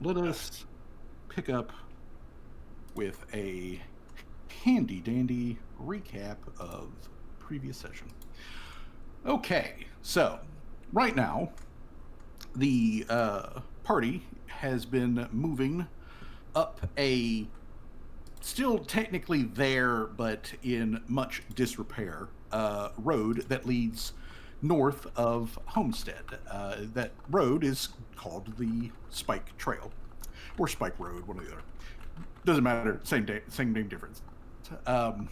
let us pick up with a handy dandy recap of previous session. Okay, so right now the party has been moving up a still technically there but in much disrepair road that leads north of Homestead. That road is called the Spike Trail or Spike Road, one or the other. Doesn't matter, same name difference. And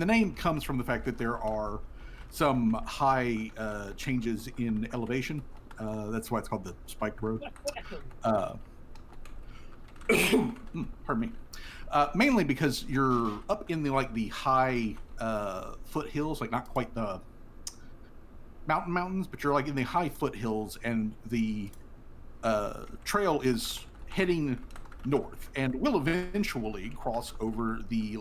the name comes from the fact that there are some high changes in elevation. That's why it's called the Spiked Road. Pardon me. Mainly because you're up in the high foothills, like not quite the mountains, but you're like in the high foothills, and the trail is heading north, and will eventually cross over the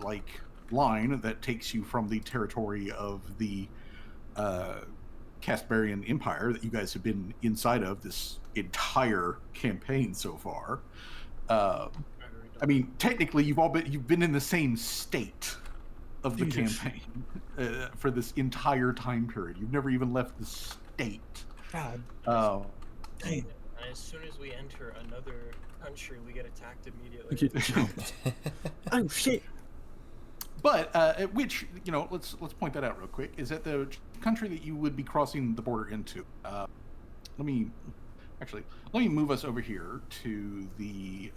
line that takes you from the territory of the Castbarian Empire that you guys have been inside of this entire campaign so far. I mean, technically, you've been in the same state of the campaign for this entire time period. You've never even left the state. God. And as soon as we enter another country, we get attacked immediately. Oh shit! But which, let's point that out real quick. Is that the country that you would be crossing the border into? Let me move us over here to the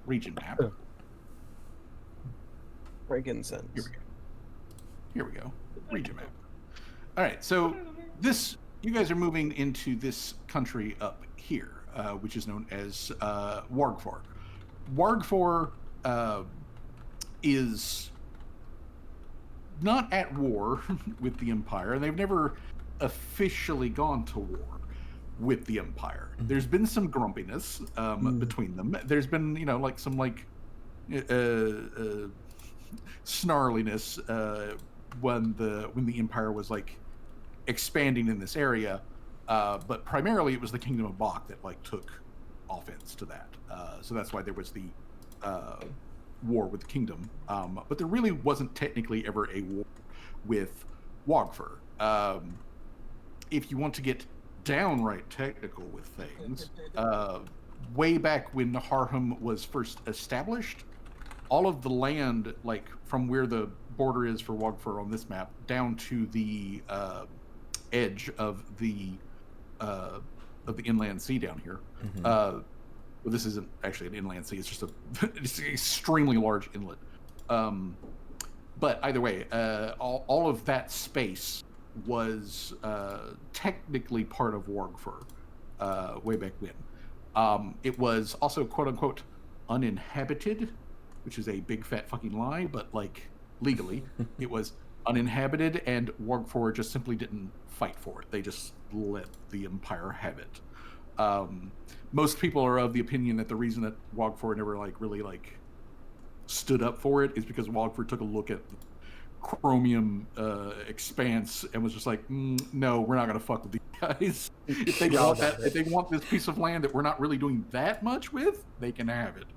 region map. Frankincense. Here we go. Region map. All right, so you guys are moving into this country up here, which is known as Wargfor. Wargfor is not at war with the Empire, and they've never officially gone to war with the Empire. There's been some grumpiness between them. There's been, some snarliness when the Empire was expanding in this area, but primarily it was the Kingdom of Bach that took offense to that. So that's why there was the war with the kingdom, but there really wasn't technically ever a war with Wogfer. If you want to get downright technical with things, way back when Harham was first established, all of the land, from where the border is for Wogfer on this map, down to the edge of the inland sea down here. Well, this isn't actually an inland sea; it's just it's an extremely large inlet. But either way, all of that space was technically part of Wargfer way back when. It was also quote unquote uninhabited, which is a big fat fucking lie, but legally it was uninhabited, and Wargfor just simply didn't fight for it. They just let the Empire have it. Most people are of the opinion that the reason that Wogfor never really stood up for it is because Wogfor took a look at the chromium expanse and was just no, we're not going to fuck with these guys. If they want this piece of land that we're not really doing that much with, they can have it.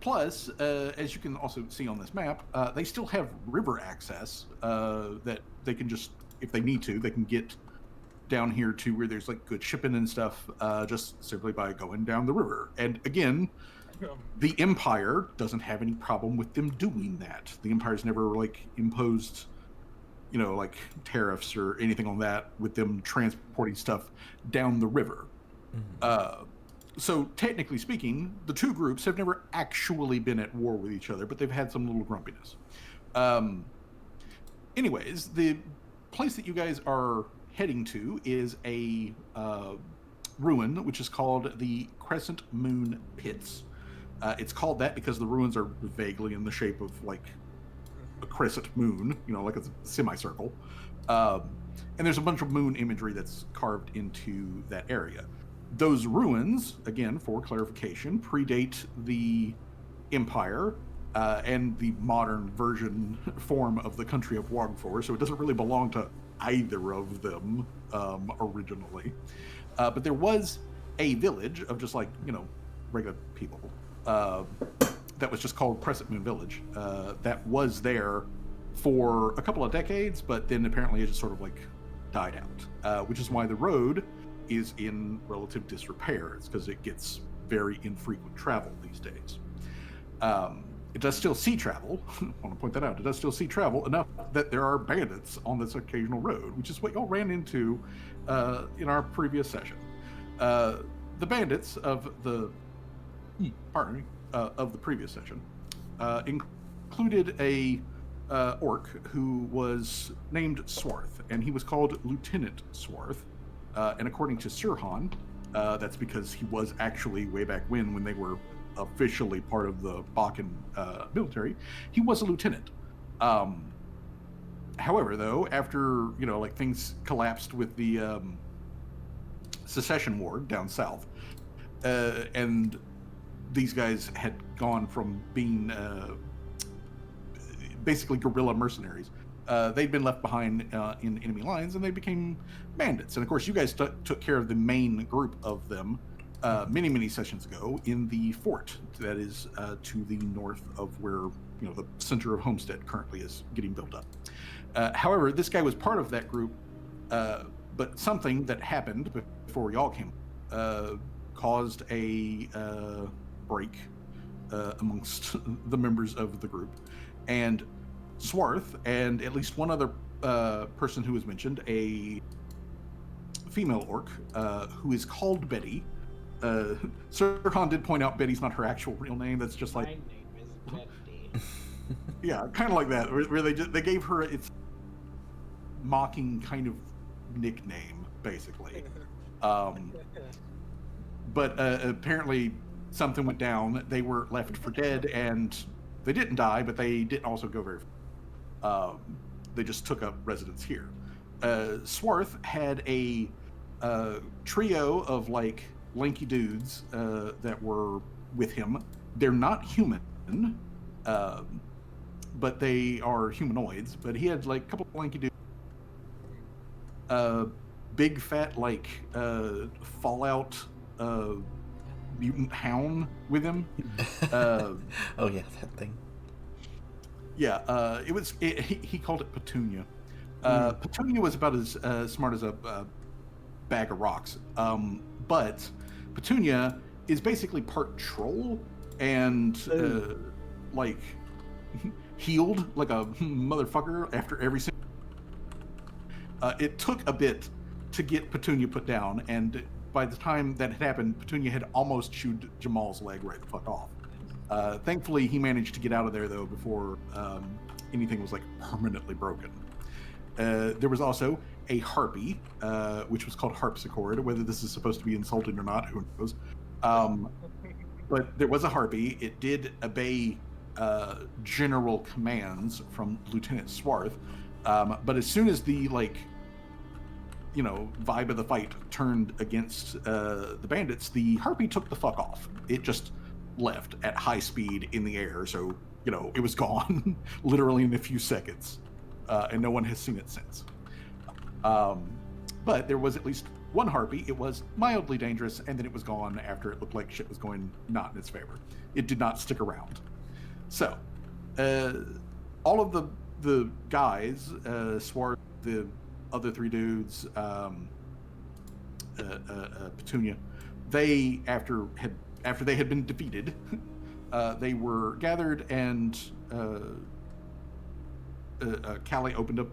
Plus, as you can also see on this map, they still have river access that they can just, if they need to, they can get down here to where there's good shipping and stuff, just simply by going down the river. And again, the Empire doesn't have any problem with them doing that. The Empire's never imposed, tariffs or anything on that with them transporting stuff down the river. So technically speaking, the two groups have never actually been at war with each other, but they've had some little grumpiness. Anyways, the place that you guys are heading to is a ruin, which is called the Crescent Moon Pits. It's called that because the ruins are vaguely in the shape of a crescent moon, like a semicircle. And there's a bunch of moon imagery that's carved into that area. Those ruins, again, for clarification, predate the Empire and the modern form of the country of Wogfor, so it doesn't really belong to either of them originally. But there was a village of just like, regular people that was just called Crescent Moon Village that was there for a couple of decades, but then apparently it just sort of like died out, which is why the road is in relative disrepair. It's because it gets very infrequent travel these days. It does still sea travel. I want to point that out. It does still sea travel enough that there are bandits on this occasional road, which is what y'all ran into in our previous session. The bandits of the of the previous session included a orc who was named Swarth, and he was called Lieutenant Swarth. And according to Sirhan, that's because he was actually way back when they were officially part of the Bakken military, he was a lieutenant. However, though, after things collapsed with the secession war down south, and these guys had gone from being basically guerrilla mercenaries, they'd been left behind in enemy lines, and they became bandits. And of course, you guys took care of the main group of them many sessions ago in the fort that is to the north of where the center of Homestead currently is getting built up. However, this guy was part of that group, but something that happened before y'all came caused a break amongst the members of the group, and Swarth and at least one other person who was mentioned, a female orc who is called Betty. Sirhan did point out Betty's not her actual real name. That's just like, My name is Betty. yeah, kind of like that, where they gave her its mocking kind of nickname, basically. But apparently something went down. They were left for dead, and they didn't die, but they didn't also go very far. They just took up residence here. Swarth had a trio of like lanky dudes that were with him. They're not human, but they are humanoids. But he had like a couple of lanky dudes, big fat like Fallout mutant hound with him. Oh yeah, that thing. Yeah, he called it Petunia. Petunia was about as smart as a bag of rocks. But Petunia is basically part troll and like healed like a motherfucker after every single. It took a bit to get Petunia put down, and by the time that had happened, Petunia had almost chewed Jamal's leg right the fuck off. Thankfully, he managed to get out of there though before anything was like permanently broken. There was also a harpy, which was called harpsichord. Whether this is supposed to be insulting or not, who knows? But there was a harpy. It did obey general commands from Lieutenant Swarth. But as soon as the vibe of the fight turned against the bandits, the harpy took the fuck off. It just left at high speed in the air. So it was gone literally in a few seconds, and no one has seen it since. But there was at least one harpy. It was mildly dangerous, and then it was gone after it looked like shit was going not in its favor. It did not stick around. So, all of the guys, Swart, the other three dudes, Petunia, they after they had been defeated, they were gathered, and Callie opened up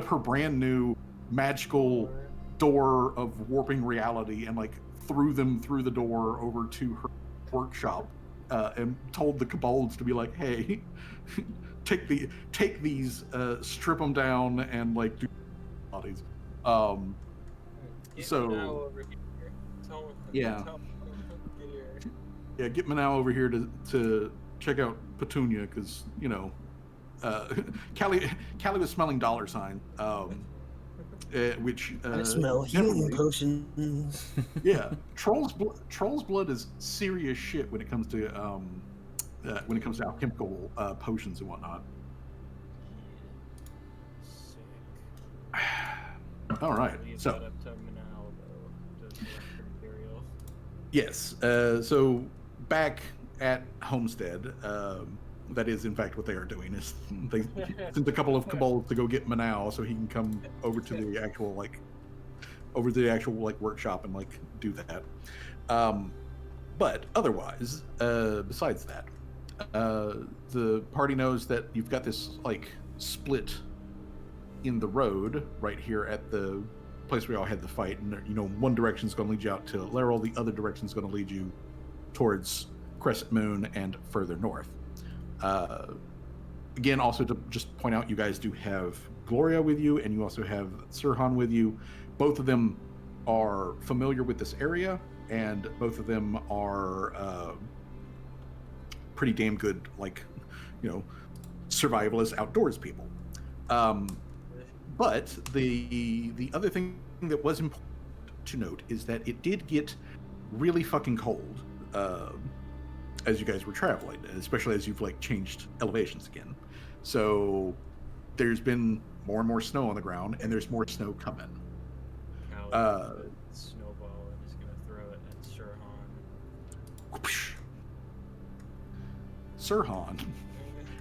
her brand new magical door of warping reality and like threw them through the door over to her workshop, and told the kobolds to be like, hey, take these, strip them down and like do bodies. Get So Manao over here. Yeah. Tell him get here. yeah, get Manao over here to check out Petunia, because Callie was smelling dollar sign, which I smell healing definitely- potions. Yeah, troll's blood is serious shit when it comes to alchemical potions and whatnot. Sick. All right. Leave So that up to Manal, though, to select the material. yes. So back at Homestead, that is in fact what they are doing. Is they sent a couple of kobolds to go get Manal so he can come over to the actual workshop and do that. But otherwise, besides that, the party knows that you've got this split in the road right here at the place where y'all had the fight, and one direction is going to lead you out to Laurel, the other direction is going to lead you towards Crescent Moon and further north. Again, also to just point out, you guys do have Gloria with you, and you also have Sirhan with you. Both of them are familiar with this area, and both of them are pretty damn good, survivalist outdoors people. But the other thing that was important to note is that it did get really fucking cold as you guys were traveling, especially as you've changed elevations again. So there's been more and more snow on the ground, and there's more snow coming. Callie snowball and is gonna throw it at Sirhan. Sirhan,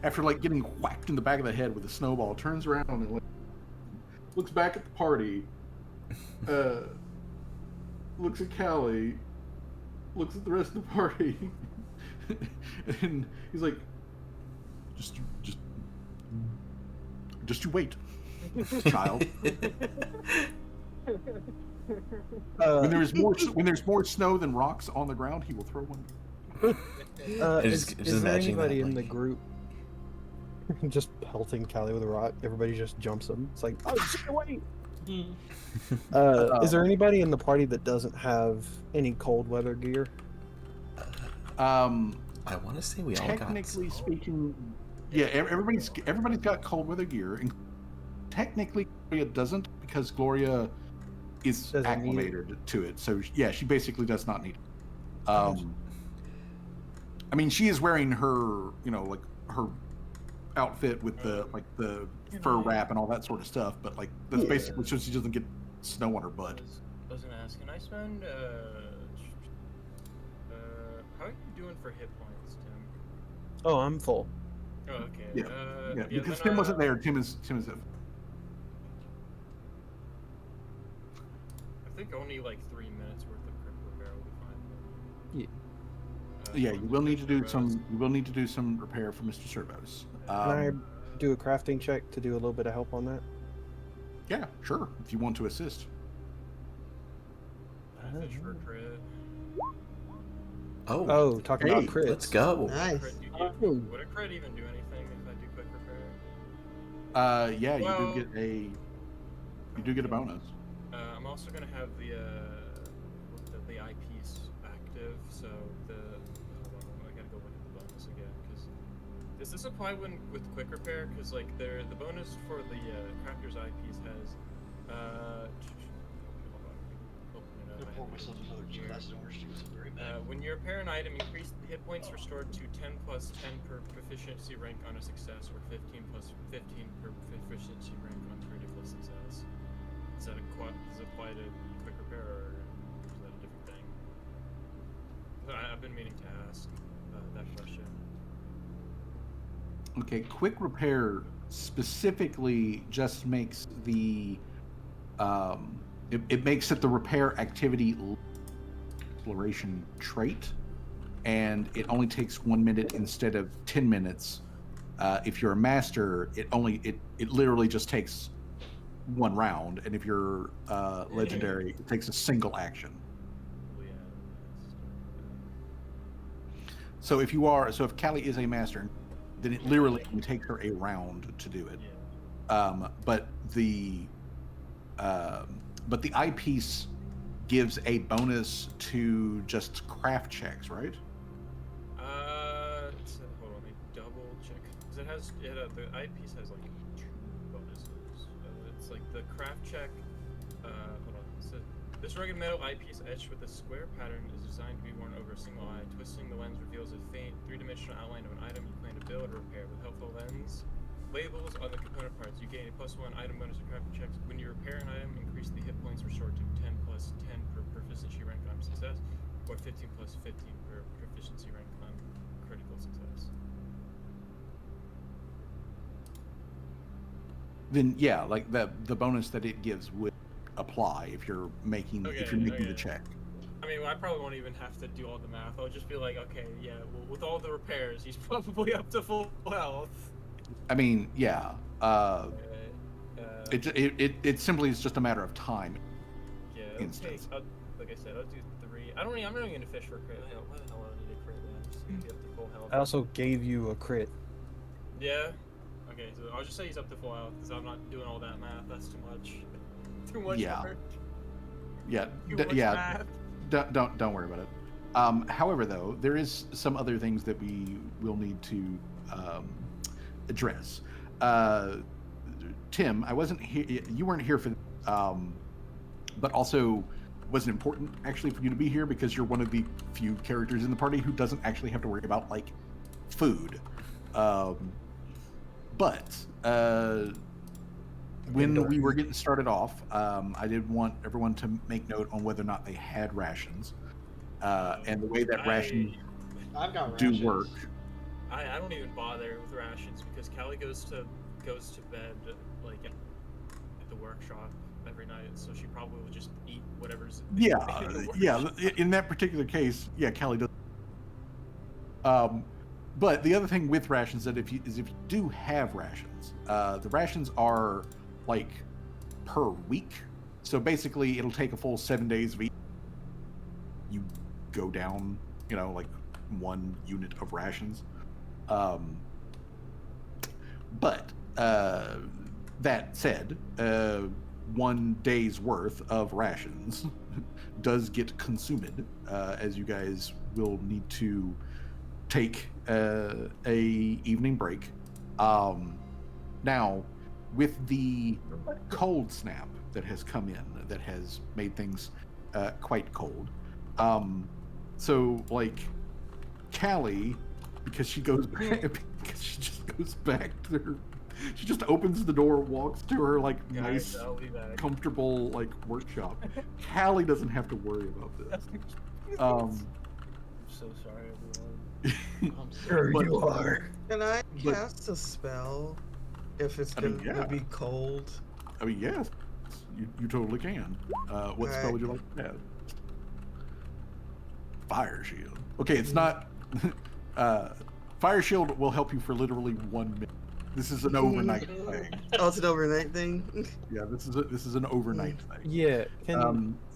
after getting whacked in the back of the head with a snowball, turns around and looks back at the party, looks at Callie, looks at the rest of the party, and he's like, just you wait, child. When there's more snow than rocks on the ground, he will throw one. Is there anybody in the group just pelting Callie with a rock? Everybody just jumps him. It's like, oh, just wait. Is there anybody in the party that doesn't have any cold weather gear? I want to say we all got. Technically speaking, yeah, everybody's got cold weather gear. And technically, Gloria doesn't, because Gloria is acclimated to it. So yeah, she basically does not need it. I mean, she is wearing her, her outfit with the fur wrap and all that sort of stuff, but that's basically so she doesn't get snow on her butt. I was gonna ask, can I spend how are you doing for hit points, Tim? Oh, I'm full. Oh, okay. Yeah, because Tim wasn't there. Tim is I think only 3 minutes worth of quick repair will be fine. Yeah, you will need to do some. You will need to do some repair for Mr. Servos. Can I do a crafting check to do a little bit of help on that? Yeah, sure. If you want to assist. Fish for crit. Oh, talking about crits. Let's go. Nice. Would a crit even do anything if I do quick repair? Yeah, you do get a bonus. I'm also gonna have the eyepiece active, so hold on, I gotta go look at the bonus again, because does this apply with quick repair? Because the bonus for the crafter's eyepiece has Pour myself another glass of orange juice. I'm very bad. when you repair an item, increase the hit points restored to 10 plus 10 per proficiency rank on a success, or 15 plus 15 per proficiency rank on critical success. Does it apply to quick repair, or is that a different thing? I've been meaning to ask that question. Okay, quick repair specifically just makes the it makes it the repair activity exploration trait, and it only takes 1 minute instead of 10 minutes. If you're a master, it literally just takes one round, and if you're legendary, it takes a single action. So if Callie is a master, then it literally can take her a round to do it. But the eyepiece gives a bonus to just craft checks, right? Hold on, let me double check. Because the eyepiece has 2 bonuses. It's the craft check. Hold on. So this rugged metal eyepiece etched with a square pattern is designed to be worn over a single eye. Twisting the lens reveals a faint 3-dimensional outline of an item you plan to build or repair. With helpful lens, labels on the component parts. You gain a +1 item bonus for crafting checks. When you repair an item, increase the hit points restored to 10 plus 10 per proficiency rank on success, or 15 plus 15 per proficiency rank on critical success. Then yeah, like the bonus that it gives would apply if you're making the check. I mean, I probably won't even have to do all the math. I'll just be like, okay, yeah, well, with all the repairs, he's probably up to full health. I mean, yeah. It simply is just a matter of time. Yeah. Instance. Like I said, I'll do 3. I'm not even gonna fish for a crit. Why the hell would I need a crit then? Just to get up to full health. I also gave you a crit. Yeah. Okay, so I'll just say he's up to full health because I'm not doing all that math. That's too much. Too much work. Yeah. Too much math. Don't worry about it. However, though, there is some other things that we will need to address. Tim, I wasn't here. You weren't here for, but also wasn't important actually for you to be here because you're one of the few characters in the party who doesn't actually have to worry about like food. But when we were getting started off, I did want everyone to make note on whether or not they had rations, and the way that rations do work. I don't even bother with rations because Callie goes to bed like at the workshop every night, so she probably will just eat whatever's. In that particular case, yeah, Callie does. But the other thing with rations that if you do have rations, the rations are like per week. So basically, it'll take a full 7 days of eating. You go down, like 1 unit of rations. But that said, 1 day's worth of rations does get consumed, as you guys will need to take a evening break. Now, with the cold snap that has come in, that has made things quite cold. So like Callie, because she just goes back to her. She just opens the door, walks to her like nice, comfortable like workshop. Callie doesn't have to worry about this. I'm so sorry, everyone. I'm sure you are. Can I cast a spell if it's gonna be cold? I mean, yes, you totally can. What spell would you like to have? Fire shield. Okay, it's not. Fire shield will help you for literally 1 minute. This is an overnight thing. Oh, it's an overnight thing. Yeah, this is an overnight thing. Yeah.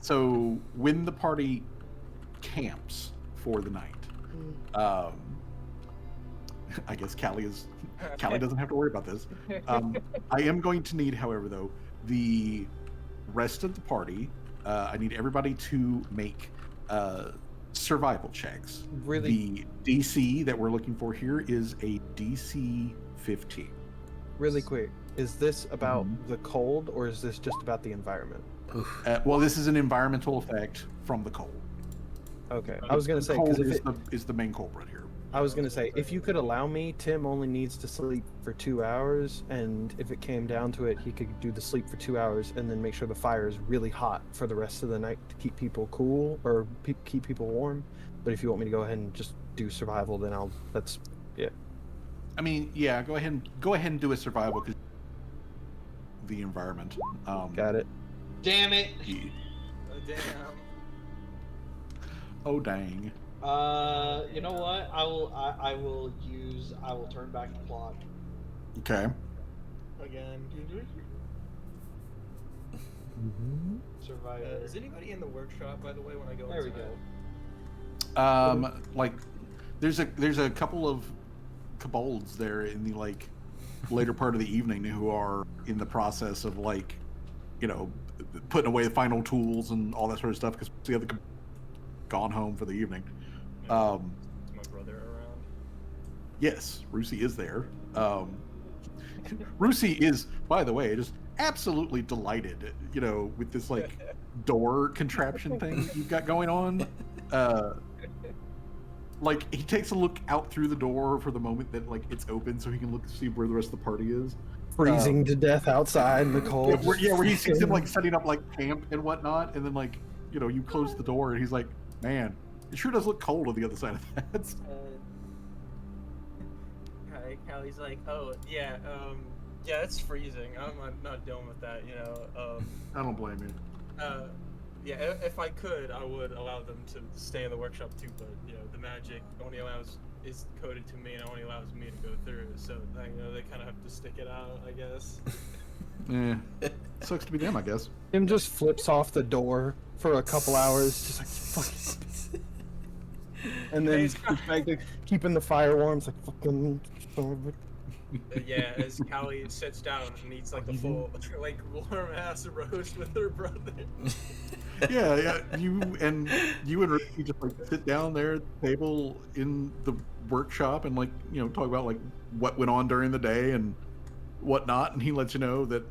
So when the party camps for the night, I guess Callie doesn't have to worry about this. I am going to need, however, though, the rest of the party. I need everybody to make survival checks. Really? The DC that we're looking for here is a DC 15. Really quick, is this about the cold or is this just about the environment? Well, this is an environmental effect from the cold. Okay, I was gonna say cold is the main culprit here. I was gonna say, if you could allow me, Tim only needs to sleep for 2 hours, and if it came down to it, he could do the sleep for 2 hours and then make sure the fire is really hot for the rest of the night to keep people cool or keep people warm. But if you want me to go ahead and just do survival, then yeah. I mean, yeah, go ahead and do a survival because the environment. Got it. Damn it. Oh, damn. Oh dang. You know what? I will turn back the clock. Okay. Again. Survivor. Is anybody in the workshop, by the way, when I go There we inside? go. Like, there's a couple of kobolds there in the like later part of the evening who are in the process of like, putting away the final tools and all that sort of stuff because the other gone home for the evening. Is my brother around? Yes, Rusi is there. Rusi is, by the way, just absolutely delighted, with this like door contraption thing you've got going on. like he takes a look out through the door for the moment that like it's open, so he can look to see where the rest of the party is. Freezing to death outside in the cold. Where he sees him like setting up like camp and whatnot, and then like you close the door, and he's like, "Man, it sure does look cold on the other side of that." Callie's like, "Oh yeah, yeah, it's freezing. I'm not dealing with that, you know." I don't blame you. Yeah, if I could, I would allow them to stay in the workshop too, but the magic only is coded to me and only allows me to go through. So they kind of have to stick it out, I guess. Yeah, sucks to be them, I guess. Tim just flips off the door for a couple hours, just like fucking, and then he's back to keeping the fire warm. It's like fucking. Yeah, as Callie sits down and eats like a full, like warm ass roast with her brother. Yeah. You and Ricky just like sit down there at the table in the workshop and like talk about like what went on during the day and whatnot, and he lets you know that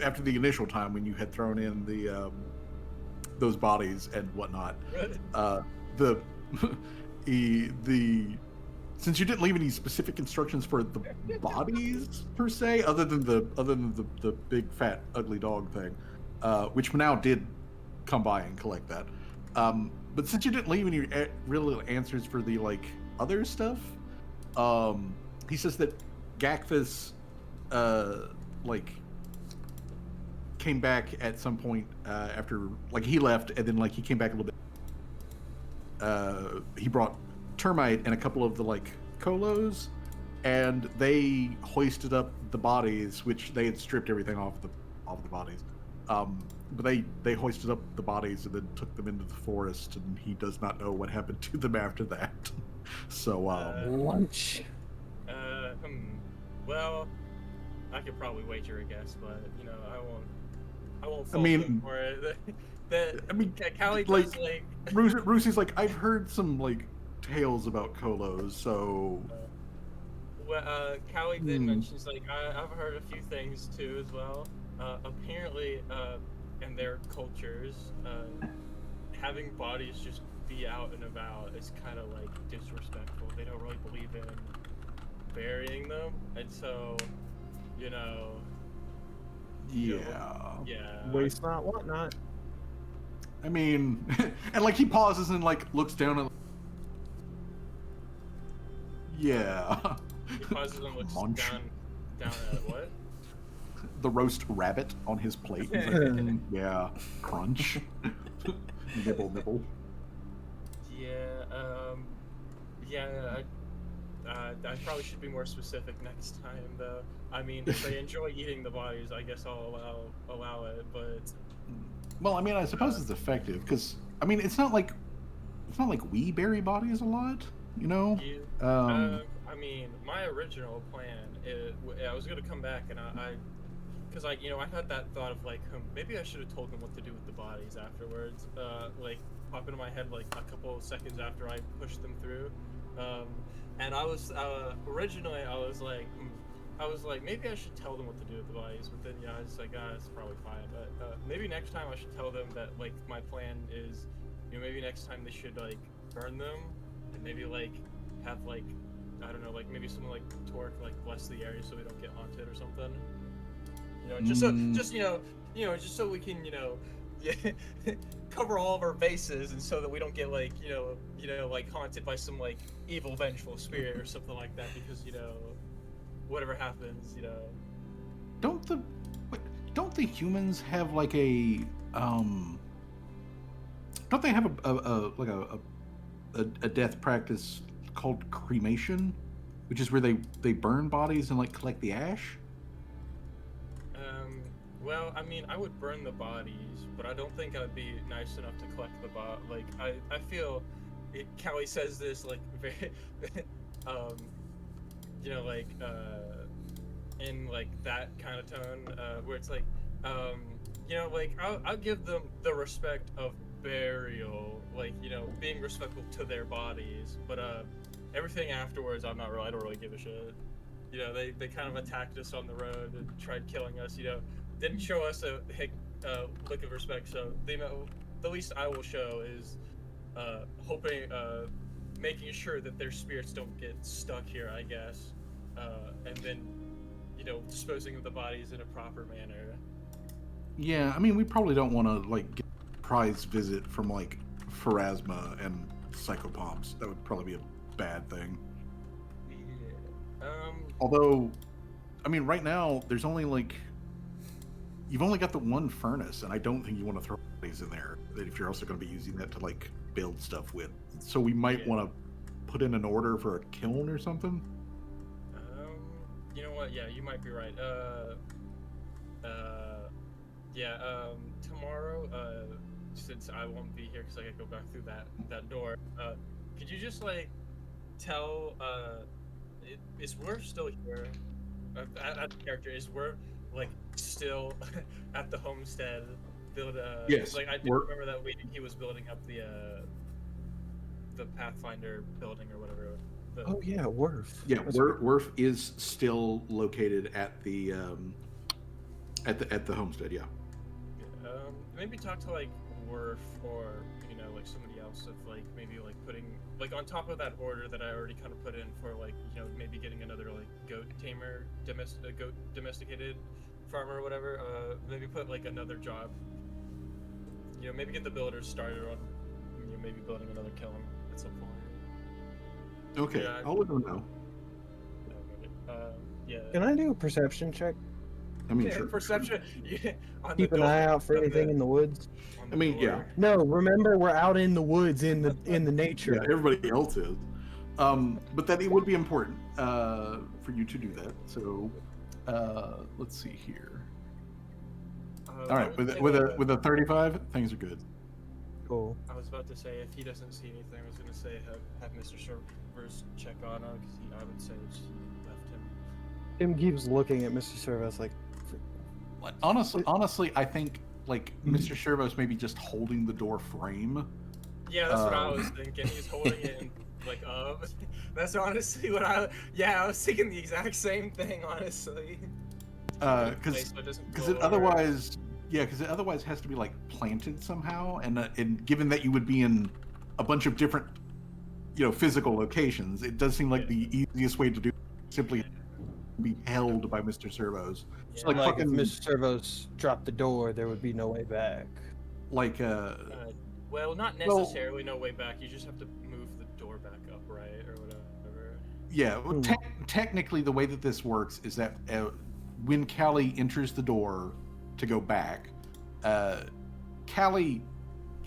after the initial time when you had thrown in the those bodies and whatnot, the since you didn't leave any specific instructions for the bodies per se, other than the big fat ugly dog thing, which now did come by and collect that. But since you didn't leave any real answers for the like other stuff, he says that Gakthus like came back at some point after like he left, and then like he came back a little bit. He brought Termite and a couple of the like colos, and they hoisted up the bodies, which they had stripped everything off the bodies. But they hoisted up the bodies and then took them into the forest, and he does not know what happened to them after that. So lunch. Well, I could probably wager a guess, but I won't fault I mean, him for it. Callie like, does like Rusi's like, I've heard some like tales about colos, so Callie did mention like I've heard a few things too as well. Apparently, in their cultures, having bodies just be out and about is kind of like disrespectful. They don't really believe in burying them, and so yeah. Waste not, what not. I mean, and like he pauses and like looks down at. Yeah. He pauses and looks down at what? The roast rabbit on his plate. He's like, yeah, crunch. Nibble. I probably should be more specific next time, though. I mean, if they enjoy eating the bodies, I guess I'll allow it. But well, I mean, I suppose it's effective because I mean, it's not like we bury bodies a lot, I mean, my original plan I was gonna come back and because I had that thought of like maybe I should have told them what to do with the bodies afterwards. Like pop into my head like a couple of seconds after I pushed them through. And I was originally I was like maybe I should tell them what to do with the bodies, but then I was like it's probably fine. But maybe next time I should tell them that like my plan is maybe next time they should like burn them and maybe like have like I don't know like maybe someone like Torque like bless the area so we don't get haunted or something. Just so we can cover all of our bases, and so that we don't get like like haunted by some like evil vengeful spirit or something like that, because whatever happens Don't the humans have like a don't they have a death practice called cremation, which is where they burn bodies and like collect the ash? Well, I mean, I would burn the bodies, but I don't think I'd be nice enough to collect the like, I feel, Callie says this, like, very, like, in, like, that kind of tone, where it's like, like, I'll give them the respect of burial, like, being respectful to their bodies, but, everything afterwards, I don't really give a shit. They kind of attacked us on the road and tried killing us, didn't show us a look of respect, so the least I will show is hoping, making sure that their spirits don't get stuck here, I guess, and then, disposing of the bodies in a proper manner. Yeah, I mean, we probably don't want to like get a surprise visit from like Pharasma and Psychopomps. That would probably be a bad thing. Yeah. Although, I mean, right now there's only like you've only got the one furnace, and I don't think you want to throw bodies in there. If you're also going to be using that to like build stuff with, so we might want to put in an order for a kiln or something. You know what? Yeah, you might be right. Tomorrow, since I won't be here because I gotta go back through that door, could you just like tell is we're still here? At the character, is we're like still at the homestead build? Yes, like I do remember that he was building up the Pathfinder building or whatever. Oh yeah, Worf. Yeah, Worf is still located at the homestead. Yeah. Maybe talk to like Worf or like somebody else of like maybe like putting like on top of that order that I already kind of put in for like maybe getting another like goat tamer, goat domesticated farmer or whatever. Maybe put like another job. Maybe get the builders started on maybe building another kiln at some point. Okay, Yeah, I'll let them know. Yeah. Can I do a perception check? I mean, sure. Perception. Yeah, Keep an eye out for anything in the woods. I mean, yeah. No, remember we're out in the woods in the nature. Yeah, everybody else is. But that it would be important for you to do that. So, let's see here. All right, with a 35, things are good. Cool. I was about to say if he doesn't see anything, I was gonna say have Mr. Servers check on him because I would say that he left him. Tim keeps looking at Mr. Servos like. Honestly, I think like Mr. Servos may be just holding the door frame. Yeah, that's what I was thinking. He's holding it in, like up. That's honestly what I was thinking the exact same thing, honestly. Because it otherwise. Yeah, because it otherwise has to be like planted somehow, and given that you would be in a bunch of different, physical locations, it does seem like the easiest way to do it simply be held by Mr. Servos. Yeah. So like fucking, if Mr. Servos dropped the door, there would be no way back. Like well, not necessarily no way back. You just have to move the door back up, right, or whatever. Yeah, well, technically the way that this works is that when Callie enters the door to go back, Callie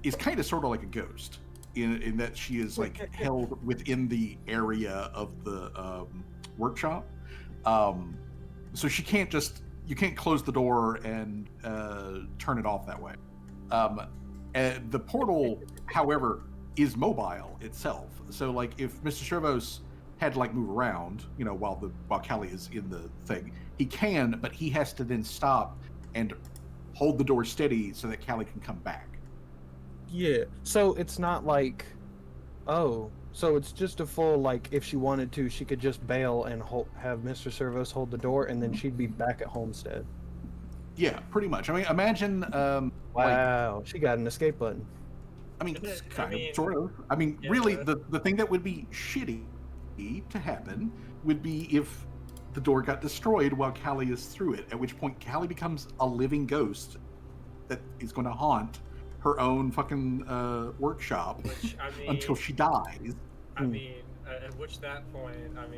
is kind of sort of like a ghost in that she is like held within the area of the workshop. So you can't close the door and turn it off that way. The portal, however, is mobile itself. So like if Mr. Servos had to like move around, while Callie is in the thing, he can, but he has to then stop and hold the door steady so that Callie can come back. Yeah. So it's not like, so it's just a full like if she wanted to, she could just bail and have Mr. Servos hold the door, and then she'd be back at Homestead. Yeah, pretty much. I mean, imagine. Wow, she got an escape button. I mean, sort of. I mean, yeah, really, the thing that would be shitty to happen would be if the door got destroyed while Callie is through it, at which point Callie becomes a living ghost that is going to haunt her own fucking workshop until she dies. I mean, at which that point, not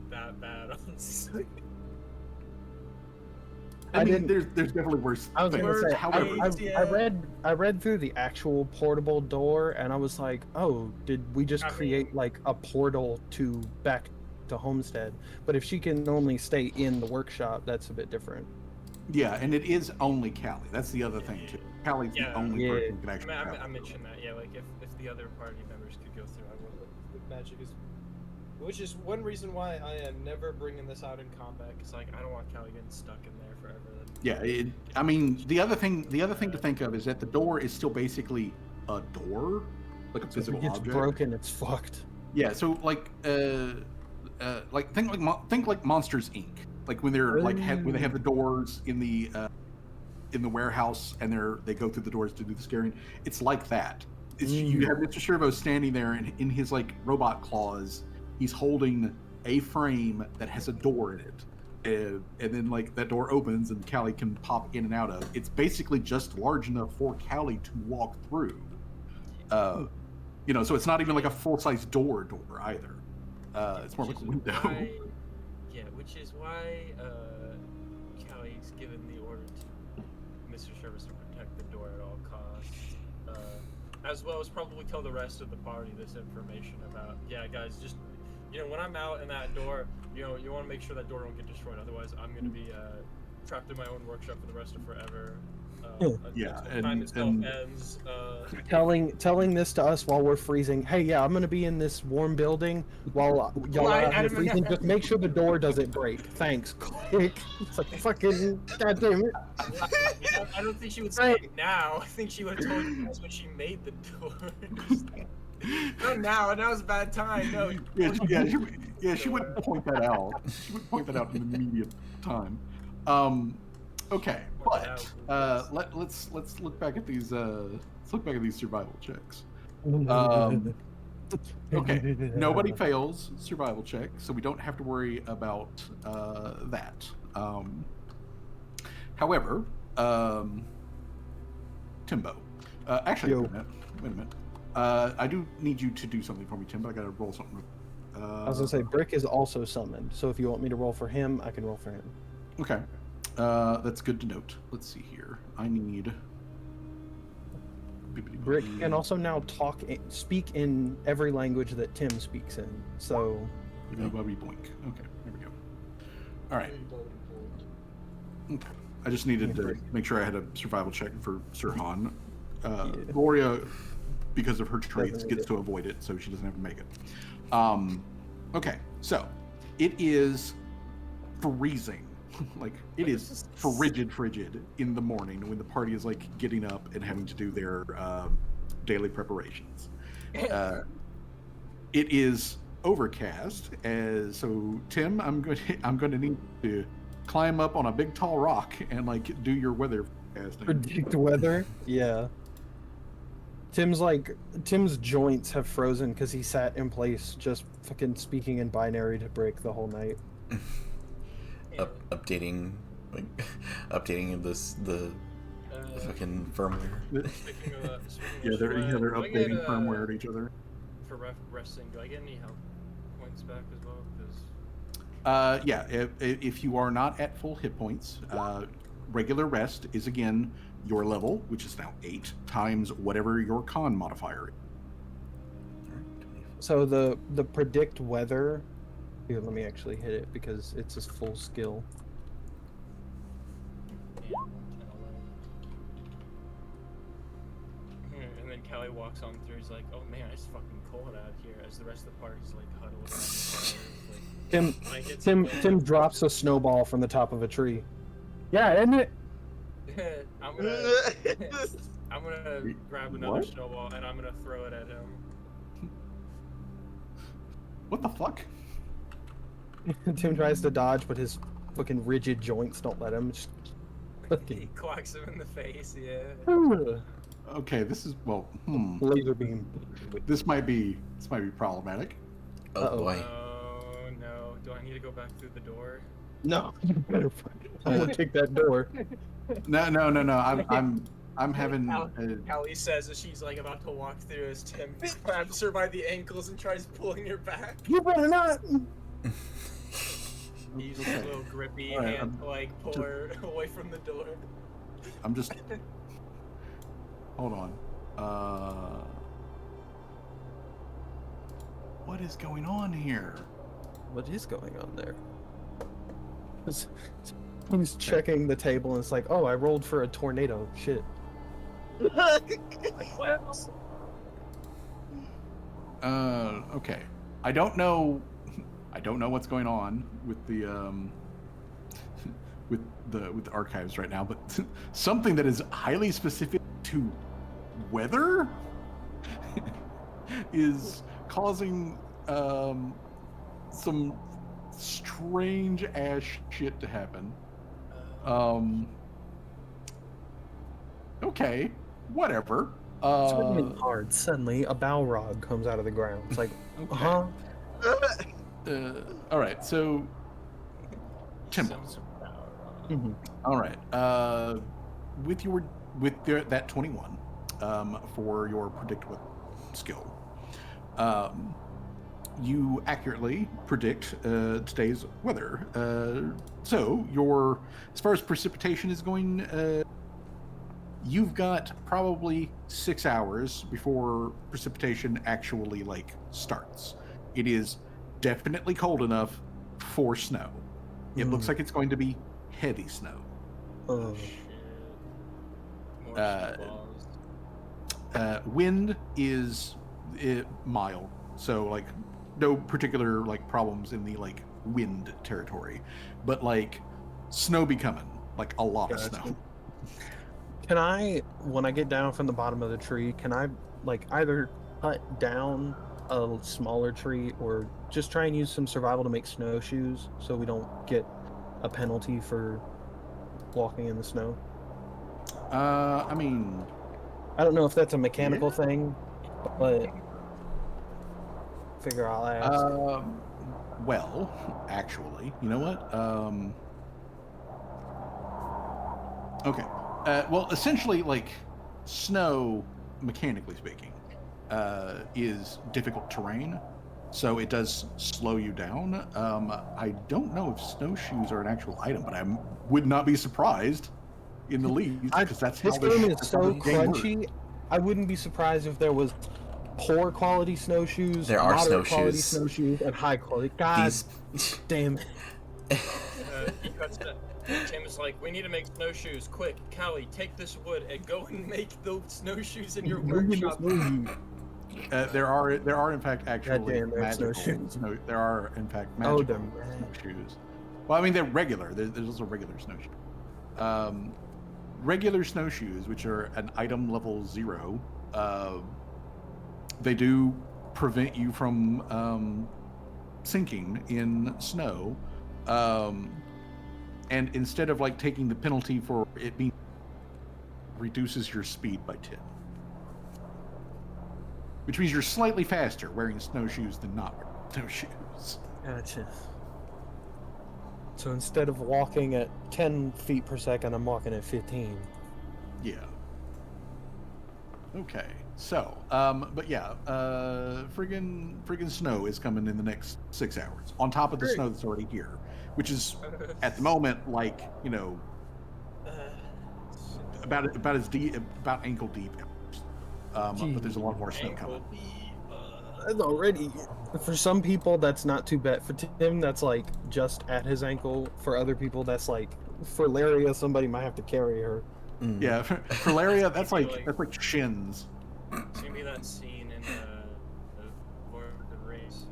that bad, honestly. I mean, there's definitely worse. I was things. Gonna say, however, I read through the actual portable door, and I was like, oh, did we just create like a portal to back to Homestead? But if she can only stay in the workshop, that's a bit different. Yeah, and it is only Callie. That's the other thing too. Callie's the only person who can actually. I mentioned that. Yeah, like if the other party members could go through, I would. With magic is. Which is one reason why I am never bringing this out in combat, because like I don't want Callie getting stuck in there forever. Yeah, I mean the other thing to think of is that the door is still basically a door, like a physical object. It's broken. It's fucked. Yeah, so like think like Monsters Inc. Like when they're when they have the doors in the warehouse and they go through the doors to do the scaring. It's like that, You have Mr. Shervo standing there, and in his like robot claws, he's holding a frame that has a door in it. And then like that door opens and Callie can pop in and out of. It's basically just large enough for Callie to walk through. So it's not even like a full-size door either. It's more like a window. Which is why Callie's given the order to Mr. Service to protect the door at all costs. As well as probably tell the rest of the party this information about, guys, just when I'm out in that door, you want to make sure that door don't get destroyed. Otherwise, I'm going to be trapped in my own workshop for the rest of forever. Time itself ends. Telling this to us while we're freezing. Hey, I'm going to be in this warm building while y'all are out here freezing. Just make sure the door doesn't break. Thanks. Click. It's like fucking goddamn it. I don't think she would say it now. I think she would have told you guys when she made the door. Not now. Now's a bad time. No. She wouldn't point that out. She would point that out in the immediate time. Okay, but let's look back at these. Let's look back at these survival checks. Okay, nobody fails survival check, so we don't have to worry about that. However, Timbo, actually, wait a minute. I do need you to do something for me, Timbo. I gotta roll something. I was gonna say Brick is also summoned, so if you want me to roll for him, I can roll for him. Okay. That's good to note. Let's see here. I need... Brick can also now speak in every language that Tim speaks in, so... Boink. Okay, there we go. All right. Okay. I just needed to make sure I had a survival check for Sirhan. Gloria, because of her traits, gets to avoid it, so she doesn't have to make it. Okay, so it is freezing. Like it is frigid in the morning when the party is like getting up and having to do their daily preparations. It is overcast, so Tim, I'm going to need to climb up on a big tall rock and like do your weather forecasting. Predict weather? Yeah. Tim's joints have frozen because he sat in place just fucking speaking in binary to Brick the whole night. Updating the fucking firmware. They're updating firmware at each other. For resting, do I get any health points back as well? If you are not at full hit points, regular rest is again your level, which is now 8 times whatever your con modifier is. So the predict weather. Here, let me actually hit it because it's his full skill. And then Callie walks on through. He's like, "Oh man, it's fucking cold out here." As the rest of the party's like huddled around the fire. Tim drops a snowball from the top of a tree. Yeah, isn't it? I'm gonna grab another snowball and I'm gonna throw it at him. What the fuck? Tim tries to dodge, but his fucking rigid joints don't let him. He clocks him in the face, Okay, this is laser beam. This might be problematic. Oh boy. Oh no! Do I need to go back through the door? No, you better. I'm gonna take that door. No. I'm having. Callie says as she's like about to walk through as Tim grabs her by the ankles and tries pulling her back. You better not. He uses a little grippy hand to like pull her away from the door. I'm just. Hold on. What is going on here? What is going on there? He's checking the table and it's like, oh, I rolled for a tornado. Shit. Okay. I don't know what's going on with the with the archives right now, but something that is highly specific to weather is causing some strange ass shit to happen. Okay, whatever. It's raining hard. Suddenly, a Balrog comes out of the ground. It's like, Okay. huh? All right. So, Tim. Sounds about Mm-hmm. All right. That 21 for your predict with skill, you accurately predict today's weather. So as far as precipitation is going, you've got probably 6 hours before precipitation actually starts. It is definitely cold enough for snow. It looks like it's going to be heavy snow. Oh, shit. More Uh, snowballs. Wind is mild, so no particular problems in the wind territory, but snow be coming, a lot of Gotcha. snow. can I, when I get down from the bottom of the tree, can I either cut down a smaller tree or just try and use some survival to make snowshoes so we don't get a penalty for walking in the snow? I mean, I don't know if that's a mechanical thing, but figure I'll ask. well, actually, you know what? Okay. Well, essentially, snow, mechanically speaking, is difficult terrain, so it does slow you down. I don't know if snowshoes are an actual item, but I would not be surprised in the least, because that's This how game is that's how so this game works. crunchy. I wouldn't be surprised if there was poor quality snowshoes, There are moderate quality snowshoes. snowshoes, and high quality. God These damn it. He cuts it. Tim is like, we need to make snowshoes. Quick, Callie, take this wood and go and make the snowshoes in your workshop. There are in fact actually Goddamn, they're magical snowshoes. there are in fact Oh, magical they're snowshoes. Well, I mean they're regular. There's also regular snowshoes. Regular snowshoes, which are an item level 0, they do prevent you from sinking in snow. And instead of taking the penalty for it being, reduces your speed by 10. Which means you're slightly faster wearing snowshoes than not wearing snowshoes. Gotcha. So instead of walking at 10 feet per second, I'm walking at 15. Yeah. Okay. So, but yeah, friggin' snow is coming in the next 6 hours on top of the snow that's already here, which is at the moment about as deep, about ankle deep. But there's a lot more snow coming. That's already, for some people, that's not too bad. For Tim, that's just at his ankle. For other people, that's for Laria, somebody might have to carry her. Yeah, for Laria, that's like shins. It's gonna be that scene in the Lord of the Rings.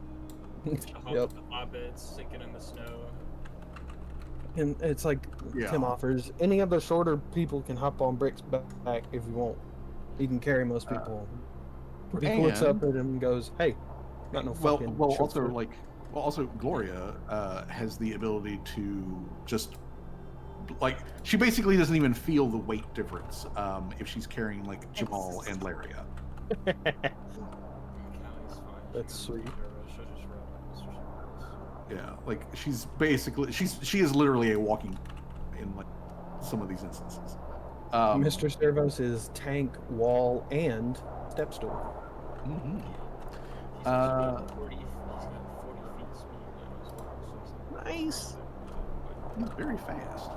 Yep. The hobbits sinking in the snow. And it's Tim offers, any other shorter people can hop on Brick's back if you want. He can carry most people. He looks up at him and goes, "Hey, got no fucking." Also Gloria has the ability to just she basically doesn't even feel the weight difference if she's carrying Jamal and Laria. Callie's fine. That's sweet. Yeah, she's basically she is literally a walking in some of these instances. Mr. Servos is tank, wall, and step stool. Mm-hmm. He's got 40 feet speed now as well. So Nice. He's very fast.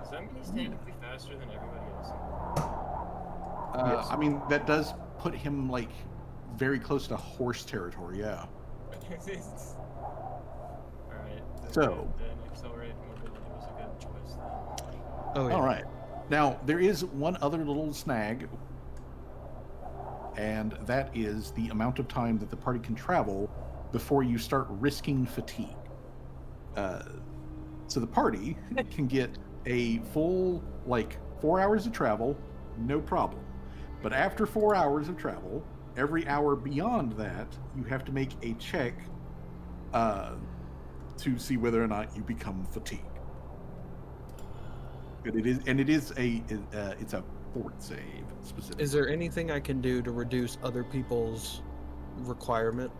does that mean he's technically faster than everybody else? Yes. I mean, that does put him very close to horse territory. Yeah. Alright. So. Then accelerated mobility was a good choice then. Oh yeah. All right. Now there is one other little snag, and that is the amount of time that the party can travel before you start risking fatigue. So the party can get a full 4 hours of travel, no problem. But after 4 hours of travel, every hour beyond that, you have to make a check to see whether or not you become fatigued. It's a fort save specifically. Is there anything I can do to reduce other people's requirement?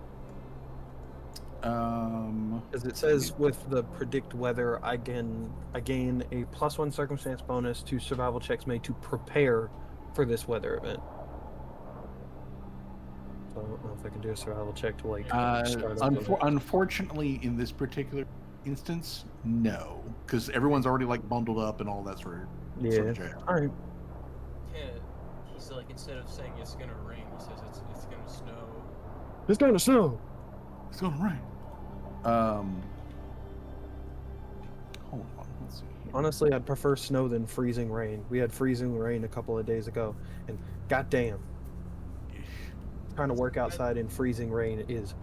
As it says with the predict weather, I gain a +1 circumstance bonus to survival checks made to prepare for this weather event. So I don't know if I can do a survival check to like start up. Unfortunately, in this particular instance, no, because everyone's already like bundled up and all that sort of jazz. All right. Yeah, he's like, instead of saying it's gonna rain, he says it's gonna snow. It's gonna snow. It's gonna rain. Hold on, let's see here. Honestly, I'd prefer snow than freezing rain. We had freezing rain a couple of days ago, and goddamn, trying to work outside in freezing rain is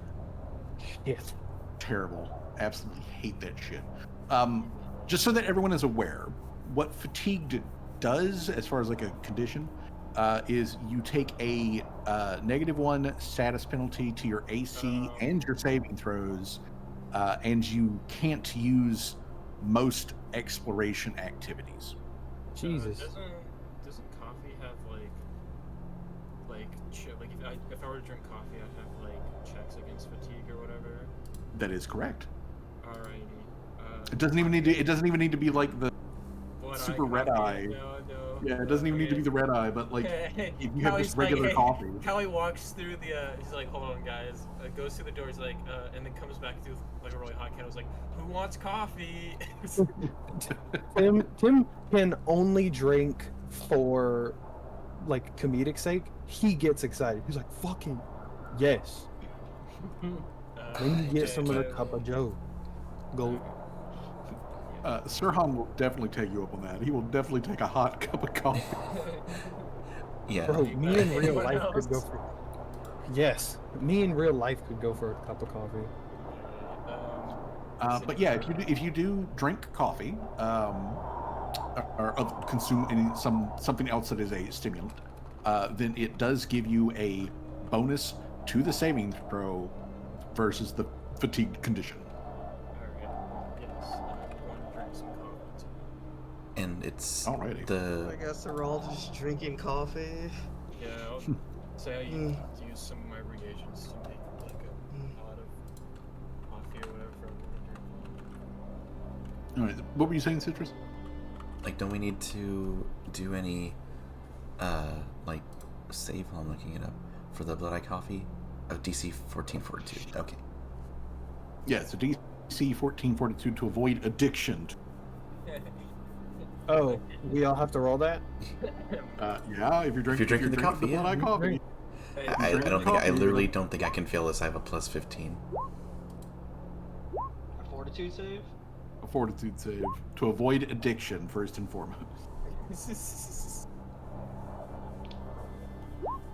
shit. Terrible. Absolutely hate that shit. Just so that everyone is aware, what fatigued does, as far as like a condition, is you take a -1 status penalty to your AC and your saving throws, and you can't use most exploration activities. Jesus. Doesn't coffee have like if I were to drink coffee, I'd have like checks against fatigue or whatever. That is correct. Alrighty. It doesn't even need to be like the super red eye. No. Yeah, it doesn't even need to be the red eye, but like if you have just regular coffee. Callie walks through the. He's like, hold on, guys. Goes through the door. He's like, and then comes back through like a really hot candle. He's like, who wants coffee? Tim can only drink for like comedic sake. He gets excited. He's like, fucking yes. Let me get some of the cup of Joe. Go. Sirhan will definitely take you up on that. He will definitely take a hot cup of coffee. Yeah. Bro, me in real life could go for. Yes, me in real life could go for a cup of coffee. But yeah, if you do drink coffee, or consume something else that is a stimulant, then it does give you a bonus to the saving throw versus the fatigue condition. And it's Alrighty. I guess they're all just drinking coffee. Yeah, I'll say I use some of my reagents to make like a pot of coffee or whatever. Alright, what were you saying, Citrus? Like, don't we need to do any, like, save while I'm looking it up for the Blood Eye Coffee? Oh, DC 1442. Okay. Yeah, so DC 1442 to avoid addiction. Oh, we all have to roll that? Yeah, if you're drinking the coffee, Blood Eye coffee. I literally don't think I can fail this. I have a +15. Fortitude save? A fortitude save to avoid addiction, first and foremost.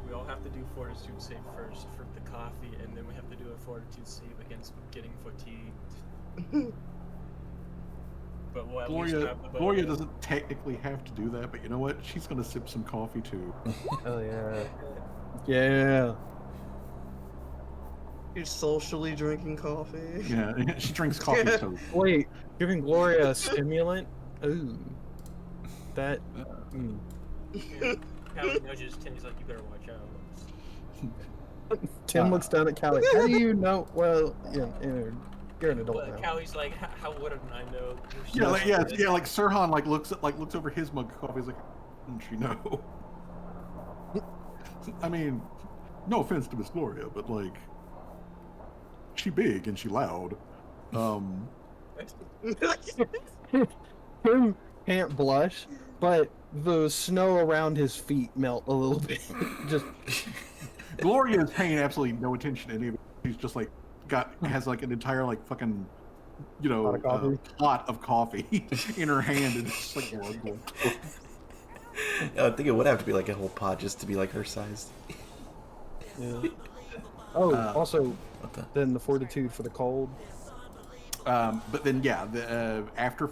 We all have to do fortitude save first for the coffee, and then we have to do a fortitude save against getting fatigued. But we'll at least have the Gloria doesn't technically have to do that, but you know what? She's gonna sip some coffee too. Oh yeah. Yeah. You're socially drinking coffee. Yeah, she drinks coffee too. Wait, giving Gloria a stimulant? Ooh. That. Callie nudges Tim. He's like, you better watch out. Tim looks down at Callie. How do you know? Well, you're an adult now. Callie's like, how wouldn't I know? Like Sirhan looks over his mug of coffee. He's like, doesn't she know? I mean, no offense to Miss Gloria, but like, she big and she loud. Tim can't blush, but the snow around his feet melt a little bit. Just Gloria is paying absolutely no attention to any of it. She's just like has like an entire like fucking pot of coffee in her hand, and it's just like I think it would have to be like a whole pot just to be like her size. Yeah. Oh, also, then the fortitude for the cold. But then after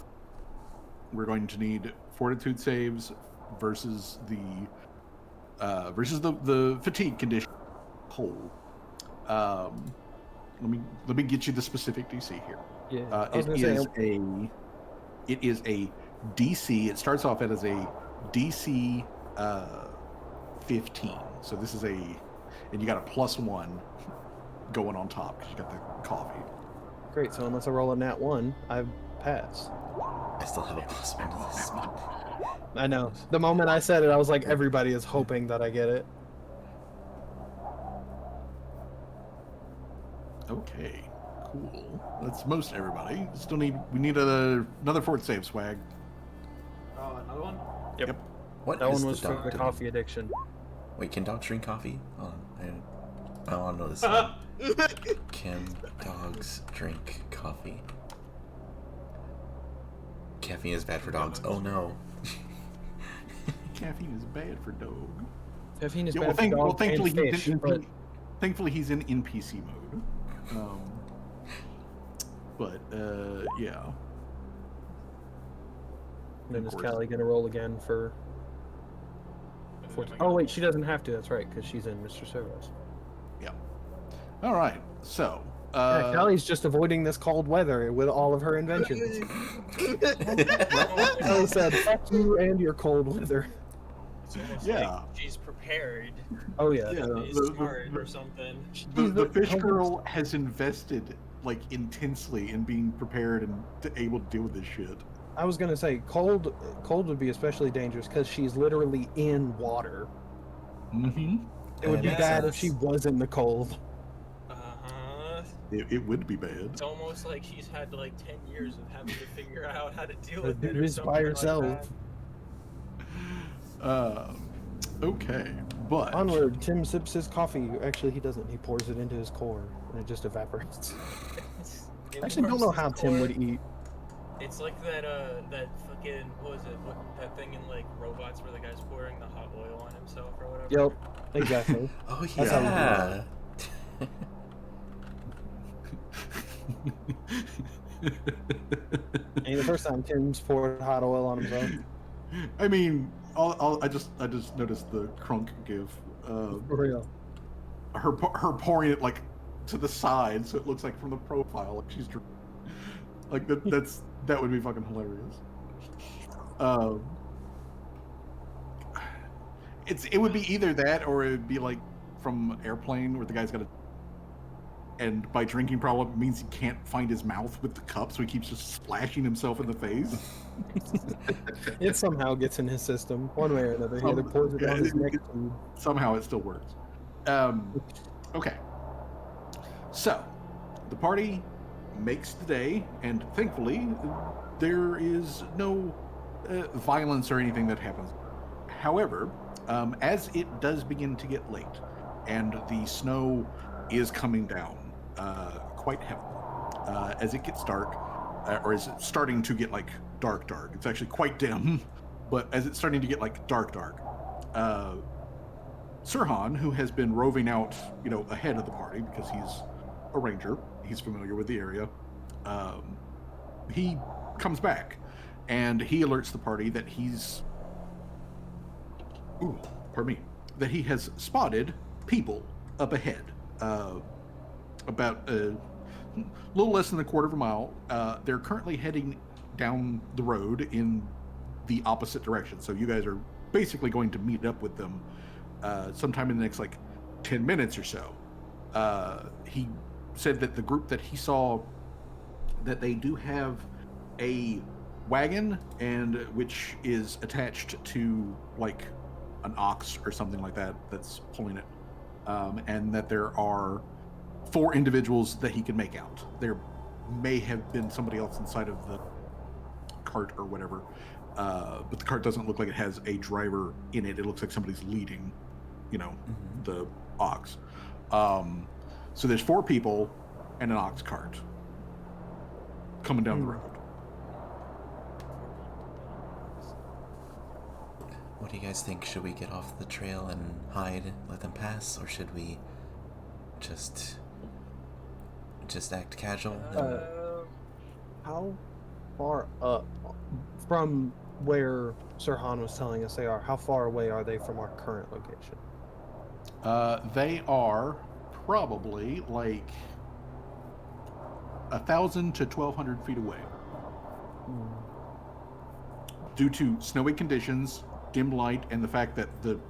we're going to need fortitude saves versus the fatigue condition whole. Let me get you the specific DC here. Yeah. It is a DC. It starts off as a DC 15. So this is and you got a +1 going on top because you got the coffee. Great. So unless I roll a nat 1, I pass. I still have a +1 to this. I know. The moment I said it, I was like, everybody is hoping that I get it. Okay, cool. That's most everybody. We need another fort save, Swag. Oh, another one? Yep. What That is one was the for dog the doing? coffee addiction. Wait, can dogs drink coffee? Hold on. I want to know this one. Can dogs drink coffee? Caffeine is bad for dogs. Oh no. Caffeine is bad for dog. Caffeine is Yeah, bad for dogs thankfully and fish, but thankfully he's in NPC mode. Yeah. then Of is course. Callie gonna roll again for? Oh wait, she doesn't have to. That's right, because she's in Mr. Service. Yeah. All right. So. Yeah, Callie's just avoiding this cold weather with all of her inventions. Callie said, "Fuck you and your cold weather." It's almost Yeah. like she's prepared. Oh yeah. Yeah. Is smart or something. The fish girl has invested like intensely in being prepared and able to deal with this shit. I was gonna say cold would be especially dangerous because she's literally in water. Mm-hmm. It would be Yeah. bad if she was in the cold. Uh-huh. It would be bad. It's almost like she's had like 10 years of having to figure out how to deal Do with it or this something by like herself. that. Okay, but Onward, Tim sips his coffee. Actually, he doesn't. He pours it into his core, and it just evaporates. It I actually don't warms know his how Tim would core. eat. It's like that fucking, what was it? That thing in like Robots where the guy's pouring the hot oil on himself or whatever. Yep, exactly. Oh That's how you do yeah. Ain't the first time Tim's poured hot oil on himself. I mean, I just noticed the Crunk gif. For real. Her pouring it like to the side, so it looks like from the profile, like she's like that would be fucking hilarious. It would be either that or it would be like from Airplane where the guy's got a, and by drinking problem it means he can't find his mouth with the cup, so he keeps just splashing himself in the face. It somehow gets in his system, one way or another. He either pours it down his neck. Somehow it still works. Okay. So, the party makes the day, and thankfully, there is no violence or anything that happens. However, as it does begin to get late, and the snow is coming down quite heavily, as it gets dark, or is it starting to get like dark? It's actually quite dim, but as it's starting to get like dark, Sirhan, who has been roving out, ahead of the party because he's a ranger, he's familiar with the area, he comes back and he alerts the party that that he has spotted people up ahead, about a little less than a quarter of a mile. They're currently heading down the road in the opposite direction, so you guys are basically going to meet up with them sometime in the next 10 minutes or so. He said that the group that he saw, that they do have a wagon, and which is attached to an ox or something like that that's pulling it, and that there are 4 individuals that he can make out. There may have been somebody else inside of the cart or whatever, but the cart doesn't look like it has a driver in it. It looks like somebody's leading the ox. So there's 4 people and an ox cart coming down the road. What do you guys think? Should we get off the trail and hide, let them pass, or should we just act casual? How far up from where Sirhan was telling us they are? How far away are they from our current location? They are probably 1,000 to 1,200 feet away. Due to snowy conditions dim light and the fact that the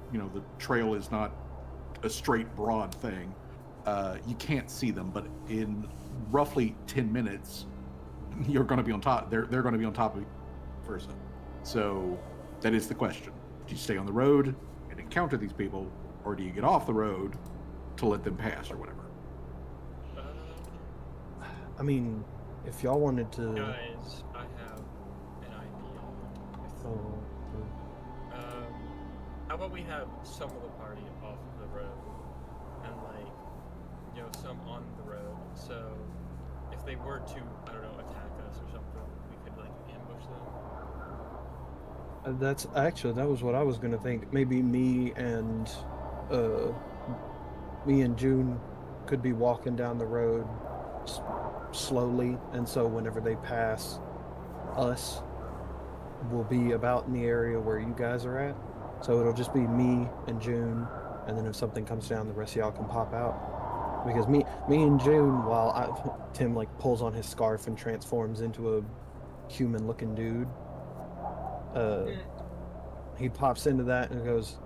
trail is not a straight broad thing, you can't see them. But in roughly 10 minutes, you're going to be on top. They're going to be on top of you first. So that is the question: do you stay on the road and encounter these people, or do you get off the road to let them pass or whatever? I mean, if y'all wanted to. Guys, I have an idea. Oh, How about we have some of the party off of the road, and some on the road. So if they were to, I don't know, attack us or something, we could ambush them. that was what I was gonna think. Maybe me and June could be walking down the road slowly, and so whenever they pass us, we'll be about in the area where you guys are at. So it'll just be me and June, and then if something comes down, the rest of y'all can pop out. Because me and June, while Tim pulls on his scarf and transforms into a human-looking dude, he pops into that and goes,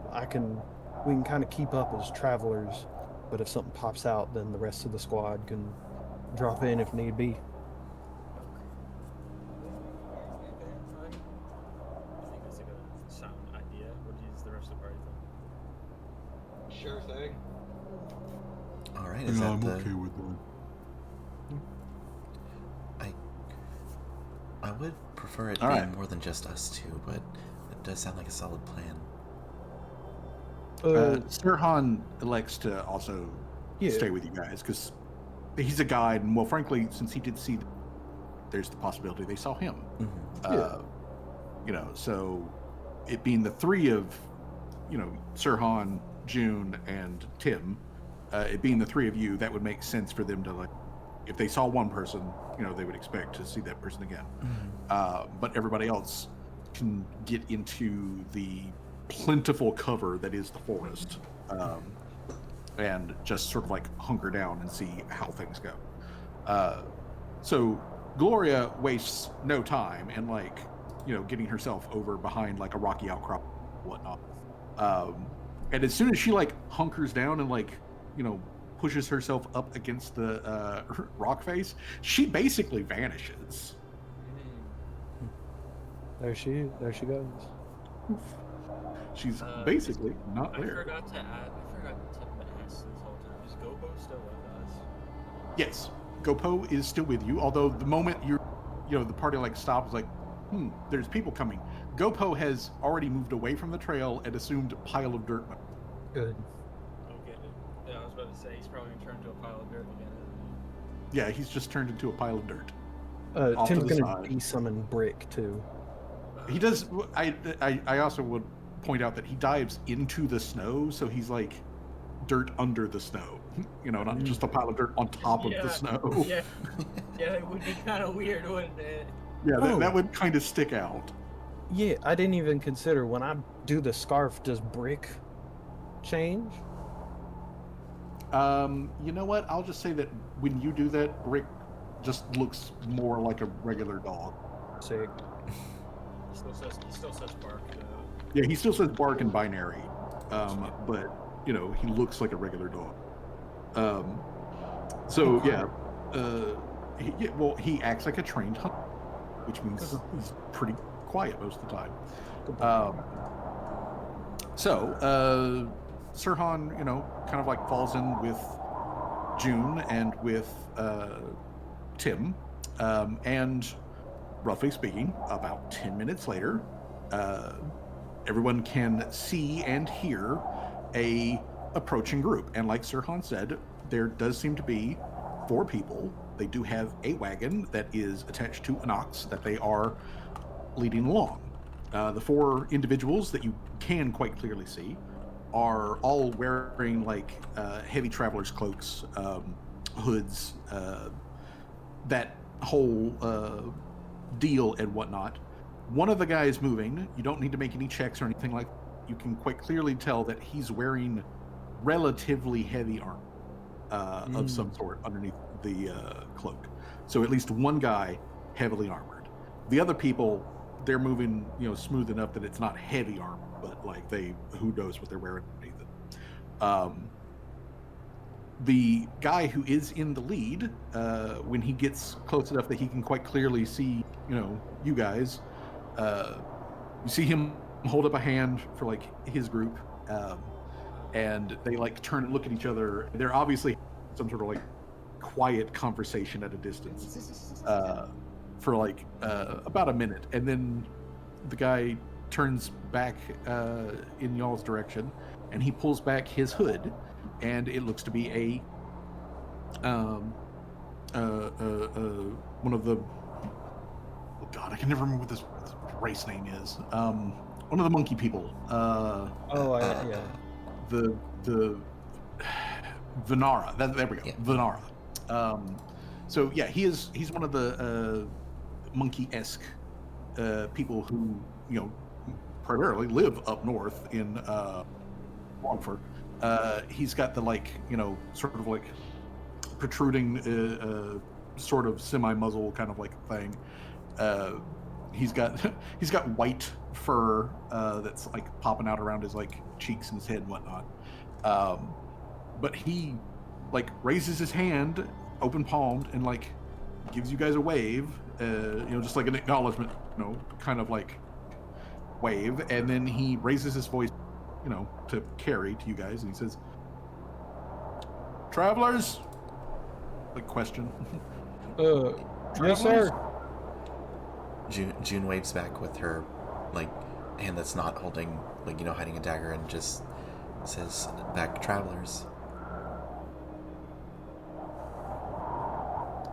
we can kind of keep up as travelers, but if something pops out, then the rest of the squad can drop in if need be. I think that's a good sound idea. What does the rest of the party think? Sure thing. All right, is that I'm the? okay with that. I would prefer it All being right. more than just us two, but it does sound like a solid plan. Sirhan elects to also stay with you guys because he's a guide, and frankly, since he did see, there's the possibility they saw him. Mm-hmm. So it being the three of, Sirhan, June, and Tim, it being the three of you, that would make sense for them to if they saw one person, they would expect to see that person again. Mm-hmm. But everybody else can get into the plentiful cover that is the forest, and just sort of hunker down and see how things go. So Gloria wastes no time in getting herself over behind a rocky outcrop, whatnot. And as soon as she hunkers down and pushes herself up against the rock face, she basically vanishes. There she goes. She's basically not I there. forgot to ask this whole time. Is Gobo still with us? Yes, Gopo is still with you, although the moment the party stops, there's people coming. Gopo has already moved away from the trail and assumed a pile of dirt. Good. Okay. Yeah, I was about to say, he's probably going to turn into a pile of dirt again. Yeah, he's just turned into a pile of dirt. Tim's to the gonna side. de-summon Brick too. He does. I also would point out that he dives into the snow, so he's dirt under the snow. Not just a pile of dirt on top of the snow. Yeah, it would be kind of weird, wouldn't it? Yeah, that would kind of stick out. Yeah, I didn't even consider when I do the scarf, does Brick change? You know what? I'll just say that when you do that, Brick just looks more like a regular dog. Sick. He still says bark, though. Yeah, he still says bark in binary, but he looks like a regular dog. He acts like a trained hunter, which means he's pretty quiet most of the time. Sirhan, kind of falls in with June and with Tim, and roughly speaking, about 10 minutes later, everyone can see and hear a approaching group. And like Sirhan said, there does seem to be 4 people. They do have a wagon that is attached to an ox that they are leading along. The 4 individuals that you can quite clearly see are all wearing heavy traveler's cloaks, hoods, that whole deal and whatnot. One of the guys moving, you don't need to make any checks or anything like that. You can quite clearly tell that he's wearing relatively heavy armor of some sort underneath the cloak. So at least one guy heavily armored. The other people they're moving, smooth enough that it's not heavy armor, but like who knows what they're wearing underneath it. The guy who is in the lead, when he gets close enough that he can quite clearly see, you guys, you see him hold up a hand for like his group, and they like turn and look at each other. They're obviously some sort of like quiet conversation at a distance for like about a minute, and then the guy turns back in y'all's direction, and he pulls back his hood, and it looks to be a one of the, oh god, I can never remember what this race name is. One of the monkey people. Yeah. The Venara. There we go. Yeah. Venara. So yeah, he's one of the monkey-esque people who primarily live up north in Longford. He's got the sort of like protruding sort of semi-muzzle kind of like thing. He's got white fur that's like popping out around his like cheeks and his head and whatnot. But he like raises his hand, open palmed, and like gives you guys a wave, just like an acknowledgement, kind of like wave, and then he raises his voice, to carry to you guys, and he says, "Travelers," like question. Yes, sir. June waves back with her like hand that's not holding, like, hiding a dagger, and just says back, "Travelers."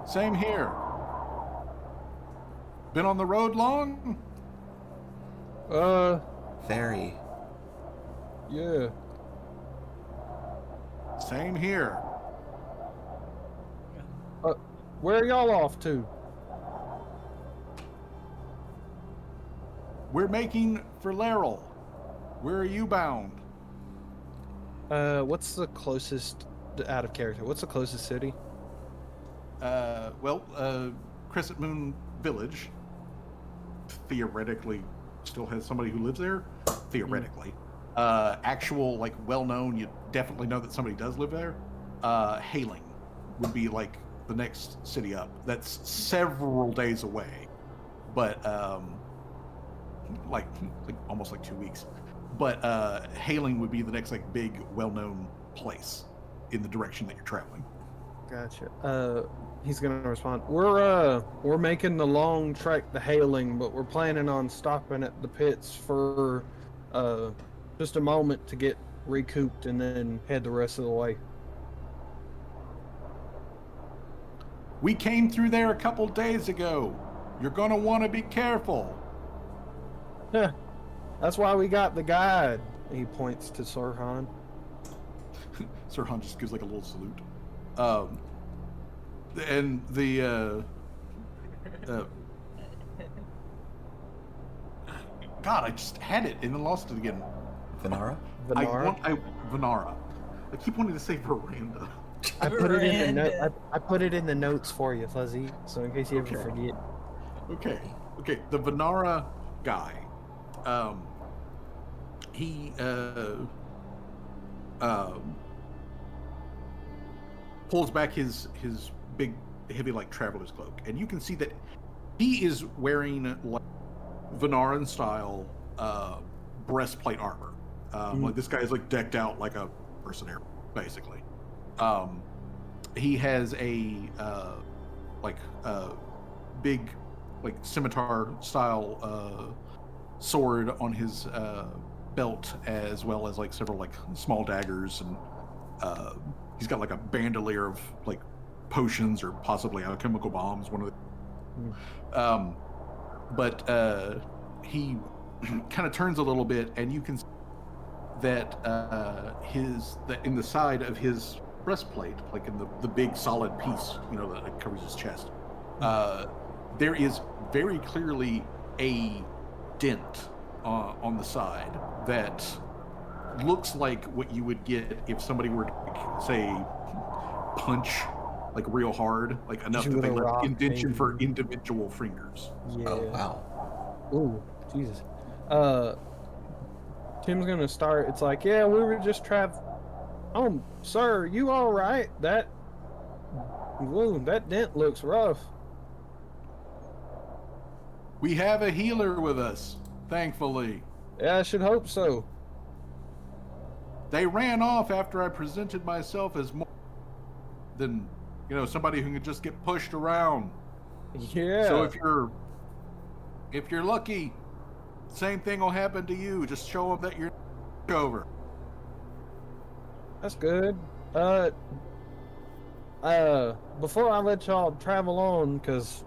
Same here. Been on the road long? Very. Yeah. Same here. Where are y'all off to? We're making for Laurel. Where are you bound? What's the closest, out of character, what's the closest city? Crescent Moon Village theoretically still has somebody who lives there. Theoretically. Actual, like, well-known, you definitely know that somebody does live there. Hailing would be, like, the next city up. That's several days away. But, like almost like 2 weeks. But Hailing would be the next, like, big, well-known place in the direction that you're traveling. Gotcha. He's gonna respond. We're making the long trek to Hailing, but we're planning on stopping at the pits for just a moment to get recouped and then head the rest of the way. We came through there a couple days ago. You're gonna want to be careful. Yeah, that's why we got the guide. He points to Sirhan. Sirhan just gives like a little salute. And the God, I just had it and then lost it again. Venara? Venara. I keep wanting to say Veranda. I put it in the note. I put it in the notes for you, Fuzzy. So in case you ever forget. Okay. The Venara guy. He pulls back his big, heavy, like, traveler's cloak, and you can see that he is wearing like Venaran style breastplate armor. Like, this guy is like decked out like a mercenary, basically. He has a big, like, scimitar style sword on his belt, as well as like several like small daggers, and he's got like a bandolier of like potions or possibly alchemical bombs, one of the but he kind of turns a little bit, and you can see that that in the side of his breastplate, like in the big solid piece, that covers his chest, there is very clearly a dent on the side that looks like what you would get if somebody were to, say, punch like real hard, like enough that they left indentation for individual fingers. Yeah. Oh, wow. Ooh, Jesus. Tim's gonna start. It's like, yeah, we were just Oh, sir, you all right? Whoa, that dent looks rough. We have a healer with us, thankfully. Yeah, I should hope so. They ran off after I presented myself as more than, somebody who can just get pushed around. Yeah. So if you're lucky, same thing will happen to you. Just show them that you're over. That's good. Before I let y'all travel on, cause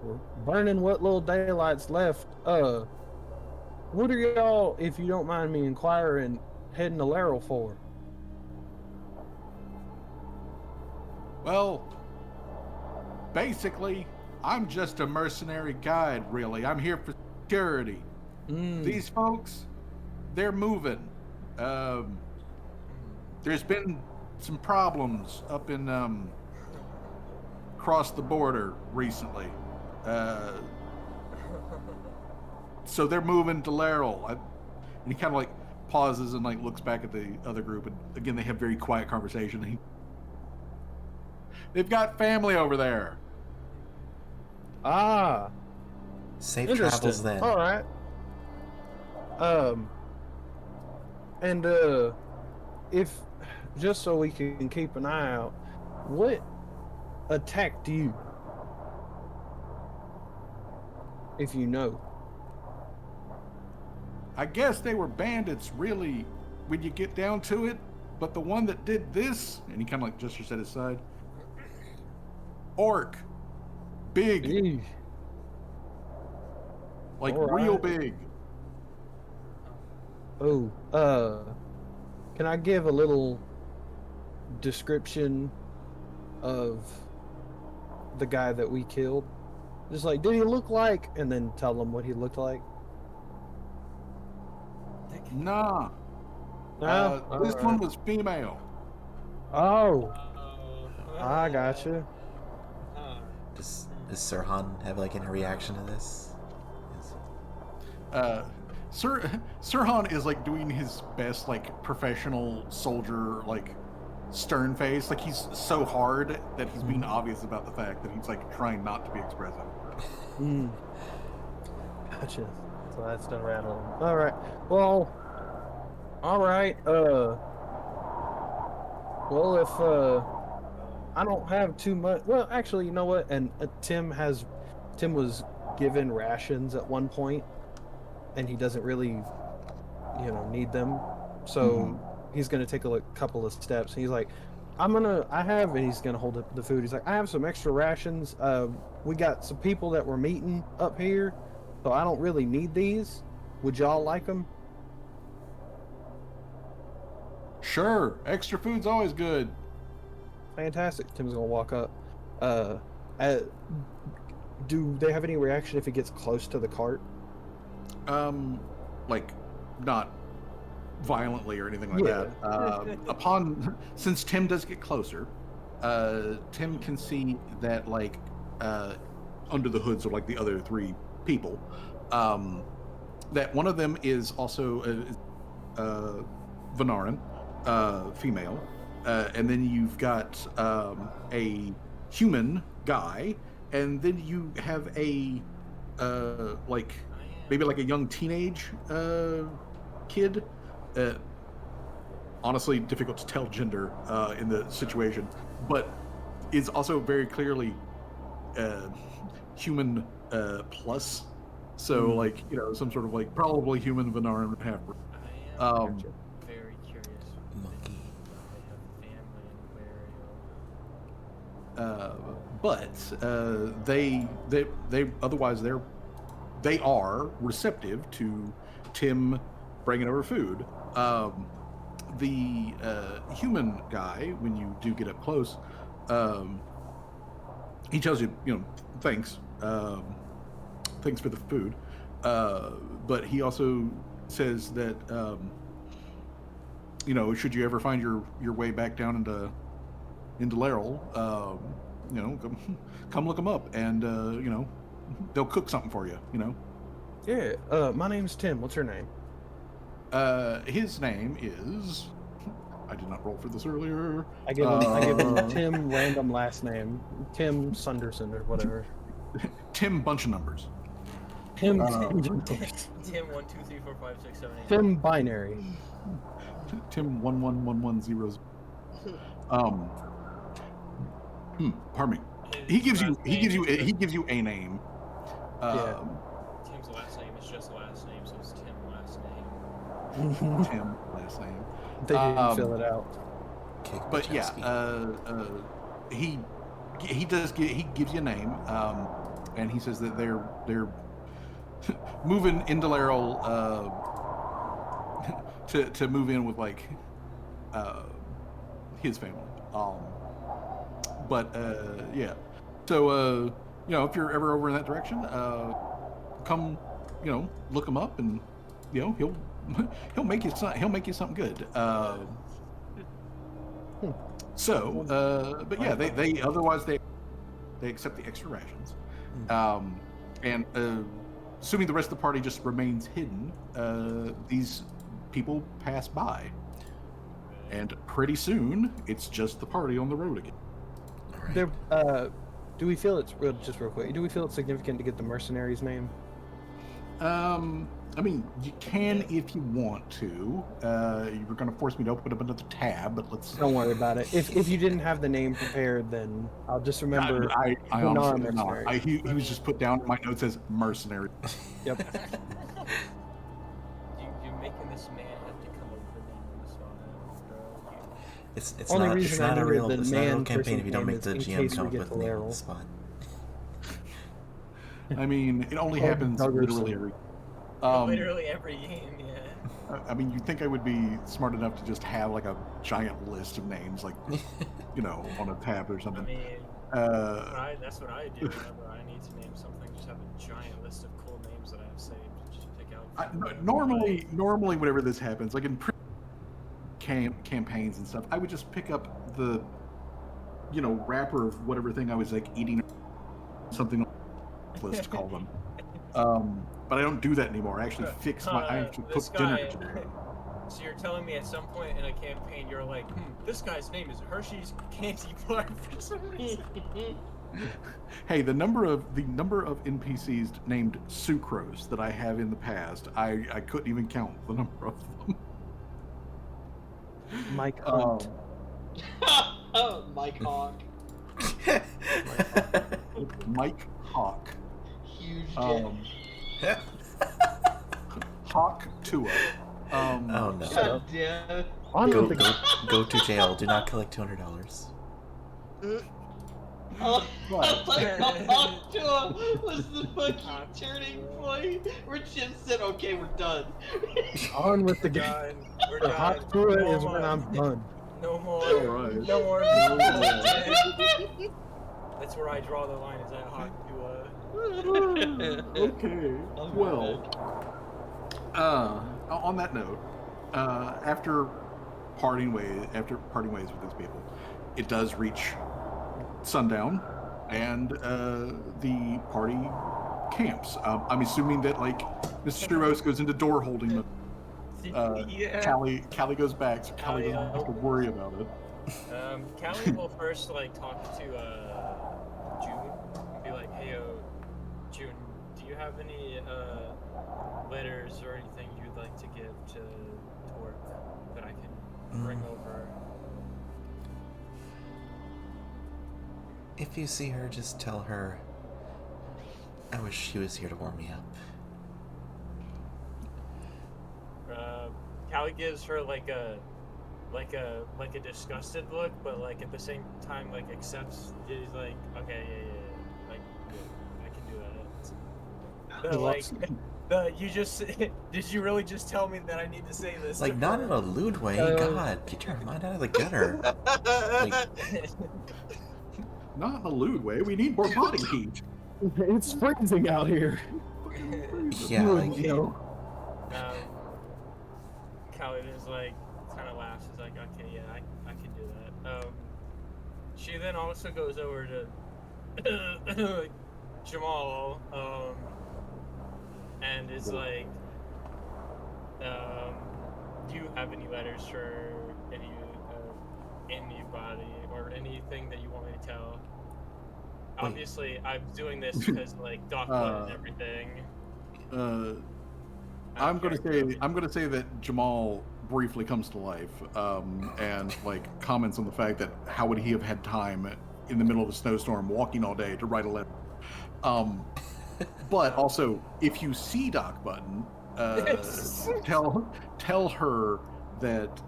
we're burning what little daylight's left. What are y'all, if you don't mind me inquiring, heading to Laurel for? Well, basically, I'm just a mercenary guide, really. I'm here for security. These folks, they're moving. There's been some problems up in across the border recently. So they're moving to Laurel. And he kind of like pauses and like looks back at the other group, and again they have very quiet conversation. They've got family over there. Ah, Safe interesting. travels then. All right. And if just so we can keep an eye out, what attacked you? If you know. I guess they were bandits, really, when you get down to it. But the one that did this, and he kind of like gestures at his side. Orc, big, Eesh. like All real right. big. Oh, can I give a little description of the guy that we killed? Just like, did he look like, and then tell them what he looked like? Nah, No? this one was female. Oh, I gotcha. Does Sirhan have like any reaction to this? Sirhan is like doing his best like professional soldier like stern face. Like he's so hard that he's being obvious about the fact that he's like trying not to be expressive. Gotcha. So that's done rattle. All right. Well. All right. Well, if I don't have too much. Well, actually, you know what? And Tim was given rations at one point, and he doesn't really, need them. So he's gonna take a couple of steps. He's like, and he's gonna hold up the food. He's like, I have some extra rations. We got some people that we're meeting up here, so I don't really need these. Would y'all like them? Sure, extra food's always good. Fantastic. Tim's gonna walk up. Do they have any reaction if he gets close to the cart? Like not violently or anything like Yeah. that. Since Tim does get closer, Tim can see that like under the hoods of like the other three people, that one of them is also Venarin, female, and then you've got a human guy, and then you have a like maybe like a young teenage kid. Honestly, difficult to tell gender in the situation, but is also very clearly human plus. So like some sort of like probably human Venarin half. Very curious. Monkey. They have family in Wario. But they otherwise they are receptive to Tim bringing over food. The human guy, when you do get up close, he tells you, thanks, thanks for the food. But he also says that, should you ever find your way back down into Laurel, come look them up, and they'll cook something for you. Yeah. My name's Tim. What's your name? His name is. I did not roll for this earlier. I give him Tim random last name. Tim Sunderson or whatever. Tim bunch of numbers. Tim. Tim 1, 2, 3, 4, 5, 6, 7, 8. Tim binary. Tim 11110. Pardon me. He gives you a name. Yeah. Tim's last name is just last name, so it's Tim last name. Tim last name. They didn't fill it out. But yeah, he gives you a name, and he says that they're moving into Laurel to move in with like his family. Yeah. So if you're ever over in that direction, come look him up, and he'll make you something good. But yeah, they otherwise they accept the extra rations, and assuming the rest of the party just remains hidden, these people pass by, and pretty soon it's just the party on the road again. There, do we feel it's just real quick? Do we feel it's significant to get the mercenary's name? I mean, you can if you want to. You were going to force me to open up another tab, but let's. Don't worry about it. If you didn't have the name prepared, then I'll just remember. I honestly did not. mercenary. He was just put down. My note says mercenary. Yep. You're making this man have to come up with a name on the spot, bro. It's Only not reason I a remember real the it's not a real man campaign if you don't person make the name is in GM case come we up get with to the name on Laurel. the spot. I mean, it only happens literally every. Literally every game, yeah. I mean, you'd think I would be smart enough to just have like a giant list of names, like on a tab or I something. mean, that's what I do whenever I need to name something. Just have a giant list of cool names that I have saved. Just pick out. Normally, whenever this happens, like in campaigns and stuff, I would just pick up the, wrapper of whatever thing I was like eating, something list call them. But I don't do that anymore. I actually I actually cook dinner today. So you're telling me at some point in a campaign you're like, this guy's name is Hershey's Candy Bar for some reason. Hey, the number of NPCs named Sucrose that I have in the past, I couldn't even count the number of them. Mike Hunt. Mike Hawk. Mike Hawk. Huge Hawk Tua. Oh no. God damn it. Go to jail. Do not collect $200. Oh, Hawk Tua was the fucking turning point where Jim said, "Okay, we're done." On with the game. Done. We're The done. hot tour is when I'm done. No more. All right. No more. That's where I draw the line. Is that Hawk Tua? Okay. Well, on that note, after parting ways with these people, it does reach sundown, and the party camps. I'm assuming that Mr. Rose goes into door holding mode. Yeah. Callie goes back, so Callie doesn't have to worry about it. Callie will first talk to June and be like, "Hey, June, do you have any letters or anything you'd like to give to work that I can bring over?" If you see her, just tell her I wish she was here to warm me up. Callie gives her like a disgusted look, but at the same time accepts. She's like, okay, yeah, I can do that. You just did you really just tell me that I need to say this? Not in a lewd way. God, get your mind out of the gutter. Not in a lewd way. We need more body heat. It's freezing out here. Yeah, Callie is kind of laughs. Is like, okay, yeah, I can do that. She then also goes over to Jamal, and is like, do you have any letters for anybody or anything that you want me to tell? Obviously, I'm doing this because like Doc and everything. I'm gonna say that Jamal briefly comes to life, and like comments on the fact that how would he have had time in the middle of a snowstorm, walking all day to write a letter. But also, if you see Doc Button, tell her that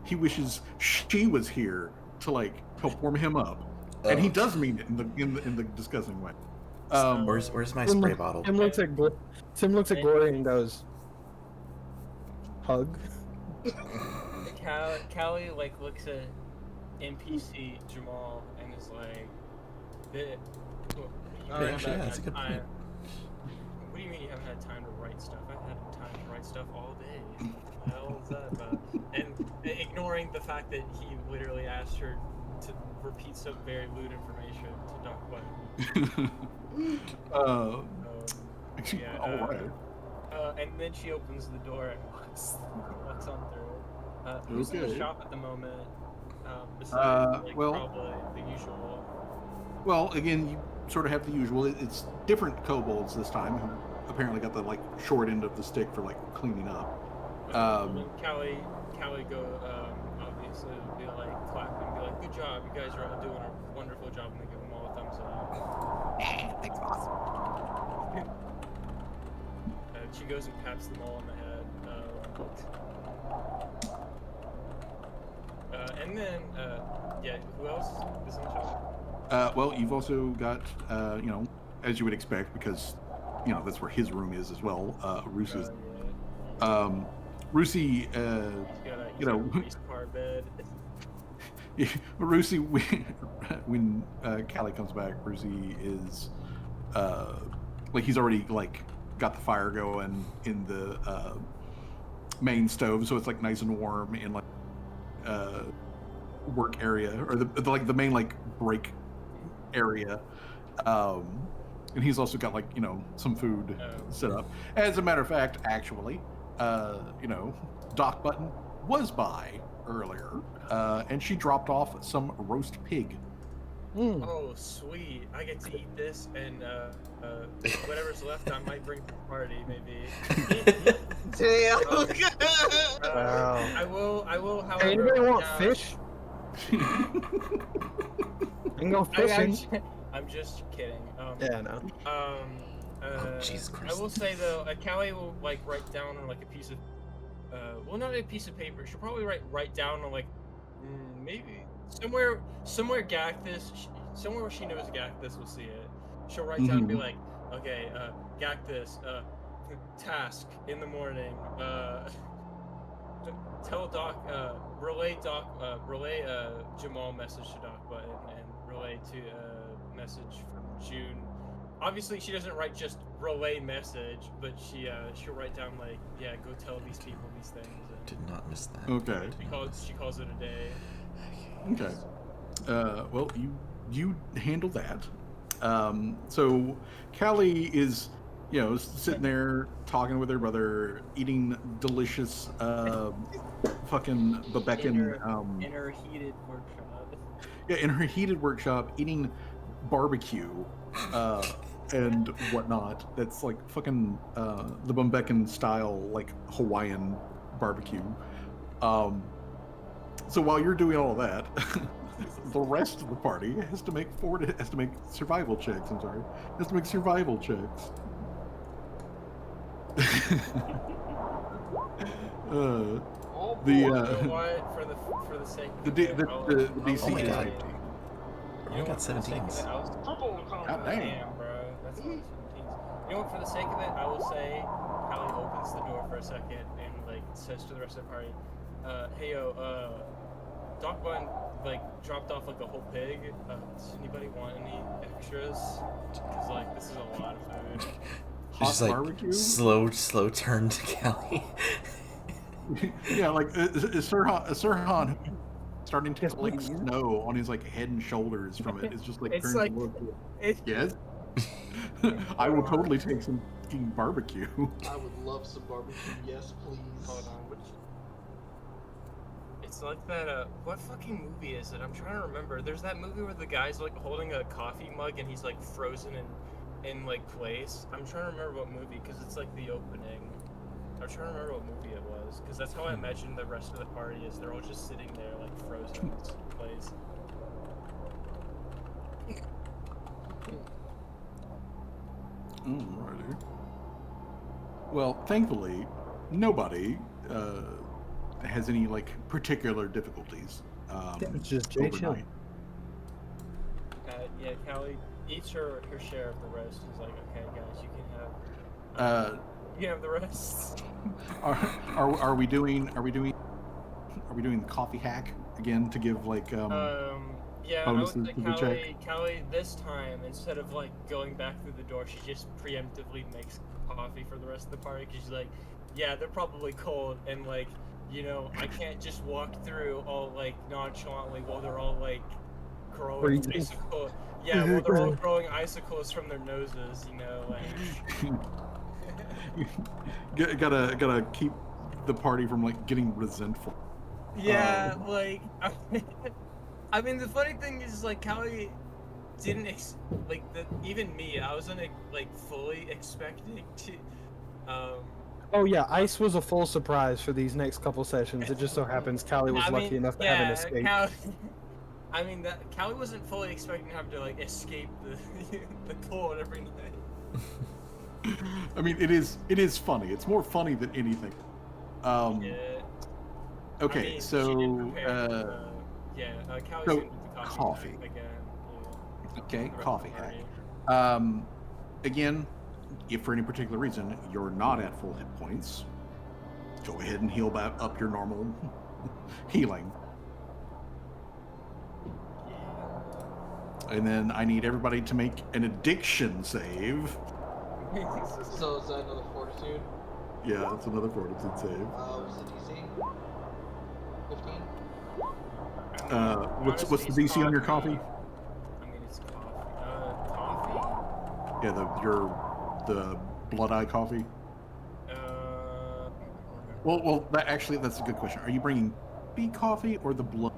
he wishes she was here to like help warm him up, and he does mean it in the disgusting way. Where's my spray bottle? Tim looks at Glory and goes, "Hug." Callie like looks at NPC Jamal and is like, That's a good point. What do you mean you haven't had time to write stuff? I've had time to write stuff all day. What the hell is that about? And ignoring the fact that he literally asked her to repeat some very lewd information to Doc Button. And then she opens the door and walks on through. Who's in the shop at the moment? Besides, probably the usual. Well, again, you sort of have the usual. It's different kobolds this time who apparently got the like short end of the stick for like cleaning up. Callie go obviously be like clap and be like, "Good job, you guys are all doing a wonderful job," and they give them all a thumbs up. Thanks, boss. She goes and pats them all on the head. And then, who else is in the shop? Well, you've also got, as you would expect, because, that's where his room is as well. Roosi's. Roosie, he's got a police car bed. Roosie, when Callie comes back, Roosie is, he's already, got the fire going in the main stove, so it's, nice and warm in, work area, or the main, break area. And he's also got, some food set up. As a matter of fact, actually, Doc Button was by earlier, and she dropped off some roast pig. Oh, sweet. I get to eat this, and whatever's left I might bring to the party, maybe. Damn. Wow. I will, however... Hey, anybody want fish? I can go fishing. I'm just kidding. Yeah, no. Jesus Christ. I will say, though, Callie will, write down on, a piece of... not a piece of paper. She'll probably write down on, maybe... Somewhere Gactus, somewhere where she knows Gactus will see it. She'll write down and be like, okay, Gactus, task in the morning, tell Doc, relay Jamal message to Doc Button, and relay to message from June. Obviously, she doesn't write just relay message, but she'll write down go tell these people these things. And Did not miss that. Okay. she calls it a day. Okay. Well, you handle that. So Callie is, sitting there talking with her brother, eating delicious, fucking Babekin. In her heated workshop. Yeah, in her heated workshop, eating barbecue, and whatnot. That's fucking the Bumbekin style, Hawaiian barbecue. So while you're doing all that, the rest of the party has to make survival checks. I'm sorry, has to make survival checks. For the sake of the DC is 50. I got 17s. God damn. Damn, bro, that's not 17s. You know what? For the sake of it, I will say, Callie opens the door for a second and says to the rest of the party, "Hey yo, Doc Button dropped off a whole pig. Does anybody want any extras? Because this is a lot of food." Hot barbecue? Slow turn to Callie. Yeah, Sirhan starting to collect snow on his head and shoulders from it. It's just it's turning to look. Yes. I will totally take some fucking barbecue. I would love some barbecue. Yes, please. Hold on. It's like that. What fucking movie is it? I'm trying to remember. There's that movie where the guy's like holding a coffee mug and he's like frozen in like place. I'm trying to remember what movie because it's like the opening. I'm trying to remember what movie it was because that's how I imagine the rest of the party is. They're all just sitting there like frozen in place. Alrighty. Well, thankfully, nobody has any like particular difficulties. It's just Jay overnight. chilling. Yeah, Callie eats her share of the roast. He's like, okay, guys, you can have. You can have the rest. Are we doing the coffee hack again to give like Yeah, I would bonuses say to the check? Callie, this time, instead of like going back through the door, she just preemptively makes coffee for the rest of the party because she's like, yeah, they're probably cold, and like, you know, I can't just walk through all like nonchalantly while they're all like growing Freezing. icicles. Yeah, while they're all growing icicles from their noses, you know, like. gotta keep the party from like getting resentful. Yeah, like, I mean, the funny thing is, like, Callie didn't, even me, I wasn't, like, fully expecting to, Oh yeah, ice was a full surprise for these next couple sessions. It just so happens Callie was lucky enough to have an escape. Callie wasn't fully expecting to have to, like, escape the cold every night. I mean, it is funny. It's more funny than anything. Yeah. Okay, I mean, so she did prepare, Callie's so gonna do the coffee. hack again. Yeah. Okay, The rest of coffee the hack. party. Again, if for any particular reason you're not at full hit points, go ahead and heal back up your normal healing. And then I need everybody to make an addiction save. So is that another fortitude? Yeah, that's another fortitude save. What's the DC? 15? What's the DC on your coffee? I mean, it's coffee. Coffee? Yeah, the blood eye coffee. Well, that's a good question. Are you bringing bee coffee or the blood?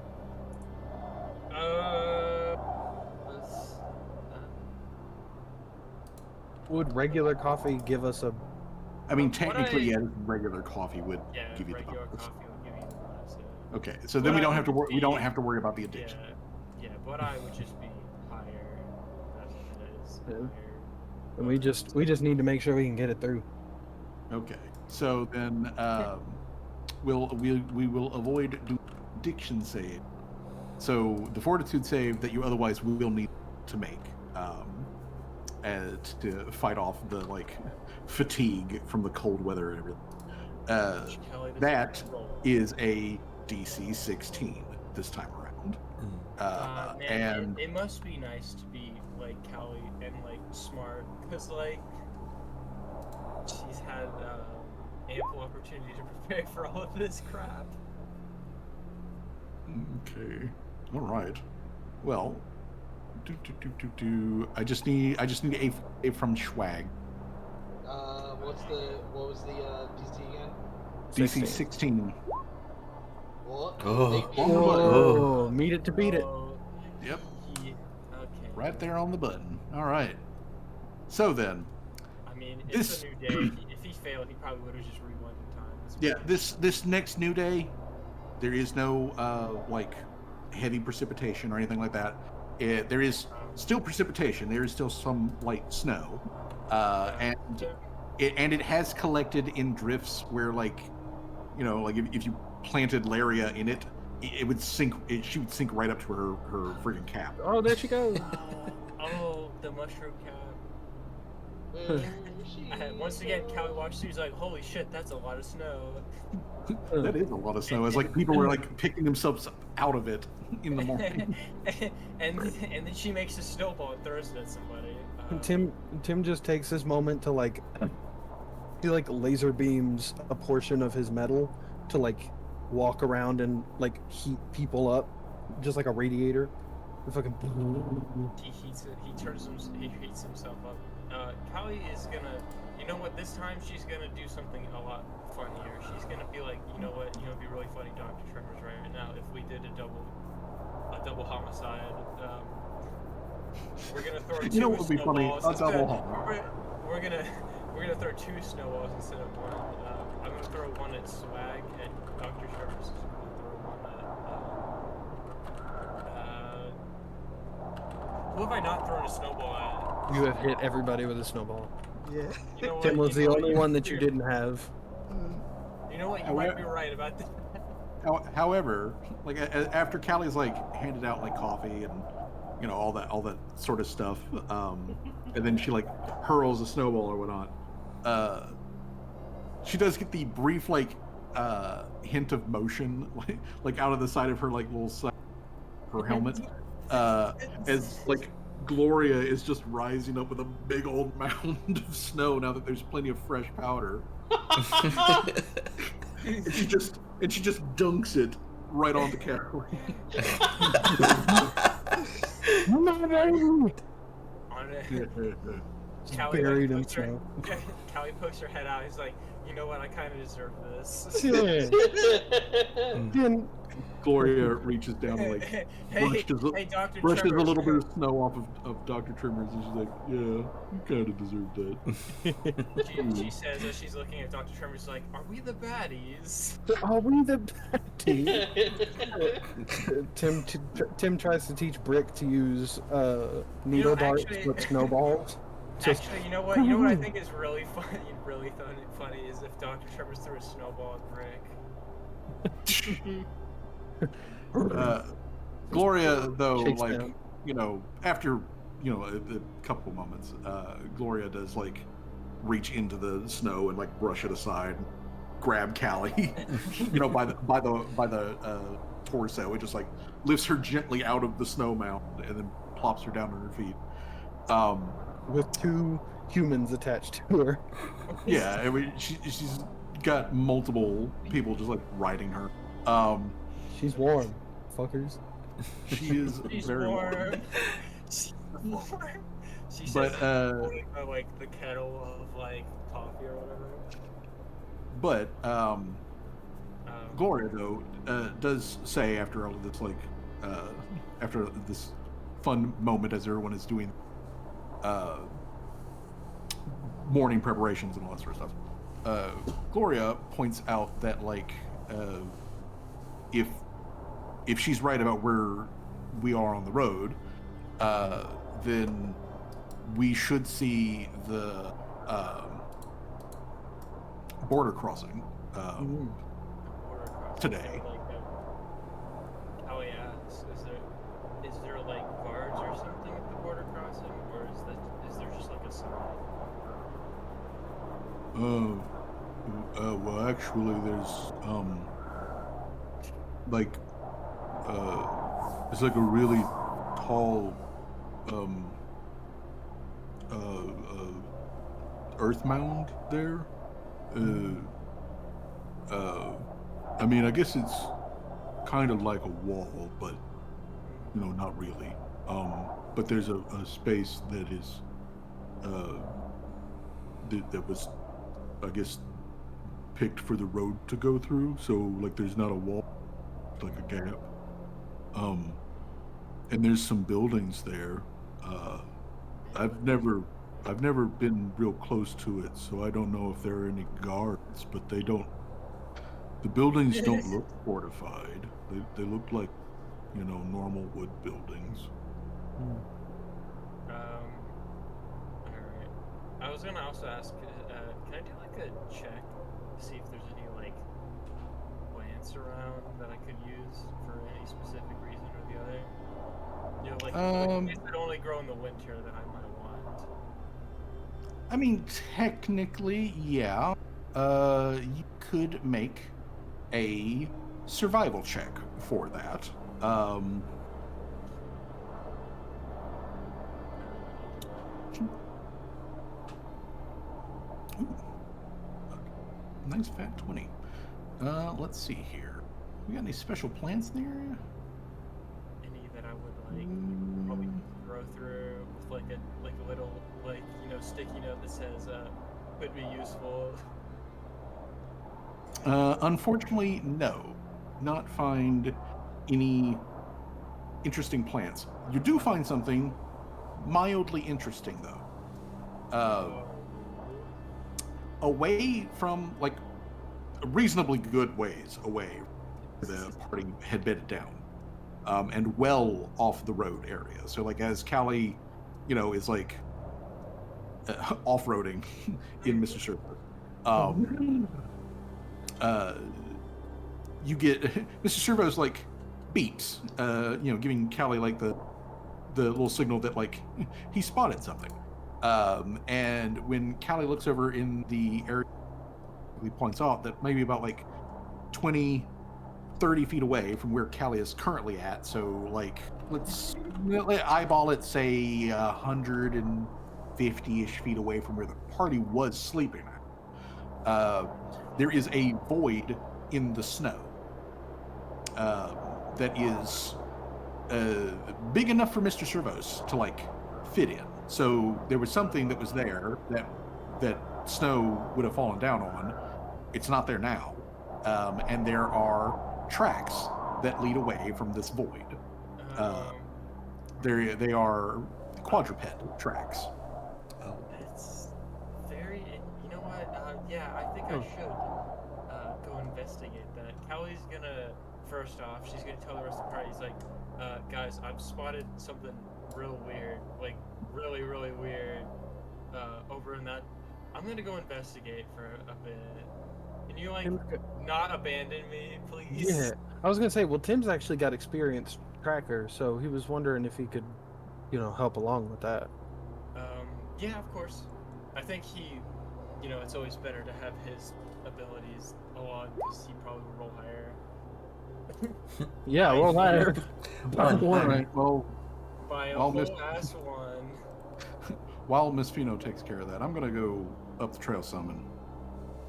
Would regular coffee give us a? I mean, technically, yeah, regular coffee would Yeah, give you the regular bonus. coffee will give you the bonus. Yeah. Okay, so then we don't have to worry. We don't have to worry about the Yeah, addiction. yeah, but I would just be higher. That's what it is. Yeah. Higher. And we just need to make sure we can get it through. Okay, so then we will avoid doing addiction save. So the fortitude save that you otherwise will need to make to fight off the like fatigue from the cold weather and everything. That is a DC 16 this time around. Man, And it must be nice to be like Callie and like smart because like she's had ample opportunity to prepare for all of this crap. okay, all right. Well, I just need a from Schwag. What was the DC again? DC 16. What? Oh. Oh, meet it to beat it. Oh, Yep. Okay. Right there on the button. All right. So then, I mean, it's a new day. If he failed, he probably would have just rewound in time. yeah, this next new day, there is no like heavy precipitation or anything like that. There is still precipitation. There is still some light snow, and it has collected in drifts where, like, you know, like if you planted Laria in it, it would sink. She would sink right up to her friggin' cap. Oh, there she goes. Oh, the mushroom cap. Where is she? Once again, Callie watched. She's like, "Holy shit, that's a lot of snow." That is a lot of snow. It's like people were like picking themselves out of it in the morning. and then she makes a snowball and throws it at somebody. Tim just takes this moment to like he like laser beams a portion of his metal to like walk around and like heat people up, just like a radiator. The fucking He heats it. He heats himself up. Callie is gonna, you know what? This time she's gonna do something a lot funnier. She's gonna be like, you know what? You know, it'd be really funny, Dr. Tremors, right now if we did a double homicide. We're gonna throw two You know what would be funny? snowballs A instead- double homicide. We're gonna throw two snowballs instead of one. I'm gonna throw one at Swag, and Dr. Tremors is gonna throw one at. Who have I not thrown a snowball at? You have hit everybody with a snowball. Yeah. You know what? Tim was You the know only what? one that you didn't have. You know what? You might be right about that. However, like after Callie's like handed out like coffee and you know all that sort of stuff, and then she like hurls a snowball or whatnot. She does get the brief like hint of motion like out of the side of her like little side, her helmet, as like Gloria is just rising up with a big old mound of snow now that there's plenty of fresh powder. And she just dunks it right onto Callie. On it. Just Callie, buried pokes her, himself. Callie pokes her head out. He's like, you know what? I kind of deserve this. Then Gloria reaches down and like hey, Dr. brushes a Tremors. little bit of snow off of Dr. Tremors, and she's like, "Yeah, you kind of deserve that." She says as she's looking at Dr. Tremors, like, are we the baddies? are we the team? Tim tries to teach Brick to use needle darts actually- with snowballs. Just Actually, you know what? You know what I think is really funny is if Dr. Tremors threw a snowball at Brick. Gloria, though, Shakes like down. you know, after you know a couple moments, Gloria does like reach into the snow and like brush it aside, grab Callie, you know, by the torso. It just like lifts her gently out of the snow mound and then plops her down on her feet. with two humans attached to her. Yeah, I mean, she's got multiple people just like riding her. She's warm, fuckers. She is She's very warm. warm. She's warm. She But says like the kettle of like coffee or whatever. but Gloria though does say after all of this like after this fun moment as everyone is doing morning preparations and all that sort of stuff, Gloria points out that like if she's right about where we are on the road, then we should see the border crossing today. Oh yeah, is there like guards or something at the border crossing, or is there just like a sign? Well, actually, there's like it's like a really tall earth mound there. I mean, I guess it's kind of like a wall, but you know, not really. But there's a space that is that was, I guess, picked for the road to go through. So like, there's not a wall, it's like a gap. And there's some buildings there. I've never been real close to it, so I don't know if there are any guards, but they don't. The buildings don't look fortified. They look like, you know, normal wood buildings. Alright. I was gonna also ask, can I do like a check to see if there's any like plants around that I could use for any specific reason or the other? You know, like things that only grow in the winter that I might want. I mean, technically, yeah. You could make a survival check for that. Ooh. Nice fat 20. Let's see here. We got any special plants in the area? Any that I would like probably grow through with like a little like, you know, sticky note that says could be useful? Unfortunately, no. Not find any interesting plants. You do find something mildly interesting, though. Away from, like, reasonably good ways away, the party had bedded down, and well off the road area. So, like, as Callie, is like off-roading in Mr. Servo, you get Mr. Servo's like beeps, giving Callie like the little signal that like he spotted something. And when Callie looks over in the area, he points out that maybe about like 20, 30 feet away from where Callie is currently at. So like, let's eyeball it, say 150-ish feet away from where the party was sleeping. There is a void in the snow that is big enough for Mr. Servos to like fit in. So there was something that was there that snow would have fallen down on. It's not there now, and there are tracks that lead away from this void. They are quadruped tracks. That's very. You know what? Yeah, I think I should go investigate that. Callie's gonna first off. She's gonna tell the rest of the party. He's like, guys, I've spotted something real weird, like really, really weird, over in that. I'm gonna go investigate for a bit. Can you like not abandon me, please? Yeah, I was gonna say. Well, Tim's actually got experienced tracker, so he was wondering if he could, help along with that. Yeah, of course. I think he, it's always better to have his abilities along because he probably will roll higher. Yeah, roll higher. All right. Well, By a Well, whole Miss- ass one. while Miss Fino takes care of that, I'm gonna go up the trail some and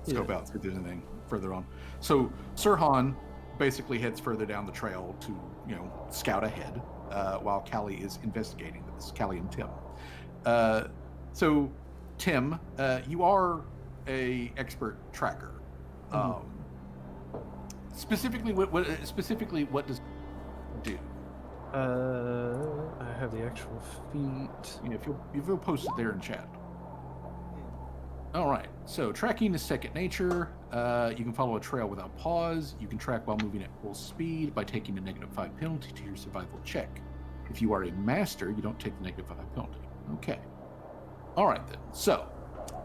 scope out see if there's anything further on. So Sirhan basically heads further down the trail to, scout ahead, while Callie is investigating this. Callie and Tim. So Tim, you are a expert tracker. Specifically, what does it do? I have the actual feat. If you'll post it there in chat. All right. So tracking is second nature. You can follow a trail without pause. You can track while moving at full speed by taking a -5 penalty to your survival check. If you are a master, you don't take the -5 penalty. Okay. All right then. So,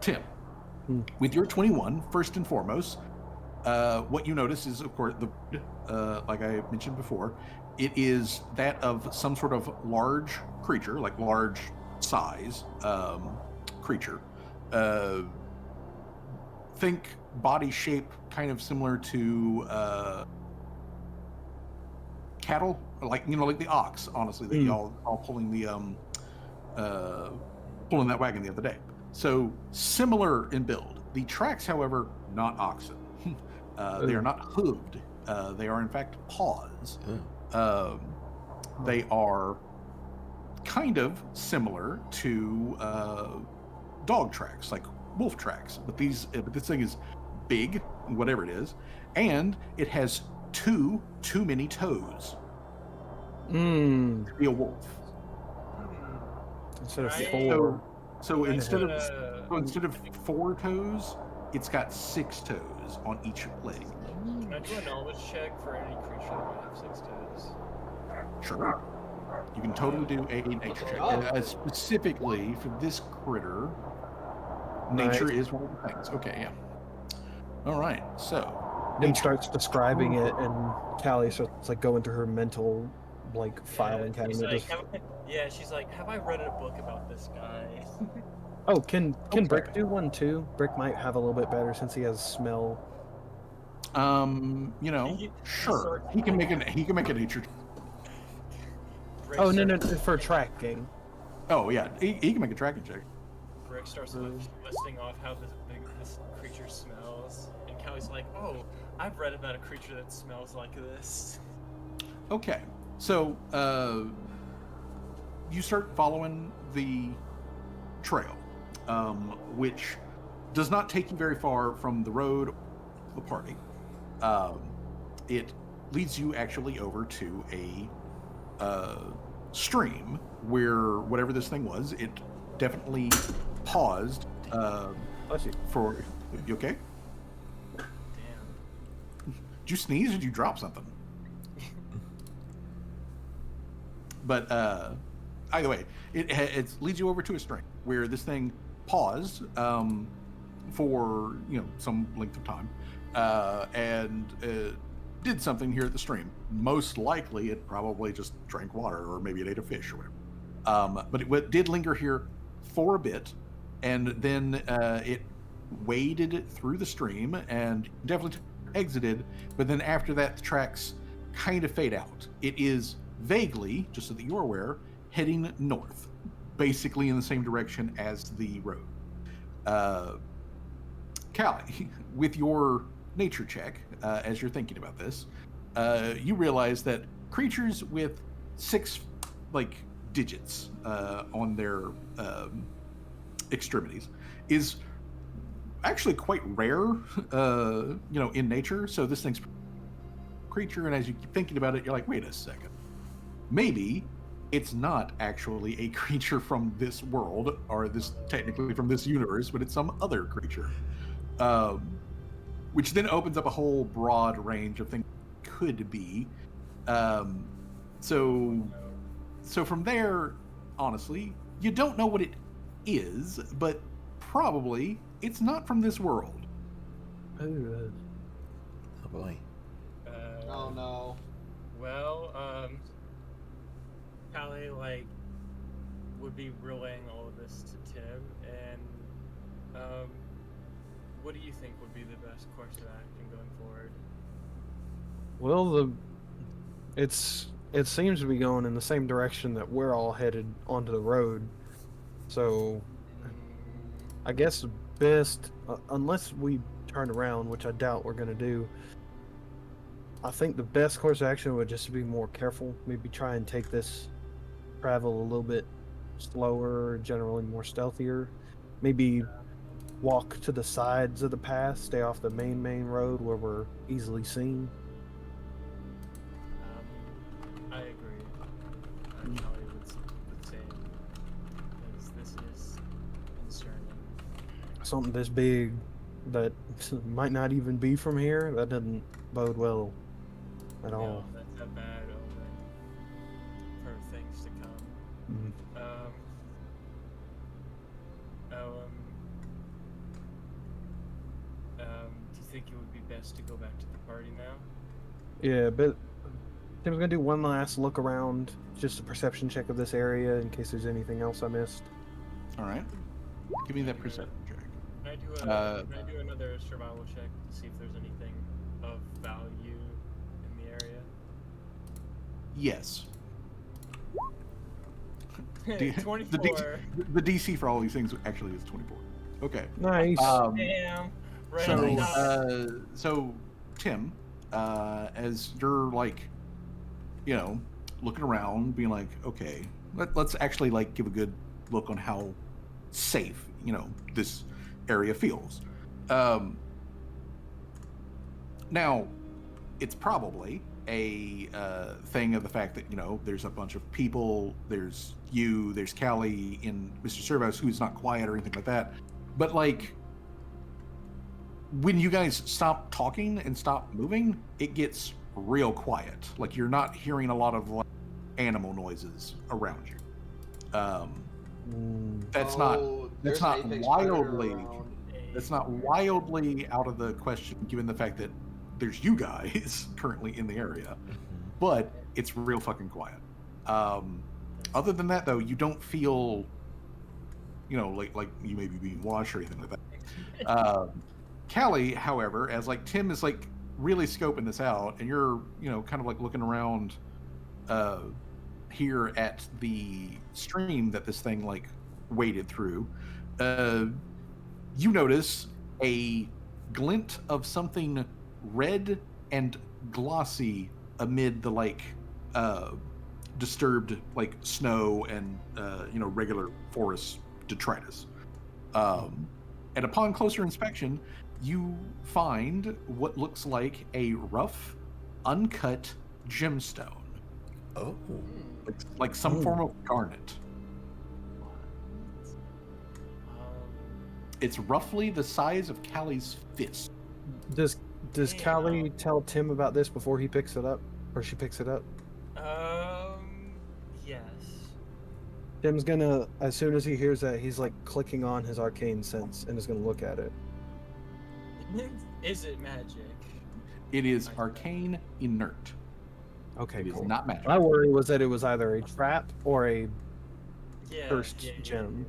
Tim, with your 21, first and foremost, what you notice is, of course, like I mentioned before, it is that of some sort of large creature, like large size creature. Think body shape kind of similar to cattle, like the ox, honestly, that y'all all pulling pulling that wagon the other day. So similar in build. The tracks, however, not oxen. They are not hooved. They are in fact paws. They are kind of similar to dog tracks, like wolf tracks, but this thing is big, whatever it is, and it has too many toes to be a wolf. Instead of Right. 4. So instead of Can 4 toes, it's got 6 toes on each leg. I do a knowledge check for any creature that would have 6 toes? Sure. You can totally do a nature check. Specifically for this critter, nature is one of the things. Okay, yeah. All right, so Tim starts describing it, and Callie starts like going through her mental filing She's cabinet. like, she's like, have I read a book about this guy? Oh, can Brick do one too? Brick might have a little bit better since he has smell. Sure. He can make a nature. Brick Oh no, starts- for tracking. Oh yeah, he can make a tracking check. Brick starts listing off how this creature smells, and Callie's like, oh, I've read about a creature that smells like this. Okay, so you start following the trail. which does not take you very far from the road to the party. It leads you actually over to a stream where whatever this thing was, it definitely paused for... You okay? Damn. Did you sneeze or did you drop something? But either way, it leads you over to a stream where this thing paused for some length of time and did something here at the stream. Most likely, it probably just drank water, or maybe it ate a fish or whatever. But it did linger here for a bit, and then it waded through the stream and definitely exited. But then after that, the tracks kind of fade out. It is vaguely, just so that you're aware, heading north, basically in the same direction as the road. Callie, with your nature check, as you're thinking about this, you realize that creatures with 6 digits on their extremities is actually quite rare, in nature. So this thing's creature, and as you keep thinking about it, you're like, wait a second, maybe it's not actually a creature from this world, or this technically from this universe, but it's some other creature. Which then opens up a whole broad range of things it could be. So from there, honestly, you don't know what it is, but probably it's not from this world. Oh boy. Oh no. Well, Callie, would be relaying all of this to Tim, and, what do you think would be the best course of action going forward? Well, it seems to be going in the same direction that we're all headed onto the road. So, I guess best, unless we turn around, which I doubt we're gonna do, I think the best course of action would just be more careful. Maybe try and take this travel a little bit slower, generally more stealthier. Maybe walk to the sides of the path, stay off the main road where we're easily seen. I agree. Callie would say, because this is concerning. Something this big that might not even be from here, that doesn't bode well at all. No, that's a bad omen for things to come. Mhm. Do you think it would be best to go back to the party now? Yeah, but Tim's gonna do one last look around, just a perception check of this area in case there's anything else I missed. All right, give me that perception check. Can I do another survival check to see if there's anything of value in the area? Yes. 24. The DC for all these things actually is 24. Okay. Nice. Damn. Right. So Tim, as you're looking around, being like, okay, let's actually give a good look on how safe this area feels. Now, it's probably a thing of the fact that there's a bunch of people. There's you. There's Callie and Mr. Servos, who's not quiet or anything like that. But when you guys stop talking and stop moving, it gets real quiet. You're not hearing a lot of animal noises around you. That's not wildly out of the question, given the fact that there's you guys currently in the area, but it's real fucking quiet. Other than that, though, you don't feel, like you may be being watched or anything like that. Callie, however, as Tim is really scoping this out, and you're kind of looking around here at the stream that this thing waded through, you notice a glint of something red and glossy amid the disturbed snow and regular forest detritus. And upon closer inspection, you find what looks like a rough, uncut gemstone, Oh. like some form of garnet. It's roughly the size of Callie's fist. Does Callie tell Tim about this before he picks it up, or she picks it up? Yes. Tim's gonna, as soon as he hears that, he's like clicking on his arcane sense and is gonna look at it. Is it magic? It is arcane inert. Okay, It is cool. not magic. My worry was that it was either a trap or a Yeah. cursed yeah. gem.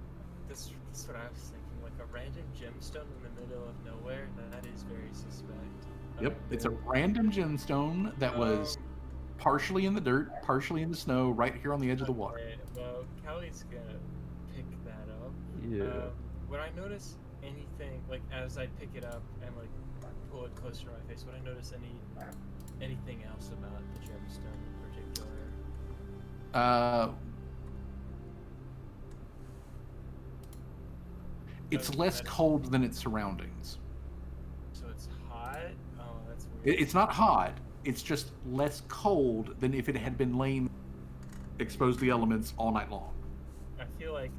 That's what I was thinking. Like a random gemstone in the middle of nowhere. That is very suspect. Yep, it's a random gemstone that was partially in the dirt, partially in the snow, right here on the edge of the water. Okay, well, Callie's gonna pick that up. Yeah. Would I notice anything, like, as I pick it up and, like, pull it closer to my face, would I notice anything else about the gemstone in particular? It's less cold than its surroundings. So it's hot? Oh, that's weird. It's not hot. It's just less cold than if it had been laying exposed to the elements all night long. I feel like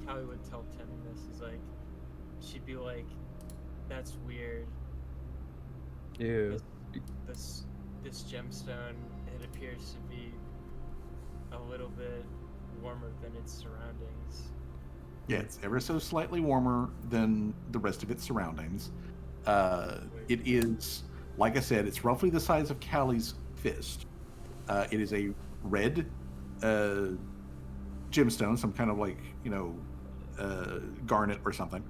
Callie would tell Tim this. Is like, she'd be like, "That's weird. Yeah. This gemstone, it appears to be a little bit warmer than its surroundings." Yeah, it's ever so slightly warmer than the rest of its surroundings. It is, like I said, it's roughly the size of Callie's fist. It is a red gemstone, some kind of like, garnet or something.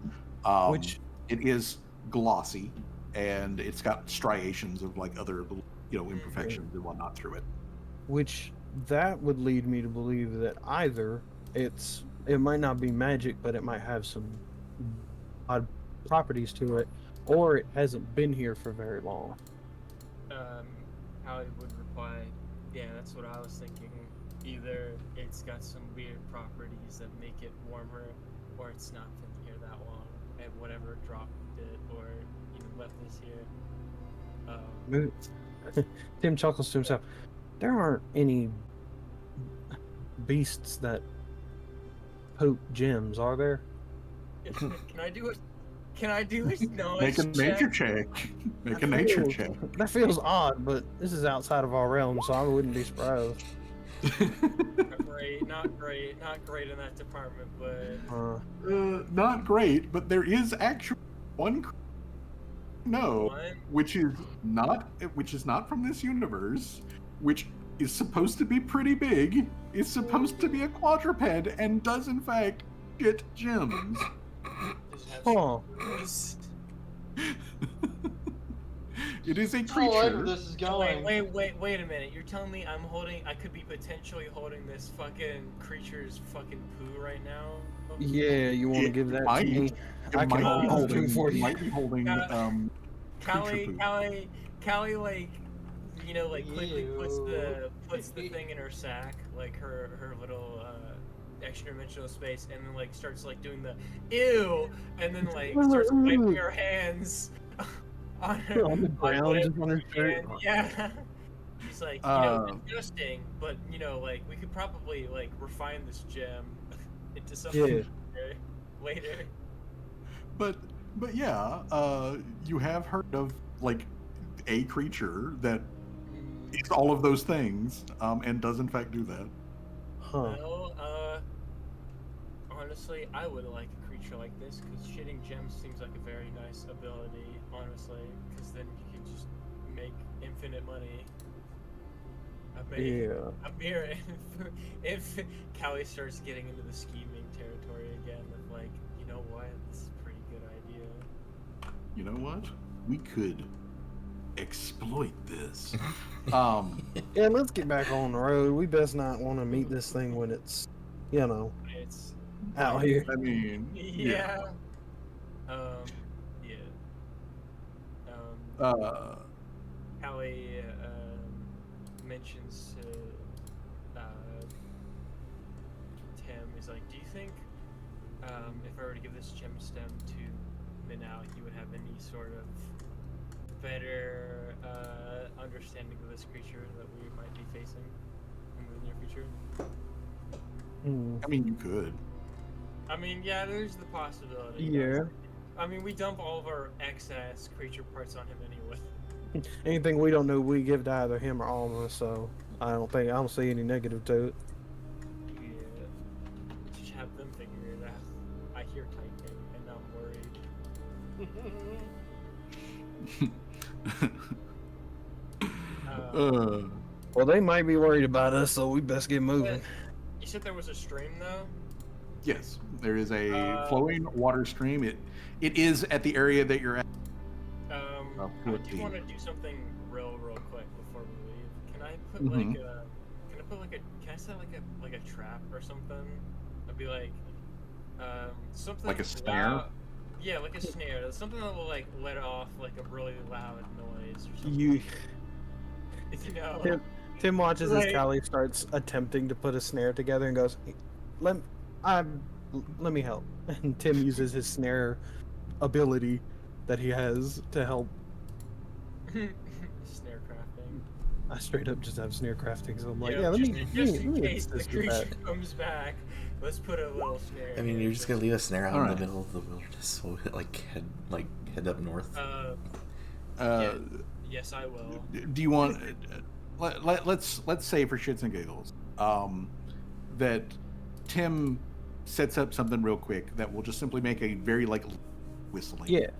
Which it is glossy, and it's got striations of like other little, imperfections and whatnot through it. Which that would lead me to believe that either it might not be magic, but it might have some odd properties to it, or it hasn't been here for very long. Callie would reply, "Yeah, that's what I was thinking. Either it's got some weird properties that make it warmer, or it's not been here that long, and whatever dropped it, or left this here." Tim chuckles to himself. There aren't any beasts that poop gems, are there? Can I do it? Can I do a knowledge Make a nature check. Make a nature check. That feels odd, but this is outside of our realm, so I wouldn't be surprised. Not great in that department, but Not great, but there is actually one. No, which is not from this universe, which is supposed to be pretty big, is supposed to be a quadruped, and does in fact get gems. Huh. It is a However creature. this is going. Wait a minute. You're telling me I could be potentially holding this fucking creature's fucking poo right now? Yeah, you want to give that might- to me? I can might hold be two for you. Might be holding Callie, like, quickly Ew. puts the thing in her sack, like her little extra dimensional space, and then like starts like doing the ew, and then like starts wiping her hands on On the ground, just on her shirt. Yeah. She's like, disgusting, but like we could probably like refine this gem into something later. But yeah, you have heard of like a creature that is all of those things, and does in fact do that. Huh. Well, honestly, I would like a creature like this, because shitting gems seems like a very nice ability, honestly, because then you can just make infinite money. I'm here if Callie starts getting into the scheming territory again of like, you know what, this is a pretty good idea. You know what? We could exploit this. Yeah, let's get back on the road. We best not want to meet this thing when it's, It's out here. I mean, yeah. Callie mentions to Tim, is like, do you think if I were to give this gemstone to Minnow, he would have any sort of better understanding of this creature that we might be facing in the near future? I mean, you could. I mean, yeah, there's the possibility. Yeah. I mean, we dump all of our excess creature parts on him anyway. Anything we don't know, we give to either him or Alma. So I don't see any negative to it. Yeah. Just have them figure it out. I hear typing, and I'm worried. Well, they might be worried about us, so we best get moving. You said there was a stream, though? Yes, there is a flowing water stream. It is at the area that you're at. I do want to do something real quick before we leave. Can I put can I set like a trap or something? I'd be like, something like a snare. Yeah, like a snare. Something that will like let off like a really loud noise or something. You know. Tim watches as Callie starts attempting to put a snare together and goes, let me help. And Tim uses his snare ability that he has to help. Snare crafting. I straight up just have snare crafting, so I'm like, let in case the creature comes back, let's put a little snare. I mean, you're just gonna leave a snare out in the middle of the wilderness, so head up north. Yes, I will. Do you want? Let's say for shits and giggles, that Tim sets up something real quick that will just simply make a very whistling. Yeah,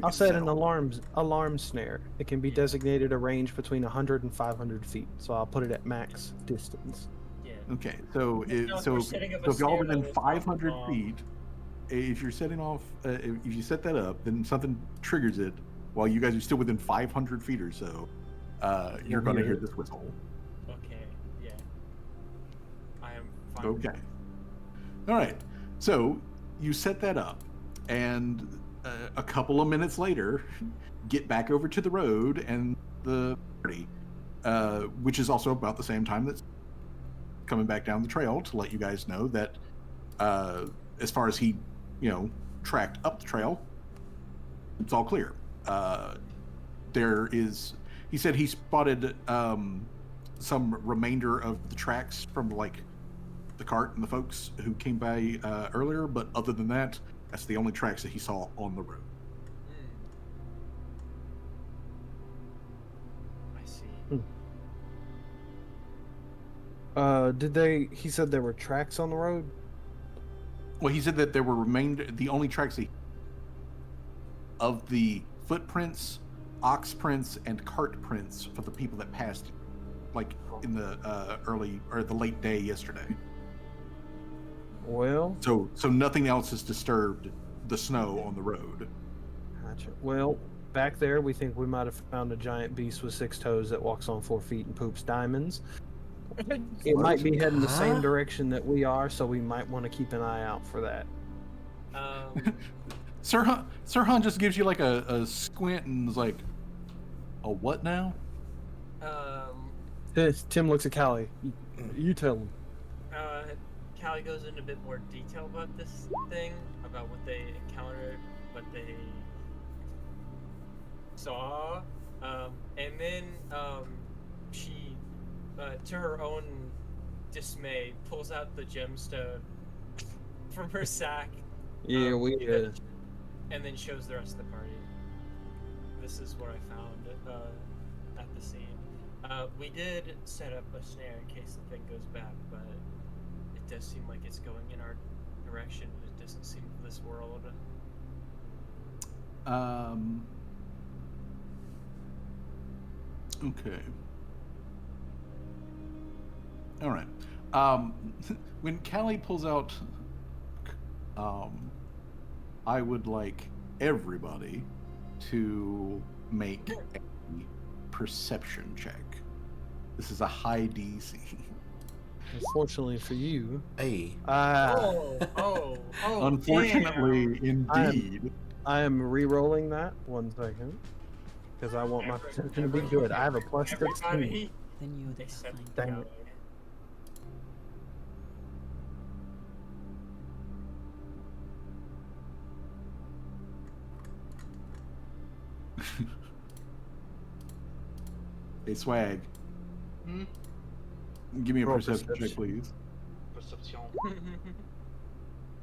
I'll set an alarm snare. It can be designated a range between 100 and 500 feet, so I'll put it at max distance. Yeah. Okay, so if y'all within 500 feet, if you're setting off, if you set that up, then something triggers it while you guys are still within 500 feet or so. You're going to hear this whistle. Okay, yeah. I am fine. Okay. All right. So you set that up, and a couple of minutes later, get back over to the road and the party, which is also about the same time that's coming back down the trail to let you guys know that as far as he, tracked up the trail, it's all clear. He said he spotted some remainder of the tracks from the cart and the folks who came by earlier, but other than that, that's the only tracks that he saw on the road. I see. He said there were tracks on the road? Well, he said that there were the only tracks of the footprints, ox prints, and cart prints for the people that passed, in the early or the late day yesterday. Well, so nothing else has disturbed the snow on the road. Gotcha. Well, back there, we think we might have found a giant beast with 6 toes that walks on 4 feet and poops diamonds. It might be heading the same direction that we are, so we might want to keep an eye out for that. Sirhan just gives you a squint and is like, "A what now?" Tim looks at Callie. You tell him. Callie goes into a bit more detail about this thing, about what they encountered, what they saw, and then she, to her own dismay, pulls out the gemstone from her sack. Yeah, and then shows the rest of the party. This is what I found at the scene. We did set up a snare in case the thing goes back, but it does seem like it's going in our direction. It doesn't seem of this world. Okay. All right. When Callie pulls out, I would like everybody to make a perception check. This is a high DC. Unfortunately for you. Hey. Unfortunately, indeed. I am re-rolling that 1 second. Because I want my perception to be good. I have a plus 16. Then you Except Dang Callie. it. Hey, Swag. Hmm? Give me a Roll perception check, perception. please. Perception.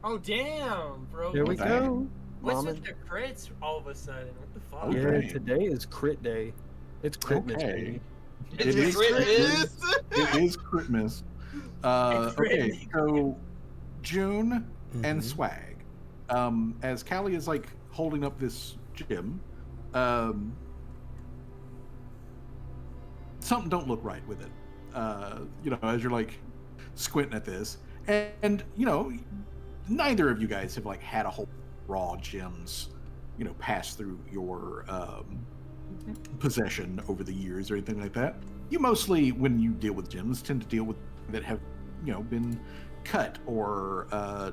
Oh damn, bro. There we Dang. go. What's Mama. with the crits all of a sudden? What the fuck? Oh, Yeah, dang. today is crit day. It's Critmas, Okay. baby. It's It is Christmas. It is Christmas. Okay, Christmas. so June and Mhm. Swag. As Callie is like holding up this gem, something don't look right with it. As you're like squinting at this, and neither of you guys have like had a whole raw gems, pass through your possession over the years or anything like that. You mostly, when you deal with gems, tend to deal with that have been cut or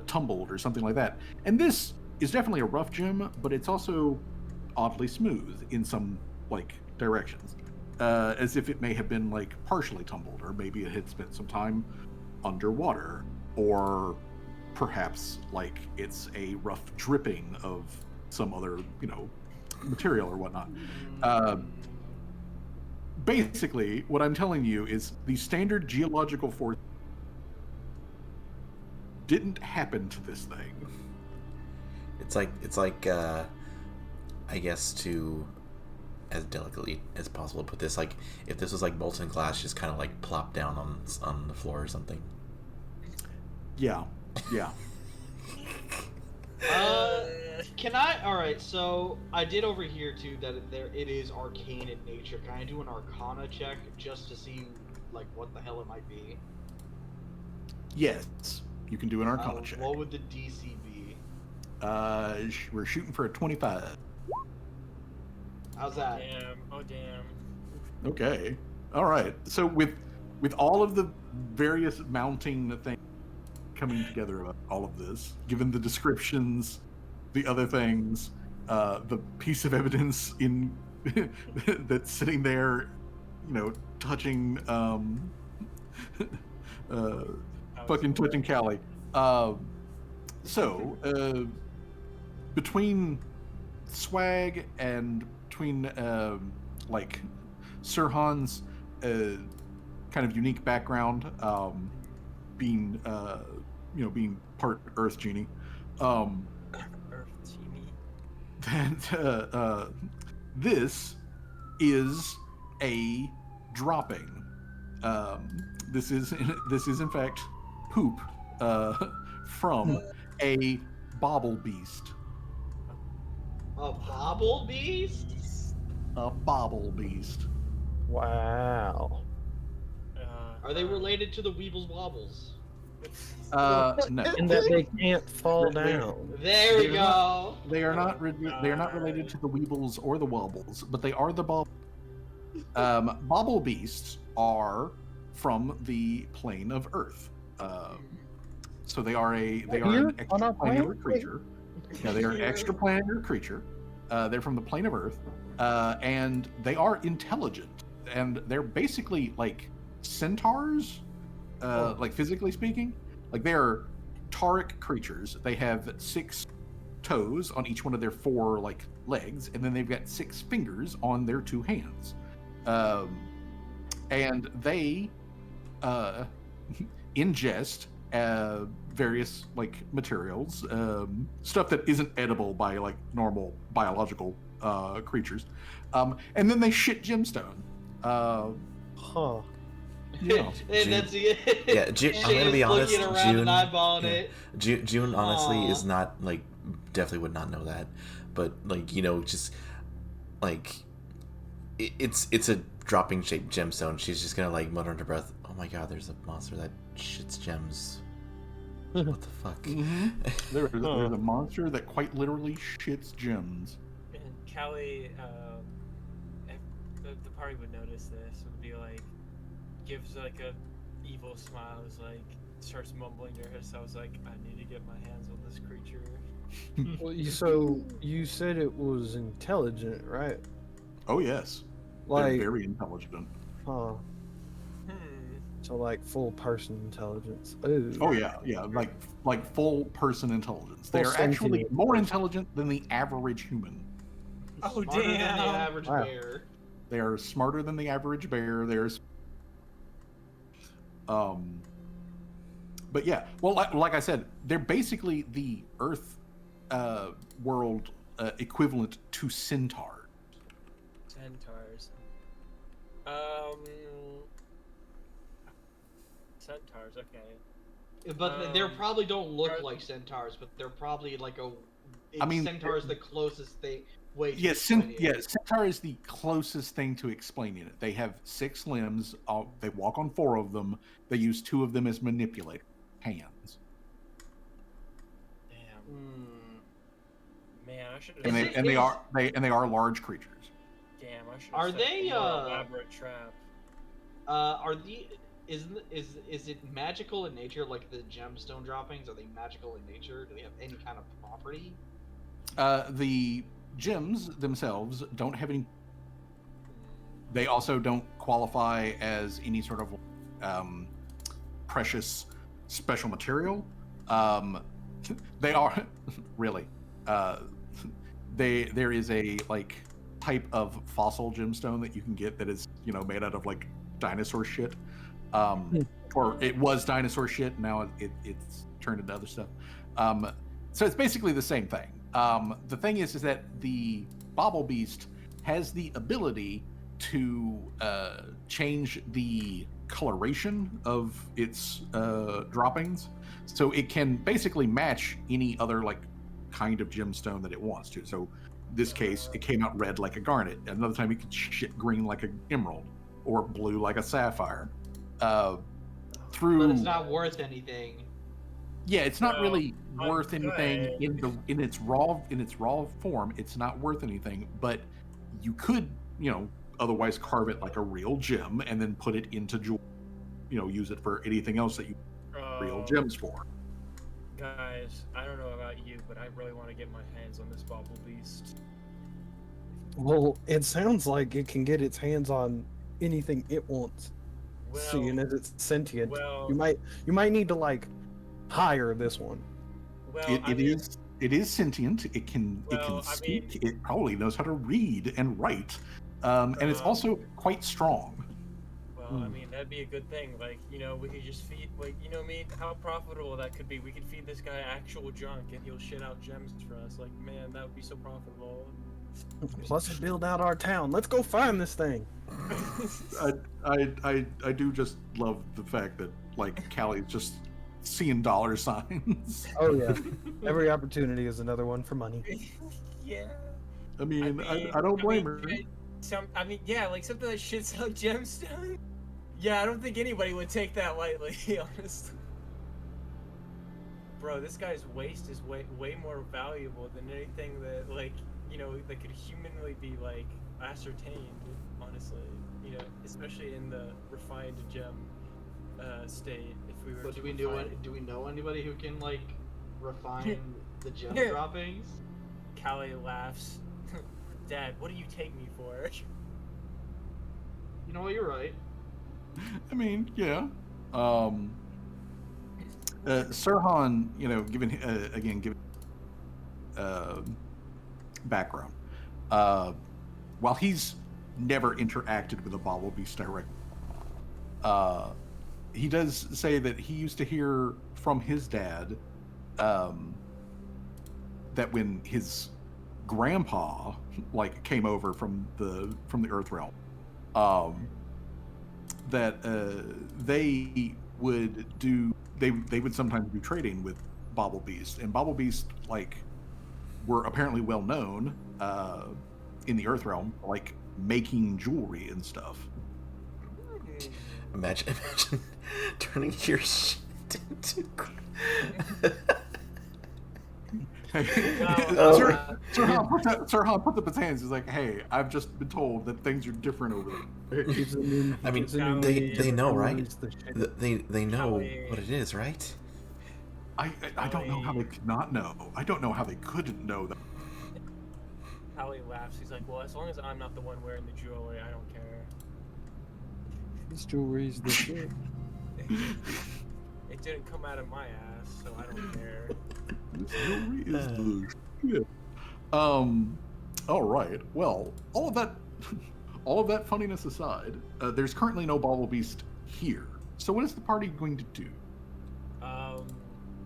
tumbled or something like that. And this is definitely a rough gem, but it's also oddly smooth in some like directions, as if it may have been like partially tumbled, or maybe it had spent some time underwater, or perhaps like it's a rough dripping of some other material or whatnot. Basically, what I'm telling you is the standard geological force didn't happen to this thing. It's like I guess, to as delicately as possible put this, like if this was like molten glass just kind of like plopped down on the floor or something. Yeah. Can I? All right. So I did overhear too that it is arcane in nature. Can I do an Arcana check just to see like what the hell it might be? Yes, you can do an Arcana check. What would the DC be? We're shooting for a 25. How's that? Damn. Oh damn. Okay. All right. So with all of the various mounting things coming together about all of this, given the descriptions, the other things, the piece of evidence in that's sitting there, touching, fucking touching Callie. So between Swag and between like Sirhan's kind of unique background, being being part Earth Genie, Earth Genie. that this is a dropping. This is in fact poop from a bauble beast. A bobble beast? A bauble beast. Wow. Are they related to the Weebles Wobbles? No. And that they can't fall They- down. There we They're go. They are not. They are not related to the Weebles or the Wobbles, but they are the Bauble. Bauble beasts are from the plane of Earth. So they are an Here on our extraplanar planet? creature. Yeah, they are an extraplanar creature. They're from the plane of Earth, and they are intelligent, and they're basically like centaurs, like physically speaking. Like they're tauric creatures. They have 6 toes on each one of their 4 like legs, and then they've got 6 fingers on their 2 hands, and they ingest various like materials, stuff that isn't edible by like normal biological creatures, and then they shit gemstone. Huh. Yeah. And that's it. Yeah, I'm gonna be honest. Looking around and eyeballing it. June honestly Aw. is not like, definitely would not know that, but like just like it's a dropping shaped gemstone. She's just gonna like mutter under her breath, "Oh my god, there's a monster that shits gems." What the fuck? There's a monster that quite literally shits gems. And Callie, the party would notice this. Would be like, gives like a evil smile. Is like starts mumbling to herself. Like, I need to get my hands on this creature. Well, so you said it was intelligent, right? Oh yes, Like, they're very intelligent. huh? Hmm. So like full person intelligence. Ooh. Oh yeah, like full person intelligence. They Full are actually sentient more person. intelligent than the average human. Oh Smarter than the damn. average Wow. bear. They are smarter than the average bear. But yeah, well, like I said, they're basically the Earth world equivalent to centaurs. Centaurs. Centaurs. Okay. But they probably don't look like centaurs, but they're probably like centaur is the closest way to explain it. Centaur is the closest thing to explaining it. They have 6 limbs. They walk on 4 of them. They use 2 of them as manipulator hands. Damn. Man, I should. They are large creatures. Damn, I should. Are they elaborate trap? Is it magical in nature, like the gemstone droppings? Are they magical in nature? Do they have any kind of property? The gems themselves don't have any. They also don't qualify as any sort of precious special material. They are really. There is a type of fossil gemstone that you can get that is made out of dinosaur shit. Or it was dinosaur shit. Now it's turned into other stuff. So it's basically the same thing. The thing is that the Bauble Beast has the ability to change the coloration of its droppings, so it can basically match any other kind of gemstone that it wants to. So this case, it came out red like a garnet. Another time, it could shit green like an emerald, or blue like a sapphire. But it's not worth anything. Yeah, it's not really worth anything in its raw form. It's not worth anything, but you could, otherwise carve it like a real gem and then put it into jewelry. Use it for anything else that you real gems for. Guys, I don't know about you, but I really want to get my hands on this Bauble Beast. Well, it sounds like it can get its hands on anything it wants. Well, seeing as it's sentient, well, you might need to hire this one. Well, it is sentient. It can speak. It probably knows how to read and write, and it's also quite strong. Well, I mean, that'd be a good thing. We could just feed, how profitable that could be. We could feed this guy actual junk, and he'll shit out gems for us. Man, that would be so profitable. Plus, it build out our town. Let's go find this thing. I do just love the fact that Callie's just seeing dollar signs. Oh yeah, every opportunity is another one for money. Yeah. I don't blame her. Something that shits out gemstone. Yeah, I don't think anybody would take that lightly, honestly. Bro, this guy's waste is way more valuable than anything that that could humanly be ascertained, honestly. Especially in the refined gem state. If we were But do we know anybody who can refine the gem droppings? Callie laughs. Dad, what do you take me for? You know what, you're right. I mean, yeah. Sirhan, given background, while he's never interacted with a Bauble Beast directly, he does say that he used to hear from his dad that when his grandpa came over from the Earth realm, that they would sometimes do trading with Bauble Beast, and Bauble Beast were apparently well known in the Earth realm, making jewelry and stuff. Imagine turning your shit into. Sirhan put up his hands. He's like, "Hey, I've just been told that things are different over there." I mean, they know, right? They know what it is, right? I don't know how they could not know. I don't know how they couldn't know that. Hallie laughs. He's like, "Well, as long as I'm not the one wearing the jewelry, I don't care." This jewelry's the shit. It didn't come out of my ass, so I don't care. This jewelry is the shit. All right. Well, all all of that funniness aside, there's currently no Bobble Beast here. So what is the party going to do? I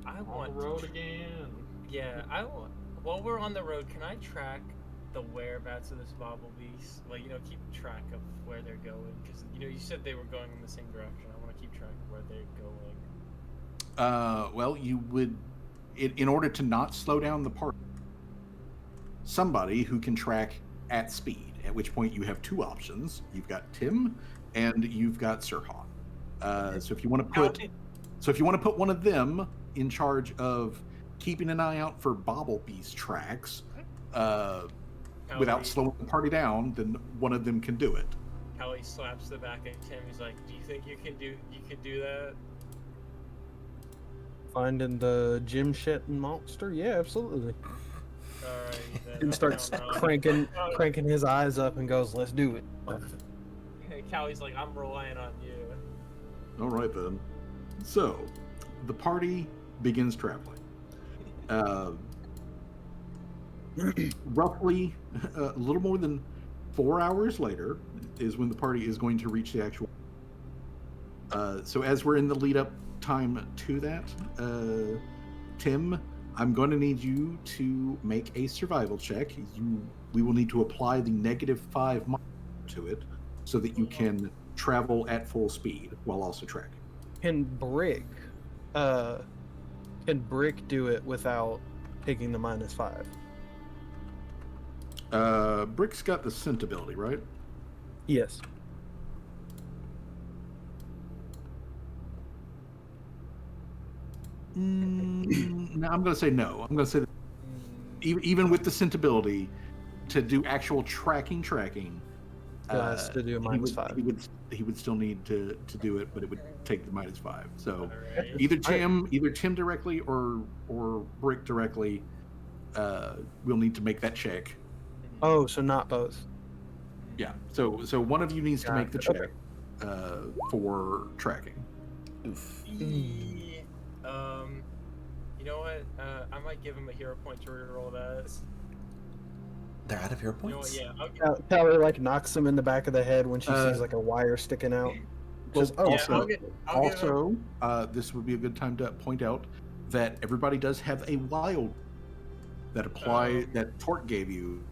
On want the road again. Yeah, I want. While we're on the road, can I track the whereabouts of this Bobble Beast? Like, keep track of where they're going, because you said they were going in the same direction. I want to keep track of where they're going. Well, you would, in order to not slow down the party, somebody who can track at speed. At which point you have two options. You've got Tim, and you've got Sirhan. So if you want to put one of them in charge of keeping an eye out for Bobble Beast tracks, without slowing the party down, then one of them can do it. Callie slaps the back of Tim. He's like, "Do you think you could do that?" Finding the gym shit monster? Yeah, absolutely. Alright, then. And starts cranking his eyes up and goes, "Let's do it." Callie's like, "I'm relying on you." All right then. So, the party begins traveling. Roughly a little more than 4 hours later is when the party is going to reach the actual. So as we're in the lead up time to that, Tim, I'm going to need you to make a survival check. We will need to apply the -5 to it so that you can travel at full speed while also tracking. Can Brick do it without taking the -5? Brick's got the scent ability, right? Yes. No, I'm going to say no. I'm going to say that even with the scent ability, to do actual tracking, Has to do a -5. He would still need to do it, but it would take the -5. So Alright. either Tim directly or Brick directly will need to make that check. Oh, so not both. Yeah. So one of you needs to make the Gotcha. check for tracking. Oof. You know what? I might give him a hero point to reroll that. They're out of hero You know what? points? Yeah, I'll give Kelly like knocks him in the back of the head when she sees like a wire sticking out. Just, Well, oh, yeah, also- I'll give him. Also, this would be a good time to point out that everybody does have a wild that that Torque gave you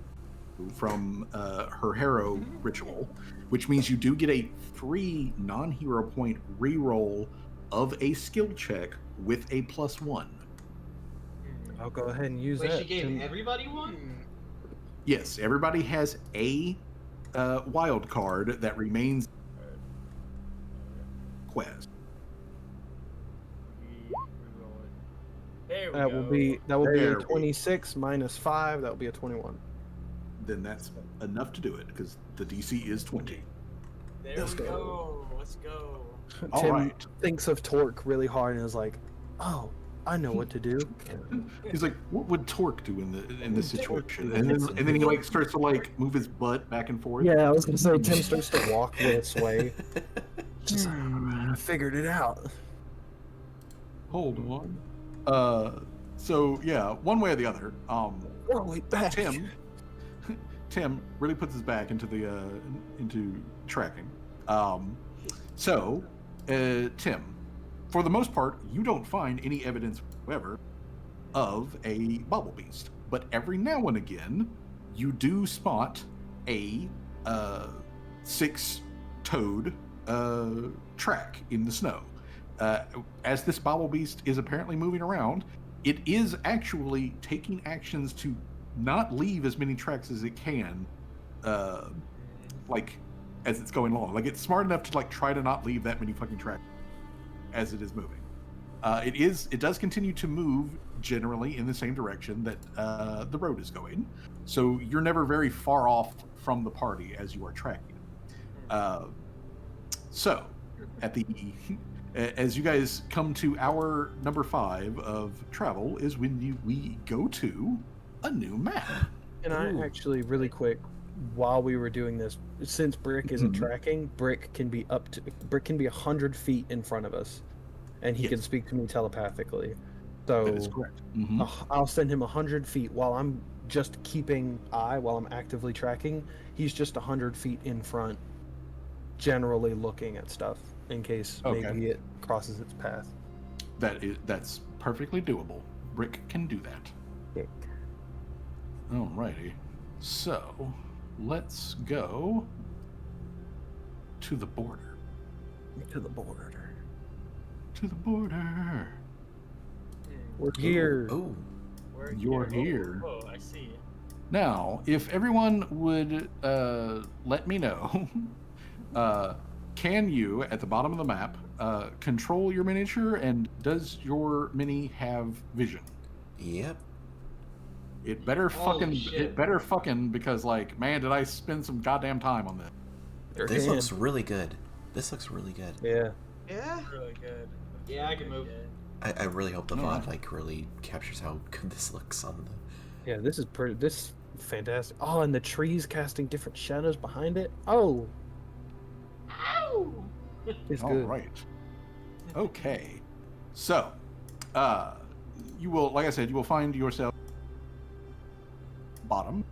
from her hero ritual, which means you do get a free non-hero point reroll of a skill check with a +1. I'll go ahead and use Wait, that. she gave to- everybody one? Yes, everybody has a wild card that remains quest. Reroll it. There we That go. will be There a we- 26 -5. That will be a 21. Then that's enough to do it because the DC is 20. There Let's we go. go. Let's go. All Tim right. thinks of Torque really hard and is like, "Oh, I know what to do." He's like, what would Torque do in this situation? do And in then, this he like starts to like move his butt back and forth. Yeah, I was gonna say Tim starts to walk with sway. Just, I figured it out. Hold on. So yeah, one way or the other, Oh, wait, back. Tim really puts his back into the into tracking. Tim, for the most part, you don't find any evidence whatsoever of a Bobble Beast, but every now and again, you do spot a 6-toed track in the snow. As this Bobble Beast is apparently moving around, it is actually taking actions to not leave as many tracks as it can, like as it's going along. Like it's smart enough to like try to not leave that many fucking tracks as it is moving. It does continue to move generally in the same direction that the road is going. So you're never very far off from the party as you are tracking. So at the as you guys come to hour number 5 of travel is when we go to a new map. And I actually, really quick, while we were doing this, since Brick isn't tracking, Brick can be 100 feet in front of us, and he can speak to me telepathically. So That is correct. I'll send him 100 feet while I'm just keeping eye while I'm actively tracking. He's just 100 feet in front, generally looking at stuff in case maybe it crosses its path. That's perfectly doable. Brick can do that. Okay. Alrighty. So, let's go to the border. To the border. To the border. We're here. Oh, You're here. Oh, I see. Now, if everyone would let me know, can you, at the bottom of the map, control your miniature, and does your mini have vision? yep. It better Holy shit. because, like, man, did I spend some goddamn time on this. Sure This can. looks really good. This looks really good. Yeah. Yeah. Really good. That's Yeah, I can move. good. I really hope the Alright. VOD like really captures how good this looks on the. Yeah, this is pretty. This is fantastic. Oh, and the trees casting different shadows behind it. Oh, Ow! it's All good. right. Okay. So, you will, like I said, you will find yourself bottom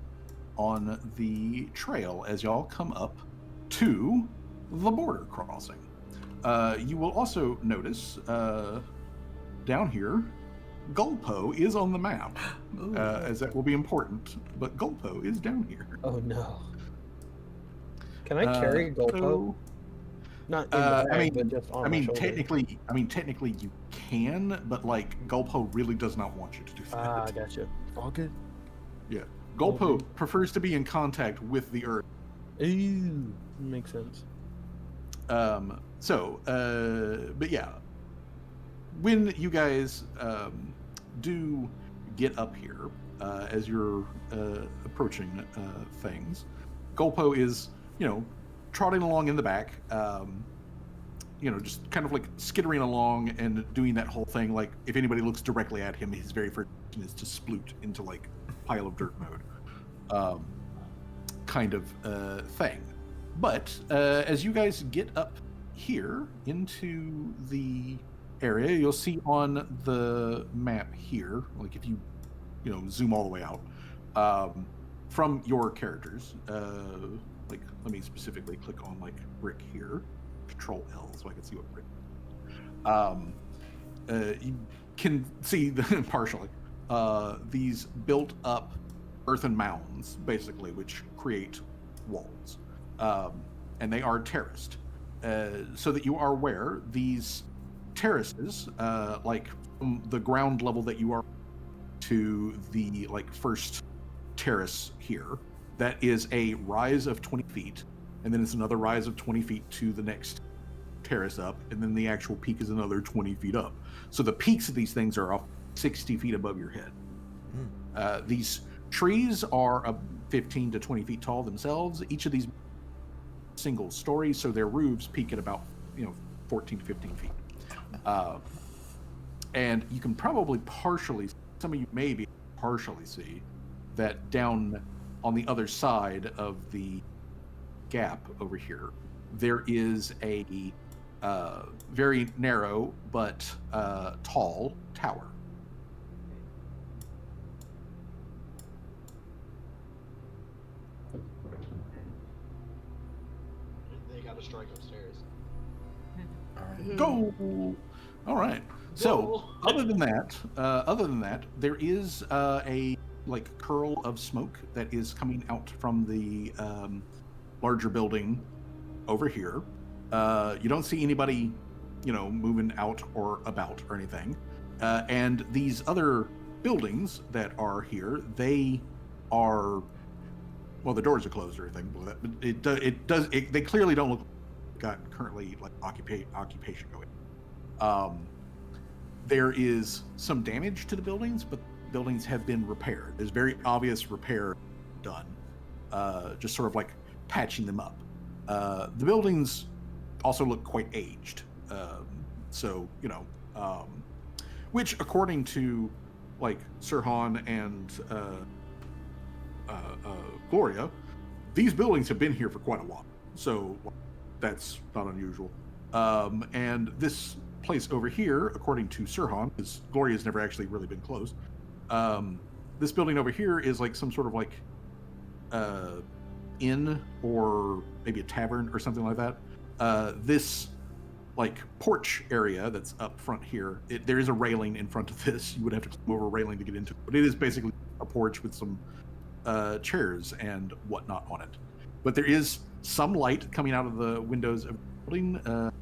on the trail as y'all come up to the border crossing. You will also notice down here, Gulpo is on the map, Ooh. as that will be important, but Gulpo is down here. Oh no. Can I carry Gulpo? So, Not in the bag, but just on I my mean, shoulder. technically you can, but like Gulpo really does not want you to do that. Ah, gotcha. All good. Yeah, Gulpo Okay. prefers to be in contact with the earth. Ooh, makes sense. But yeah, when you guys do get up here, as you're approaching things, Gulpo is, trotting along in the back, just kind of like skittering along and doing that whole thing. Like, if anybody looks directly at him, his very first action is to sploot into like pile of dirt mode, kind of thing. But as you guys get up here into the area, you'll see on the map here, like if you zoom all the way out, from your characters, like let me specifically click on like brick here, Control L, so I can see what brick. You can see partially these built up earthen mounds, basically, which create walls, and they are terraced. So that you are aware, these terraces, like from the ground level that you are to the first terrace here, that is a rise of 20 feet, and then it's another rise of 20 feet to the next terrace up, and then the actual peak is another 20 feet up. So the peaks of these things are off 60 feet above your head. These trees are 15 to 20 feet tall themselves. Each of these single stories, so their roofs peak at about 14 to 15 feet. And you can probably some of you maybe partially see that down on the other side of the gap over here, there is a very narrow but tall tower. They got a strike upstairs. All right. Go. All right. So, other than that, there is a curl of smoke that is coming out from the larger building over here. You don't see anybody, moving out or about or anything. And these other buildings that are here, they are, well, the doors are closed or anything, but they clearly don't look got currently occupation going. There is some damage to the buildings, but buildings have been repaired. There's very obvious repair done, just sort of like patching them up. The buildings also look quite aged, which according to Sirhan and Gloria, these buildings have been here for quite a while, so that's not unusual. And this place over here, according to Sirhan, because Gloria's never actually really been closed, this building over here is like some sort of like inn or maybe a tavern or something like that. This like porch area that's up front here, there is a railing in front of this. You would have to climb over a railing to get into it, but it is basically a porch with some chairs and whatnot on it. But there is some light coming out of the windows of the building. Like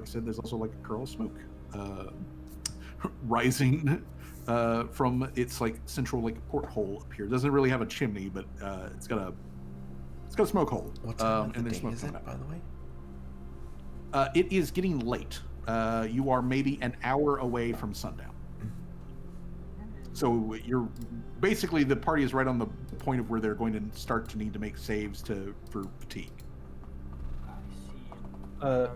I said, there's also like a curl of smoke rising from its like central like porthole up here. It doesn't really have a chimney, but it's got a smoke hole. What time and of there's the day smoke is coming it, out. by the way? It is getting late. You are maybe an hour away from sundown. So you're basically, the party is right on the point of where they're going to start to need to make saves for fatigue. I see.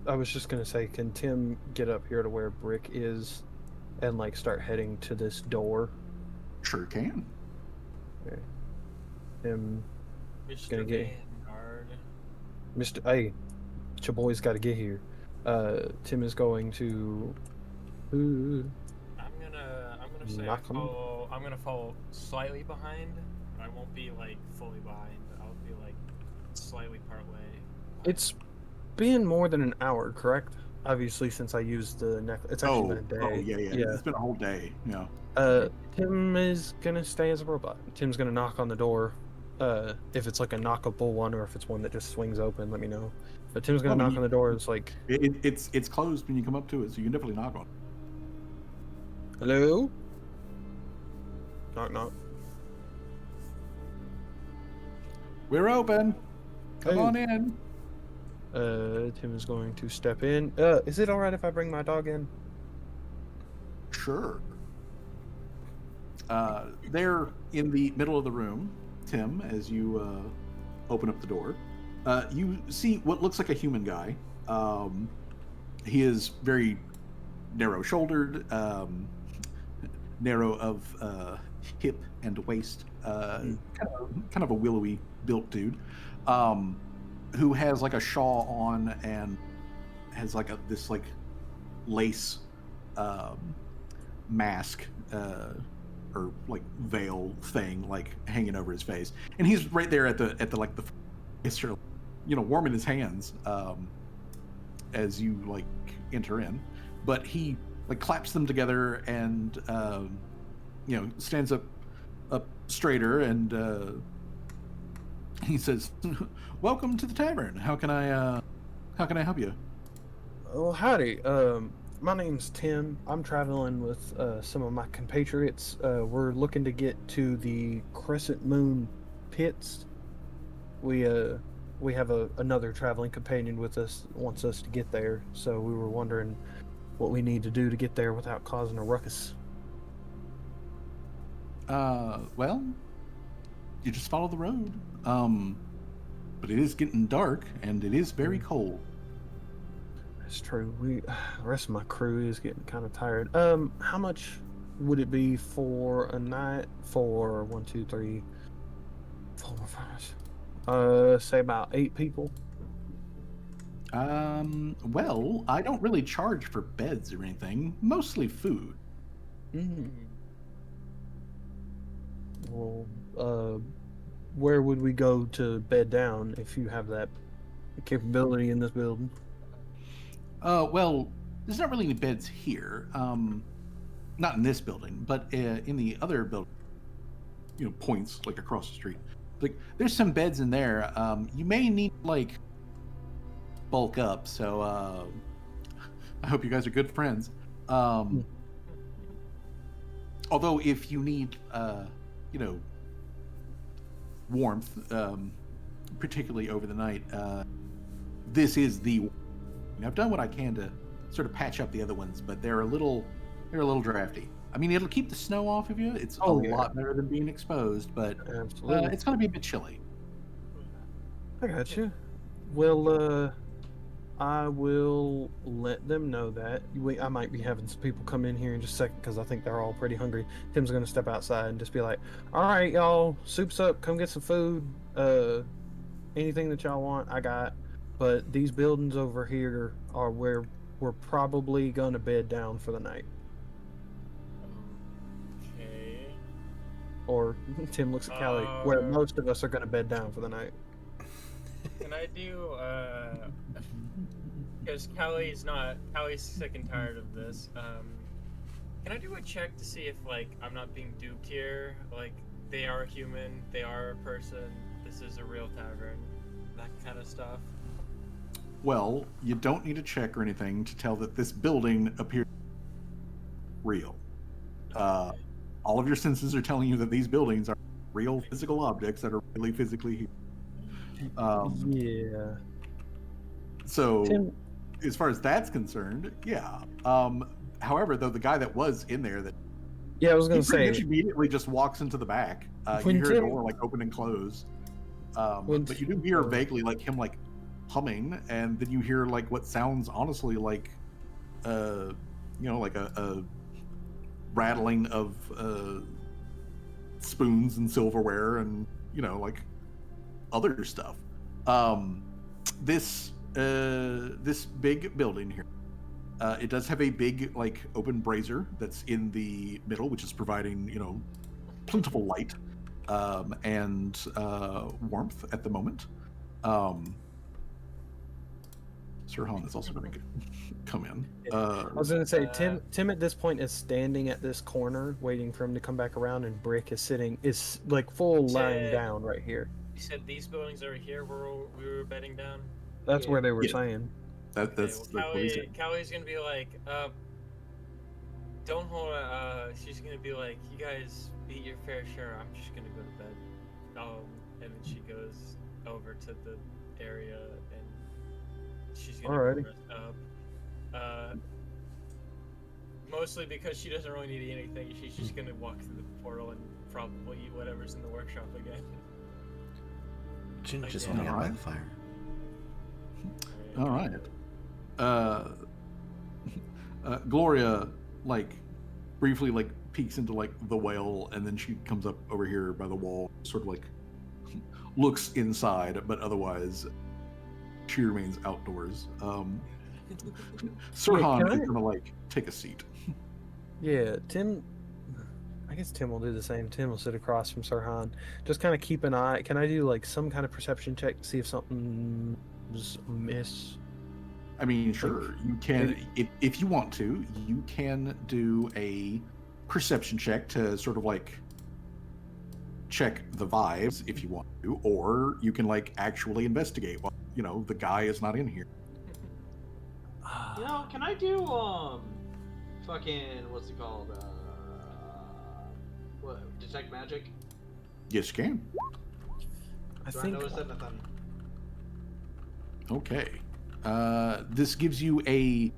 I was just gonna say, can Tim get up here to where Brick is, and like start heading to this door? Sure can. Okay. Tim, Mr. Gonna get- Vanguard. Mr. Hey, your boy's got to get here. Tim is going to. I'm gonna say Knock 'em. I'm gonna follow slightly behind. I won't be like fully behind. I'll be like slightly part way. It's been more than an hour, correct? Obviously, since I used the necklace, it's actually been a day. Yeah. It's been a whole day. Yeah. Tim is gonna stay as a robot. Tim's gonna knock on the door. If it's like a knockable one or if it's one that just swings open, let me know. But Tim's gonna knock on the door. It's like, It's closed when you come up to it, so you can definitely knock on it. hello? Knock, knock. We're open. Come Hey. on in. Tim is going to step in. Is it alright if I bring my dog in? Sure. There in the middle of the room, Tim, as you open up the door, you see what looks like a human guy. He is very narrow-shouldered, narrow of hip and waist, kind of a willowy built dude, who has like a shawl on and has like this like lace mask or like veil thing like hanging over his face, and he's right there at the like the warming his hands as you like enter in, but he like claps them together and stands up straighter, and he says, "Welcome to the tavern. How can I help you?" Oh, howdy. My name's Tim. I'm traveling with some of my compatriots. We're looking to get to the Crescent Moon pits. We have another traveling companion with us, wants us to get there, so we were wondering what we need to do to get there without causing a ruckus. Well, you just follow the road. But it is getting dark and it is very cold. That's true. The rest of my crew is getting kind of tired. How much would it be for a night for 1, 2, 3, 4, 5? Say about 8 people. Well, I don't really charge for beds or anything. Mostly food. Well, where would we go to bed down if you have that capability in this building? Well, there's not really any beds here. Not in this building, but in the other building, points like across the street. Like, there's some beds in there. You may need like bulk up. So I hope you guys are good friends. Although if you need, warmth, particularly over the night, this is the. I've done what I can to sort of patch up the other ones, but they're a little drafty. I mean, it'll keep the snow off of you. It's a lot better than being exposed, but it's going to be a bit chilly. I got you. Well, I will let them know that. I might be having some people come in here in just a second because I think they're all pretty hungry. Tim's going to step outside and just be like, all right, y'all, soup's up. Come get some food. Anything that y'all want, I got. But these buildings over here are where we're probably going to bed down for the night. or Tim looks at Callie, where most of us are going to bed down for the night. Can I do, because Callie's sick and tired of this, can I do a check to see if, like, I'm not being duped here? Like, they are human, they are a person, this is a real tavern, that kind of stuff? Well, you don't need a check or anything to tell that this building appears real. All of your senses are telling you that these buildings are real physical objects that are really physically here. Yeah. So, Tim, as far as that's concerned, yeah. However, though, the guy that was in there, that yeah, I was going he to pretty say, much immediately just walks into the back. You When hear a Tim- door like open and close, When but you do hear vaguely like him like humming, and then you hear like what sounds honestly like, like a rattling of spoons and silverware and like other stuff. This big building here, it does have a big like open brazier that's in the middle, which is providing plentiful light and warmth at the moment. Sir Han is also going to come in. I was going to say, Tim at this point is standing at this corner, waiting for him to come back around, and Brick is like full lying down right here. You said these buildings over here where we were bedding down? That's where they were Yeah. saying. That's what he said. Callie's gonna be like, don't hold she's gonna be like, you guys eat your fair share, I'm just gonna go to bed. And then she goes over to the area and she's gonna Alrighty. rest up. Mostly because she doesn't really need anything, she's just gonna walk through the portal and probably eat whatever's in the workshop again. Shouldn't just Yeah. hang out by Alright. the fire. All right. Gloria like briefly like peeks into like the well, and then she comes up over here by the wall, sort of like looks inside, but otherwise she remains outdoors. Sir Wait, Han can is I- gonna like take a seat. Yeah, Tim. I guess Tim will do the same. Tim will sit across from Sarhan. Just kind of keep an eye. Can I do like some kind of perception check to see if something's amiss? I mean, sure, you can if you want to. You can do a perception check to sort of like check the vibes if you want to, or you can like actually investigate. Well, the guy is not in here. Can I do fucking what's it called? What, detect magic? Yes, you can. I Do I think notice anything? Okay. This gives you a,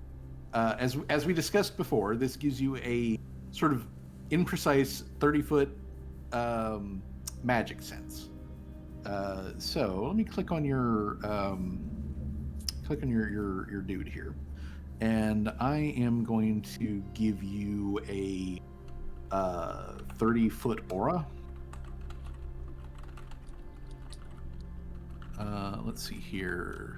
as we discussed before, this gives you a sort of imprecise 30-foot magic sense. So let me click on your your dude here, and I am going to give you a 30-foot aura. Let's see here.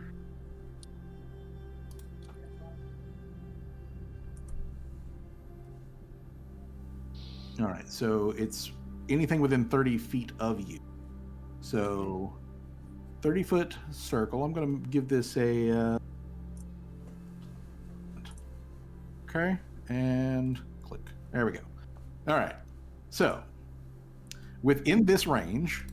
All right, so it's anything within 30 feet of you. So 30-foot circle. I'm going to give this a... okay, and click. There we go. All right, so within this range,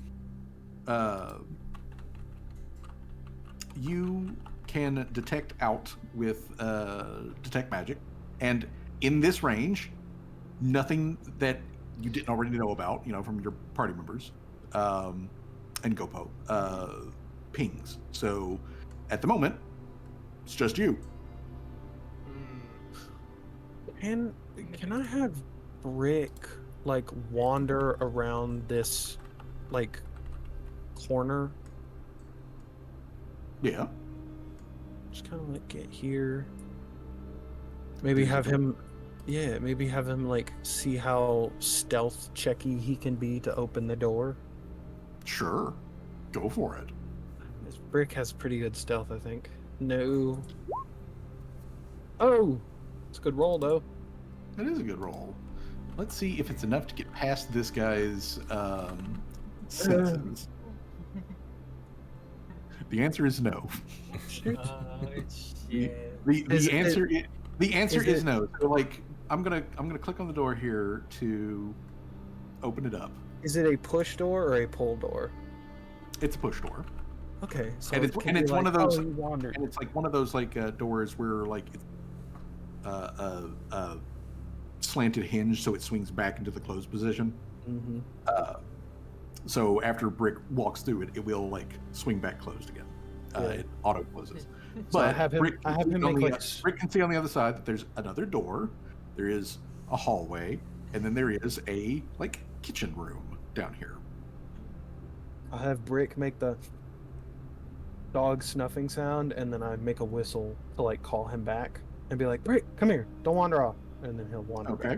you can detect out with detect magic, and in this range, nothing that you didn't already know about, from your party members, and Gopo, pings. So at the moment, it's just you. Can I have Brick like wander around this like corner? Yeah. Just kind of like get here. Maybe have him, maybe have him like see how stealth checky he can be to open the door. Sure. Go for it. This Brick has pretty good stealth, I think. No. Oh, it's a good roll though. That is a good roll. let's see if it's enough to get past this guy's senses. The answer is no. Shit. The answer is it- no. So like I'm gonna click on the door here to open it up. Is it a push door or a pull door? It's a push door. Okay, so And it can it's be one like, of those, oh, you wandered. and it's like one of those like doors where like it's slanted hinge, so it swings back into the closed position. Mm-hmm. So after Brick walks through it, it will like swing back closed again. It auto closes. So I have him. Brick I have can him see on make the- like. Brick can see on the other side that there's another door. There is a hallway, and then there is a like kitchen room down here. I have Brick make the dog snuffing sound, and then I make a whistle to like call him back and be like, "Brick, come here! Don't wander off." And then he'll wander Okay.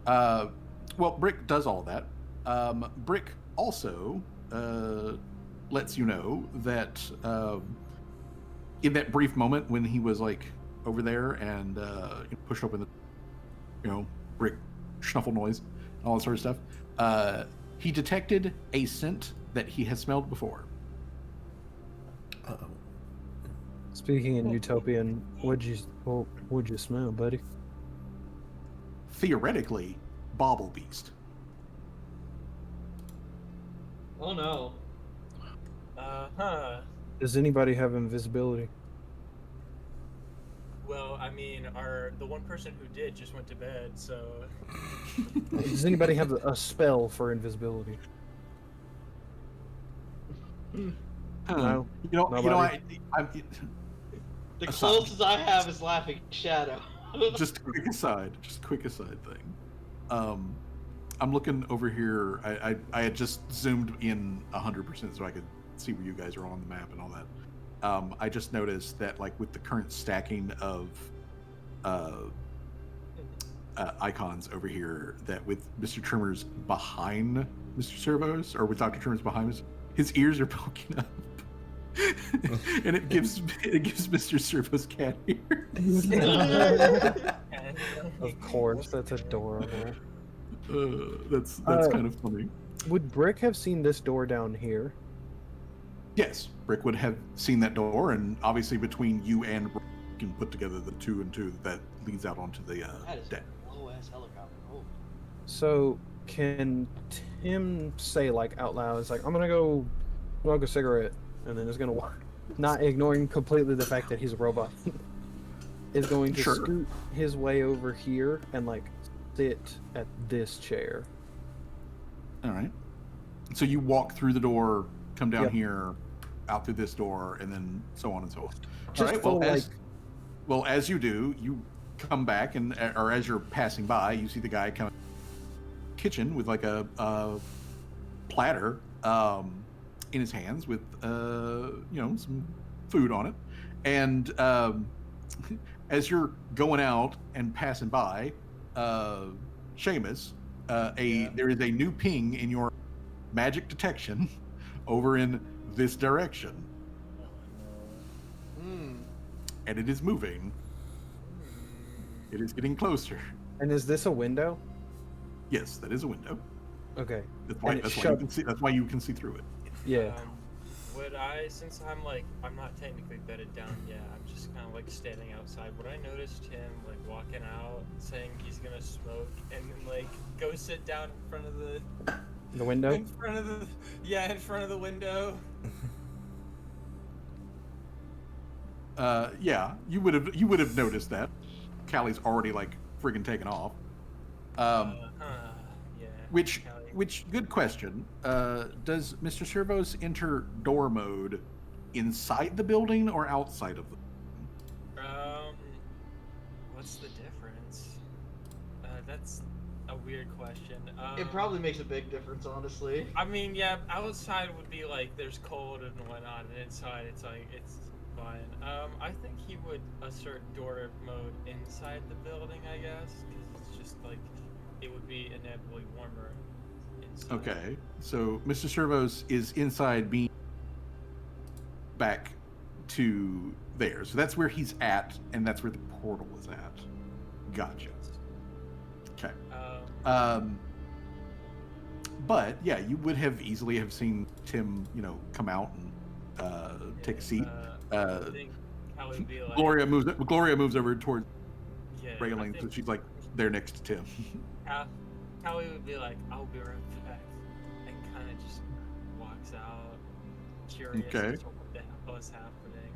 back. Well, Brick does all that. Brick also lets you know that in that brief moment when he was like over there and pushed open the brick snuffle noise and all that sort of stuff, he detected a scent that he has smelled before. Uh-oh. Speaking in utopian, what'd you smell, buddy? Theoretically, Bobble Beast. Oh no. Does anybody have invisibility? Well, I mean, the one person who did just went to bed, so. Does anybody have a spell for invisibility? No. Nobody. The Aside. closest I have is Laughing Shadow. just a quick aside thing. I'm looking over here. I had just zoomed in 100% so I could see where you guys are on the map and all that. I just noticed that like with the current stacking of icons over here, that with Mr. Trimmer's behind Mr. Servos, or with Dr. Trimmer's behind us, his ears are poking up. And it gives Mr. Servo's cat ear. Of course, that's adorable. That's kind of funny. Would Brick have seen this door down here? Yes, Brick would have seen that door, and obviously between you and Brick, you can put together the 2 and 2 that leads out onto the That is deck. a low-ass helicopter. Oh. So can Tim say like out loud, it's like, I'm gonna go smoke a cigarette, and then is gonna walk, not ignoring completely the fact that he's a robot, is going to Sure. scoot his way over here and like sit at this chair. All right. So you walk through the door, come down Yep. here, out through this door, and then so on and so on. Just All right. for, Well, as you do, you come back, or as you're passing by, you see the guy come kitchen with like a platter in his hands with some food on it, and as you're going out and passing by, Seamus, there is a new ping in your magic detection over in this direction, and it is moving. It is getting closer. And is this a window? Yes, that is a window. Okay. That's why And it's you shut. can see. That's why you can see through it. Yeah. Would I, since I'm not technically bedded down yet, I'm just kind of like standing outside, would I notice him like walking out saying he's gonna smoke and then like go sit down in front of The window? in front of the window? Yeah, you would have noticed that. Callie's already like friggin' taken off. Yeah. Which good question. Does Mr. Servos enter door mode inside the building or outside of the? What's the difference? That's a weird question. It probably makes a big difference, honestly. I mean, yeah, outside would be like there's cold and whatnot, and inside it's like it's fine. I think he would assert door mode inside the building, I guess, because it's just like it would be inevitably warmer inside. Okay, so Mr. Servos is inside, being back to there. So that's where he's at, and that's where the portal is at. Gotcha. Okay. But yeah, you would have easily have seen Tim, come out and take a seat. I think Callie would be like, Gloria moves over towards yeah, railing, so she's like there next to Tim. Callie would be like, I'll be right back, and kind of just walks out, curious Okay. as to what the hell is happening.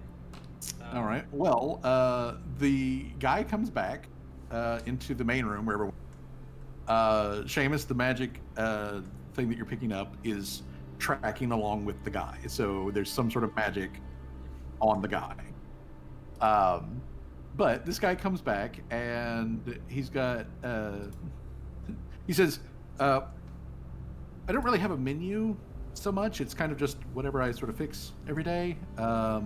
All right. Well, the guy comes back into the main room where everyone. Seamus, the magic thing that you're picking up is tracking along with the guy. So there's some sort of magic on the guy. But this guy comes back and he's got. He says, "I don't really have a menu so much. It's kind of just whatever I sort of fix every day. But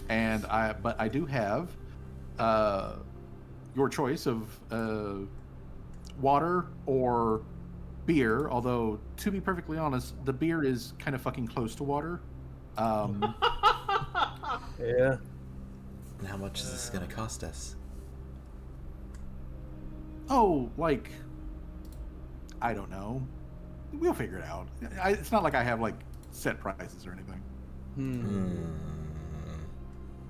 I do have your choice of water or beer. Although, to be perfectly honest, the beer is kind of fucking close to water. Yeah. And how much is this going to cost us? Oh, like, I don't know. We'll figure it out. It's not like I have like set prices or anything.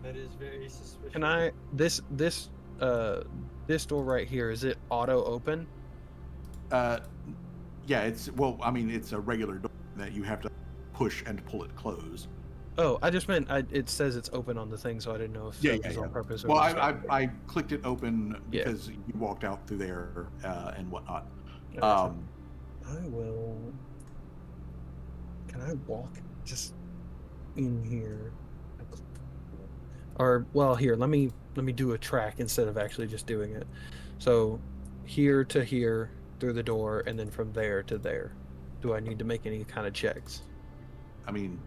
That is very suspicious. Can I this door right here, is it auto open? Yeah, it's a regular door that you have to push and pull it closed. Oh, I just meant it says it's open on the thing, so I didn't know if it was on purpose. Or Well, just I clicked it open because you walked out through there and whatnot. I will. Can I walk just in here? Or here, let me do a track instead of actually just doing it. So, here to here through the door, and then from there to there. Do I need to make any kind of checks? I mean,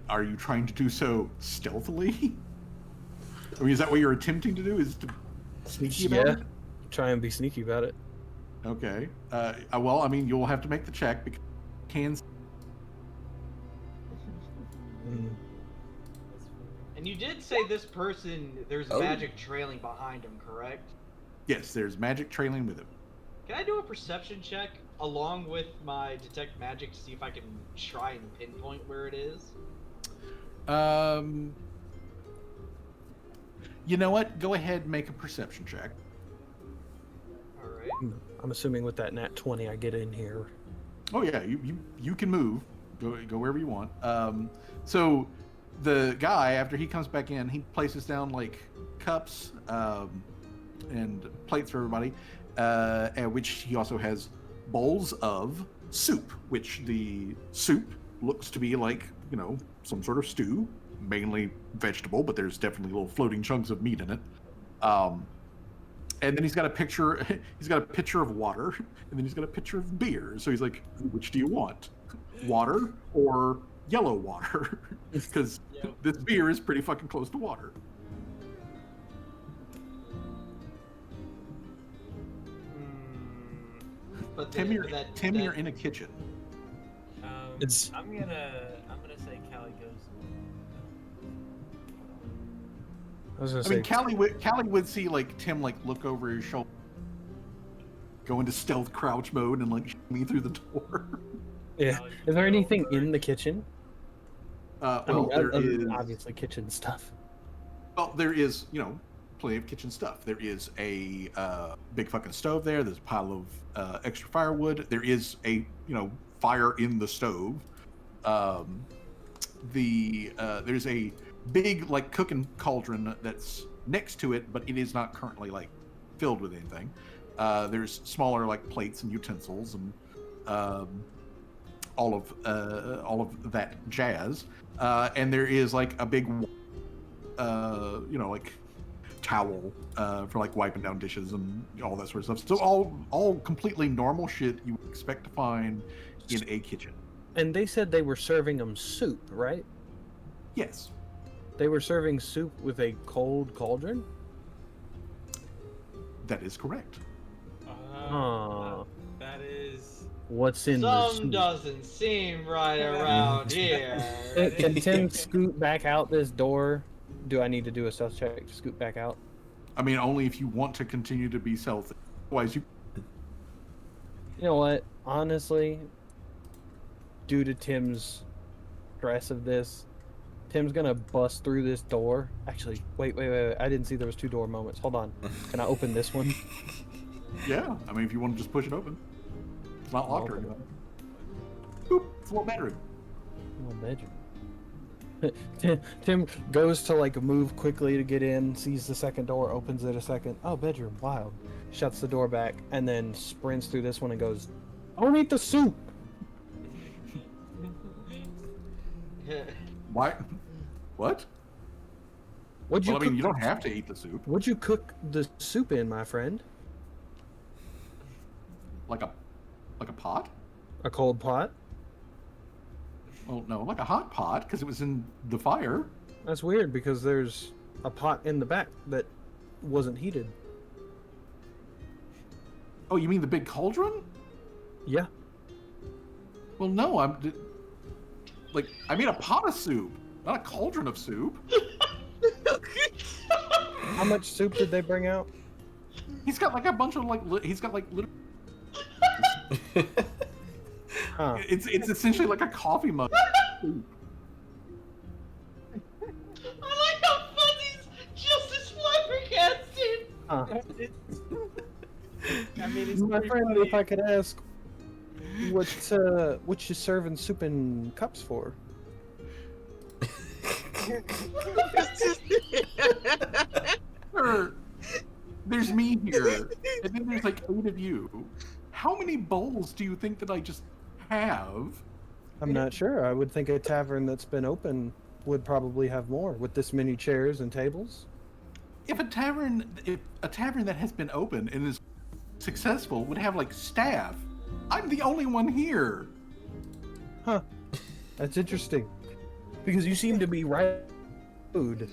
are you trying to do so stealthily? I mean, is that what you're attempting to do? Is to sneaky about it? Try and be sneaky about it. Okay. Well, I mean, you'll have to make the check because you can. And you did say this person, there's magic trailing behind him, correct? Yes, there's magic trailing with him. Can I do a perception check along with my detect magic to see if I can try and pinpoint where it is? You know what? Go ahead and make a perception check. Alright. I'm assuming with that nat 20 I get in here. Oh yeah, you can move. Go wherever you want. So the guy, after he comes back in, he places down like cups and plates for everybody, which he also has bowls of soup, which the soup looks to be like, some sort of stew, mainly vegetable, but there's definitely little floating chunks of meat in it. And then he's got a picture of water, and then he's got a picture of beer. So he's like, which do you want? Water or yellow water? Because this beer is pretty fucking close to water. But Tim, you're in a kitchen. I'm gonna say Callie goes. I was gonna I mean, Callie would see like Tim like look over his shoulder, go into stealth crouch mode, and like me through the door. Yeah. Is there anything in the kitchen? There is obviously kitchen stuff. Well, there is, plenty of kitchen stuff. There is a big fucking stove there. There's a pile of extra firewood. There is a, fire in the stove. There's a big like cooking cauldron that's next to it, but it is not currently like filled with anything. There's smaller like plates and utensils and all of that jazz. And there is like a big, like towel for like wiping down dishes and all that sort of stuff. So all completely normal shit you would expect to find in a kitchen. And they said they were serving them soup, right? Yes. They were serving soup with a cold cauldron? That is correct. That is. What's in the Some soup? doesn't seem right around here. Can Tim scoot back out this door? Do I need to do a stealth check to scoot back out? I mean, only if you want to continue to be stealthy. Otherwise, You know what? Honestly, due to Tim's stress of this, Tim's gonna bust through this door. Actually, wait. I didn't see there was 2 door moments. Hold on. Can I open this one? Yeah, I mean, if you want to just push it open, it's not I'll locked or open anything. Boop! It's a little bedroom. Little bedroom. Tim goes to like move quickly to get in, sees the second door, opens it a second. Oh, bedroom, wild. Shuts the door back, and then sprints through this one and goes, "Don't eat the soup." Why? What? What'd you Well, I mean, cook you don't have to eat the soup. What'd you cook the soup in, my friend? Like a pot? A cold pot? Well, no, like a hot pot, because it was in the fire. That's weird because there's a pot in the back that wasn't heated. Oh, you mean the big cauldron? Yeah. Well, no, I made a pot of soup, not a cauldron of soup. How much soup did they bring out? He's got like a bunch of he's got like little. Huh. It's essentially like a coffee mug. I like how Fuzzy's just as flabbergasted. Huh. I mean, it's My pretty friend, funny. if I could ask, what you serving soup in cups for? Sure, there's me here, and then there's like 8 of you. How many bowls do you think that I just have? I'm not sure. I would think a tavern that's been open would probably have more with this many chairs and tables. If a tavern that has been open and is successful would have like staff, I'm the only one here. Huh. That's interesting. Because you seem to be right food.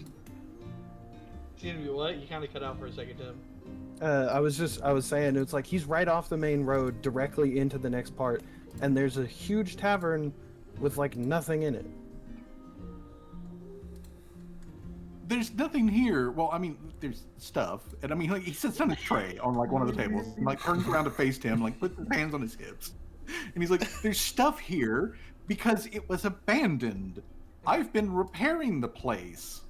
Seem to be what? You kind of cut out for a second, Tim. I was saying it's like he's right off the main road directly into the next part, and there's a huge tavern with like nothing in it. There's nothing here. Well, I mean, there's stuff, and I mean, like he sits on a tray on like one of the tables, and like turns around to face him, like puts his hands on his hips, and he's like, "There's stuff here because it was abandoned. I've been repairing the place.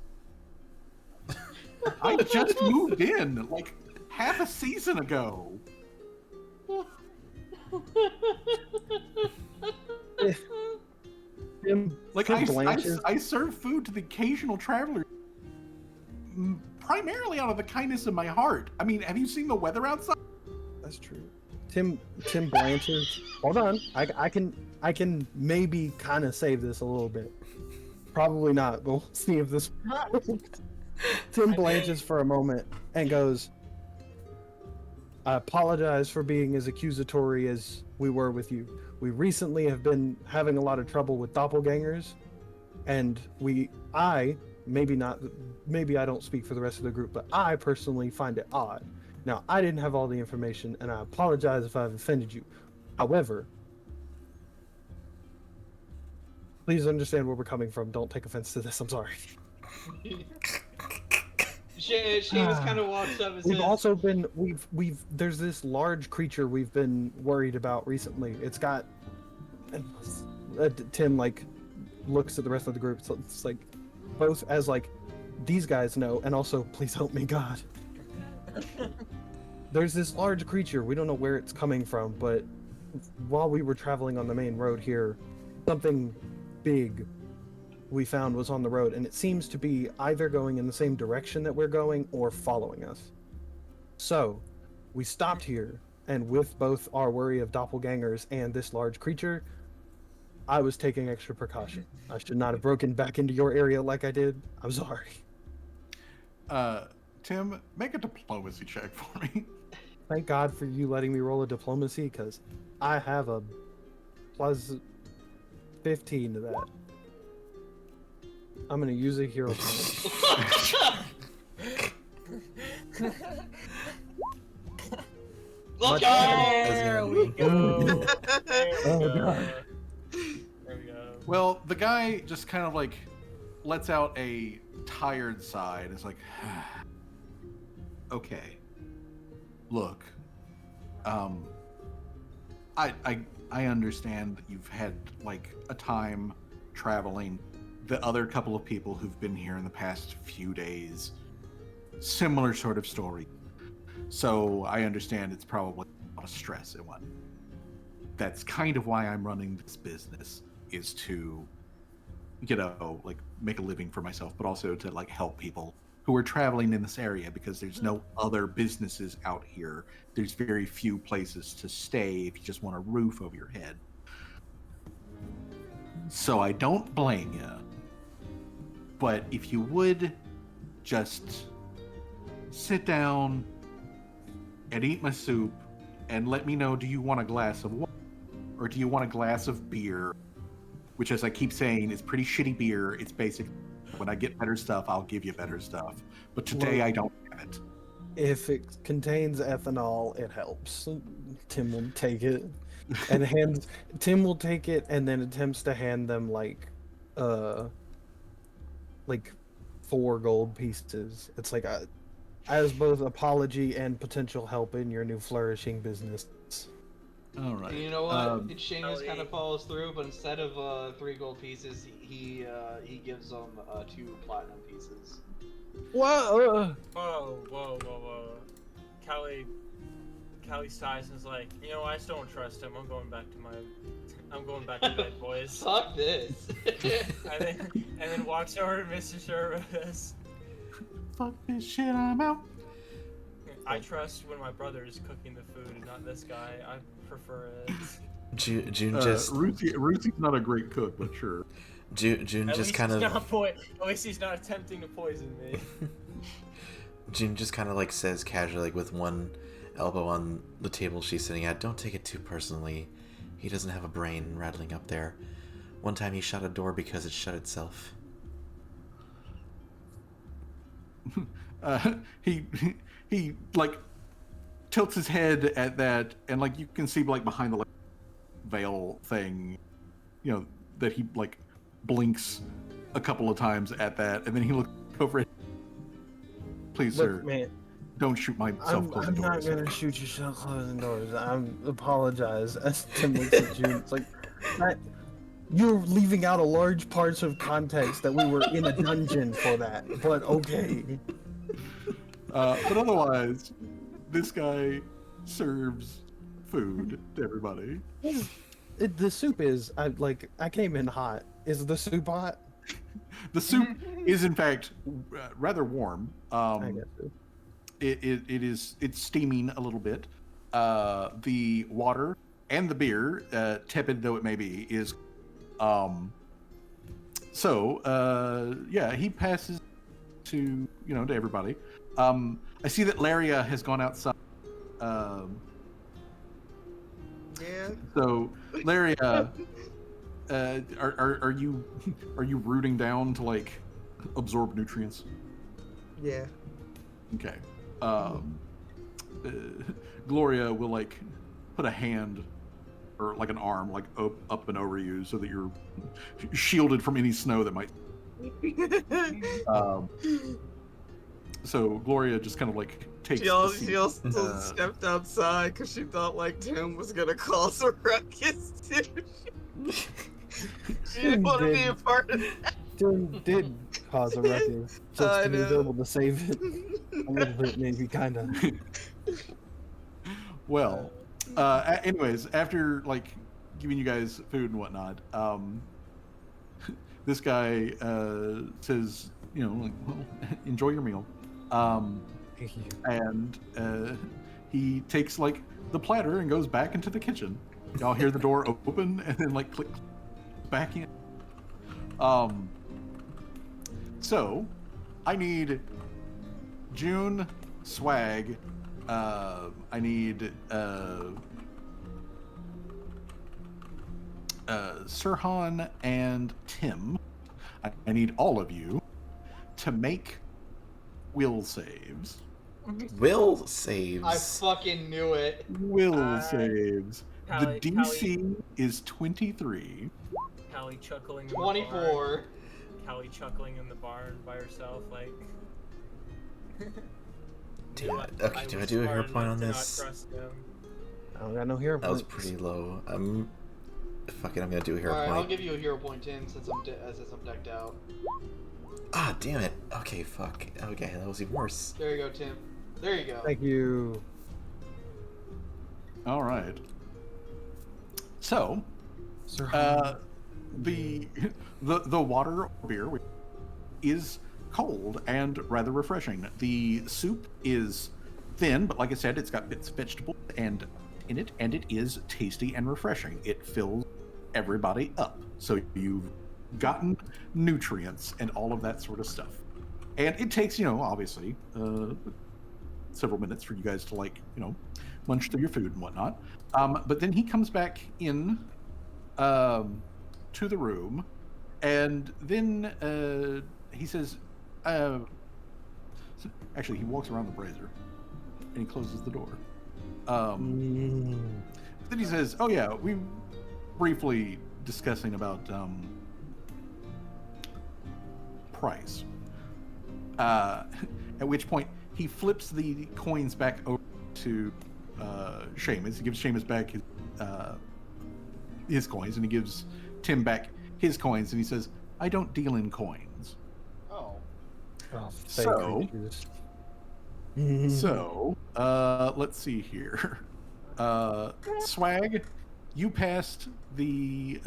I just moved in like half a season ago." Like I serve food to the occasional traveler, primarily out of the kindness of my heart. I mean, have you seen the weather outside? That's true. Tim Blanchard. Hold on. I can maybe kind of save this a little bit. Probably not, but we'll see if this. Tim blanches for a moment and goes, "I apologize for being as accusatory as we were with you. We recently have been having a lot of trouble with doppelgangers, and maybe I don't speak for the rest of the group, but I personally find it odd. Now, I didn't have all the information, and I apologize if I've offended you. However, please understand where we're coming from. Don't take offense to this. I'm sorry." Seamus kind of walks up and We've says, also been there's this large creature we've been worried about recently. It's got Tim like looks at the rest of the group. So it's like both as like these guys know, and also please help me, God. There's this large creature. We don't know where it's coming from, but while we were traveling on the main road here, something big we found was on the road, and it seems to be either going in the same direction that we're going or following us. So we stopped here, and with both our worry of doppelgangers and this large creature, I was taking extra precaution. I should not have broken back into your area like I did. I'm sorry. Tim, make a diplomacy check for me. Thank God for you letting me roll a diplomacy, because I have a plus 15 to that. I'm gonna use a hero point. "Look There we go. Oh, God. There we go. Well, the guy just kind of like lets out a tired sigh and is like, "Okay, look, I understand that you've had like a time traveling. The other couple of people who've been here in the past few days, similar sort of story. So I understand it's probably a lot of stress and what. That's kind of why I'm running this business, is to, like make a living for myself, but also to like help people who are traveling in this area because there's no other businesses out here. There's very few places to stay if you just want a roof over your head. So I don't blame you. But if you would just sit down and eat my soup and let me know, do you want a glass of water or do you want a glass of beer? Which, as I keep saying, is pretty shitty beer. It's basic. When I get better stuff, I'll give you better stuff. But today I don't have it. If it contains ethanol, it helps. Tim will take it, and Tim will take it, and then attempts to hand them like 4 gold pieces. It's like as both apology and potential help in your new flourishing business. All right. You know what? Seamus kind of follows through, but instead of 3 gold pieces, he gives them 2 platinum pieces. Whoa! Whoa. Callie sighs and is like, you know, I still don't trust him. I'm going back to bed, boys. Fuck this. and then walks over to Mr. Service. Fuck this shit, I'm out. I trust when my brother is cooking the food and not this guy. I prefer it. June just... Ruthie's not a great cook, but sure. June just kind of... At least he's not attempting to poison me. June just kind of like says casually, like with one elbow on the table she's sitting at, don't take it too personally. He doesn't have a brain rattling up there. One time he shut a door because it shut itself. He like tilts his head at that, and like you can see like behind the like, veil thing, you know, that he like blinks a couple of times at that, and then he looks over it. Please, Look, sir, man, don't shoot my self-closing I'm not doors. gonna shoot your self-closing doors. I apologize. As Tim looks at June, it's like you're leaving out a large parts of context that we were in a dungeon for that. But okay. But otherwise, this guy serves food to everybody. The soup is I came in hot. Is the soup hot? The soup is in fact rather warm. I guess so. It's steaming a little bit. The water and the beer, tepid though it may be, is he passes to to everybody. I see that Laria has gone outside. Yeah. So Laria, are you rooting down to like absorb nutrients? Yeah. Okay. Gloria will like put a hand or like an arm like up and over you so that you're shielded from any snow that might. So Gloria just kind of like takes. She also stepped outside because she thought like Tim was gonna cause a ruckus too. She didn't want to be a part of that. Tim did cause a ruckus. Just to be able to save it a little bit, maybe, kind of. Well, anyways, after like giving you guys food and whatnot, this guy says, well, enjoy your meal. And he takes like the platter and goes back into the kitchen. Y'all hear the door open and then like click back in. So I need June, Swag. I need Sirhan and Tim. I need all of you to make will saves. Will saves. I fucking knew it. Will saves. Callie, The DC is 23. Callie chuckling. 24. Callie chuckling in the barn by herself, like. Do I do a hero point on this? I don't got no hero That was points. pretty low. Fuck it, I'm gonna do a hero Alright, point. I'll give you a hero point, Tim, since I'm decked out. Ah, damn it. Okay, fuck. Okay, that was even worse. There you go, Tim. There you go. Thank you. All right. So, Sir the water or beer is cold and rather refreshing. The soup is thin, but like I said, it's got bits of vegetables and in it, and it is tasty and refreshing. It fills everybody up. So you've gotten nutrients and all of that sort of stuff. And it takes, obviously, several minutes for you guys to munch through your food and whatnot. But then he comes back in to the room, and then he says, actually, he walks around the brazier and he closes the door. Then he says, "Oh yeah, we briefly discussing about price." At which point he flips the coins back over to Seamus. He gives Seamus back his coins, and he gives Tim back his coins, and he says, "I don't deal in coins." Oh. So, let's see here. Swag, you passed the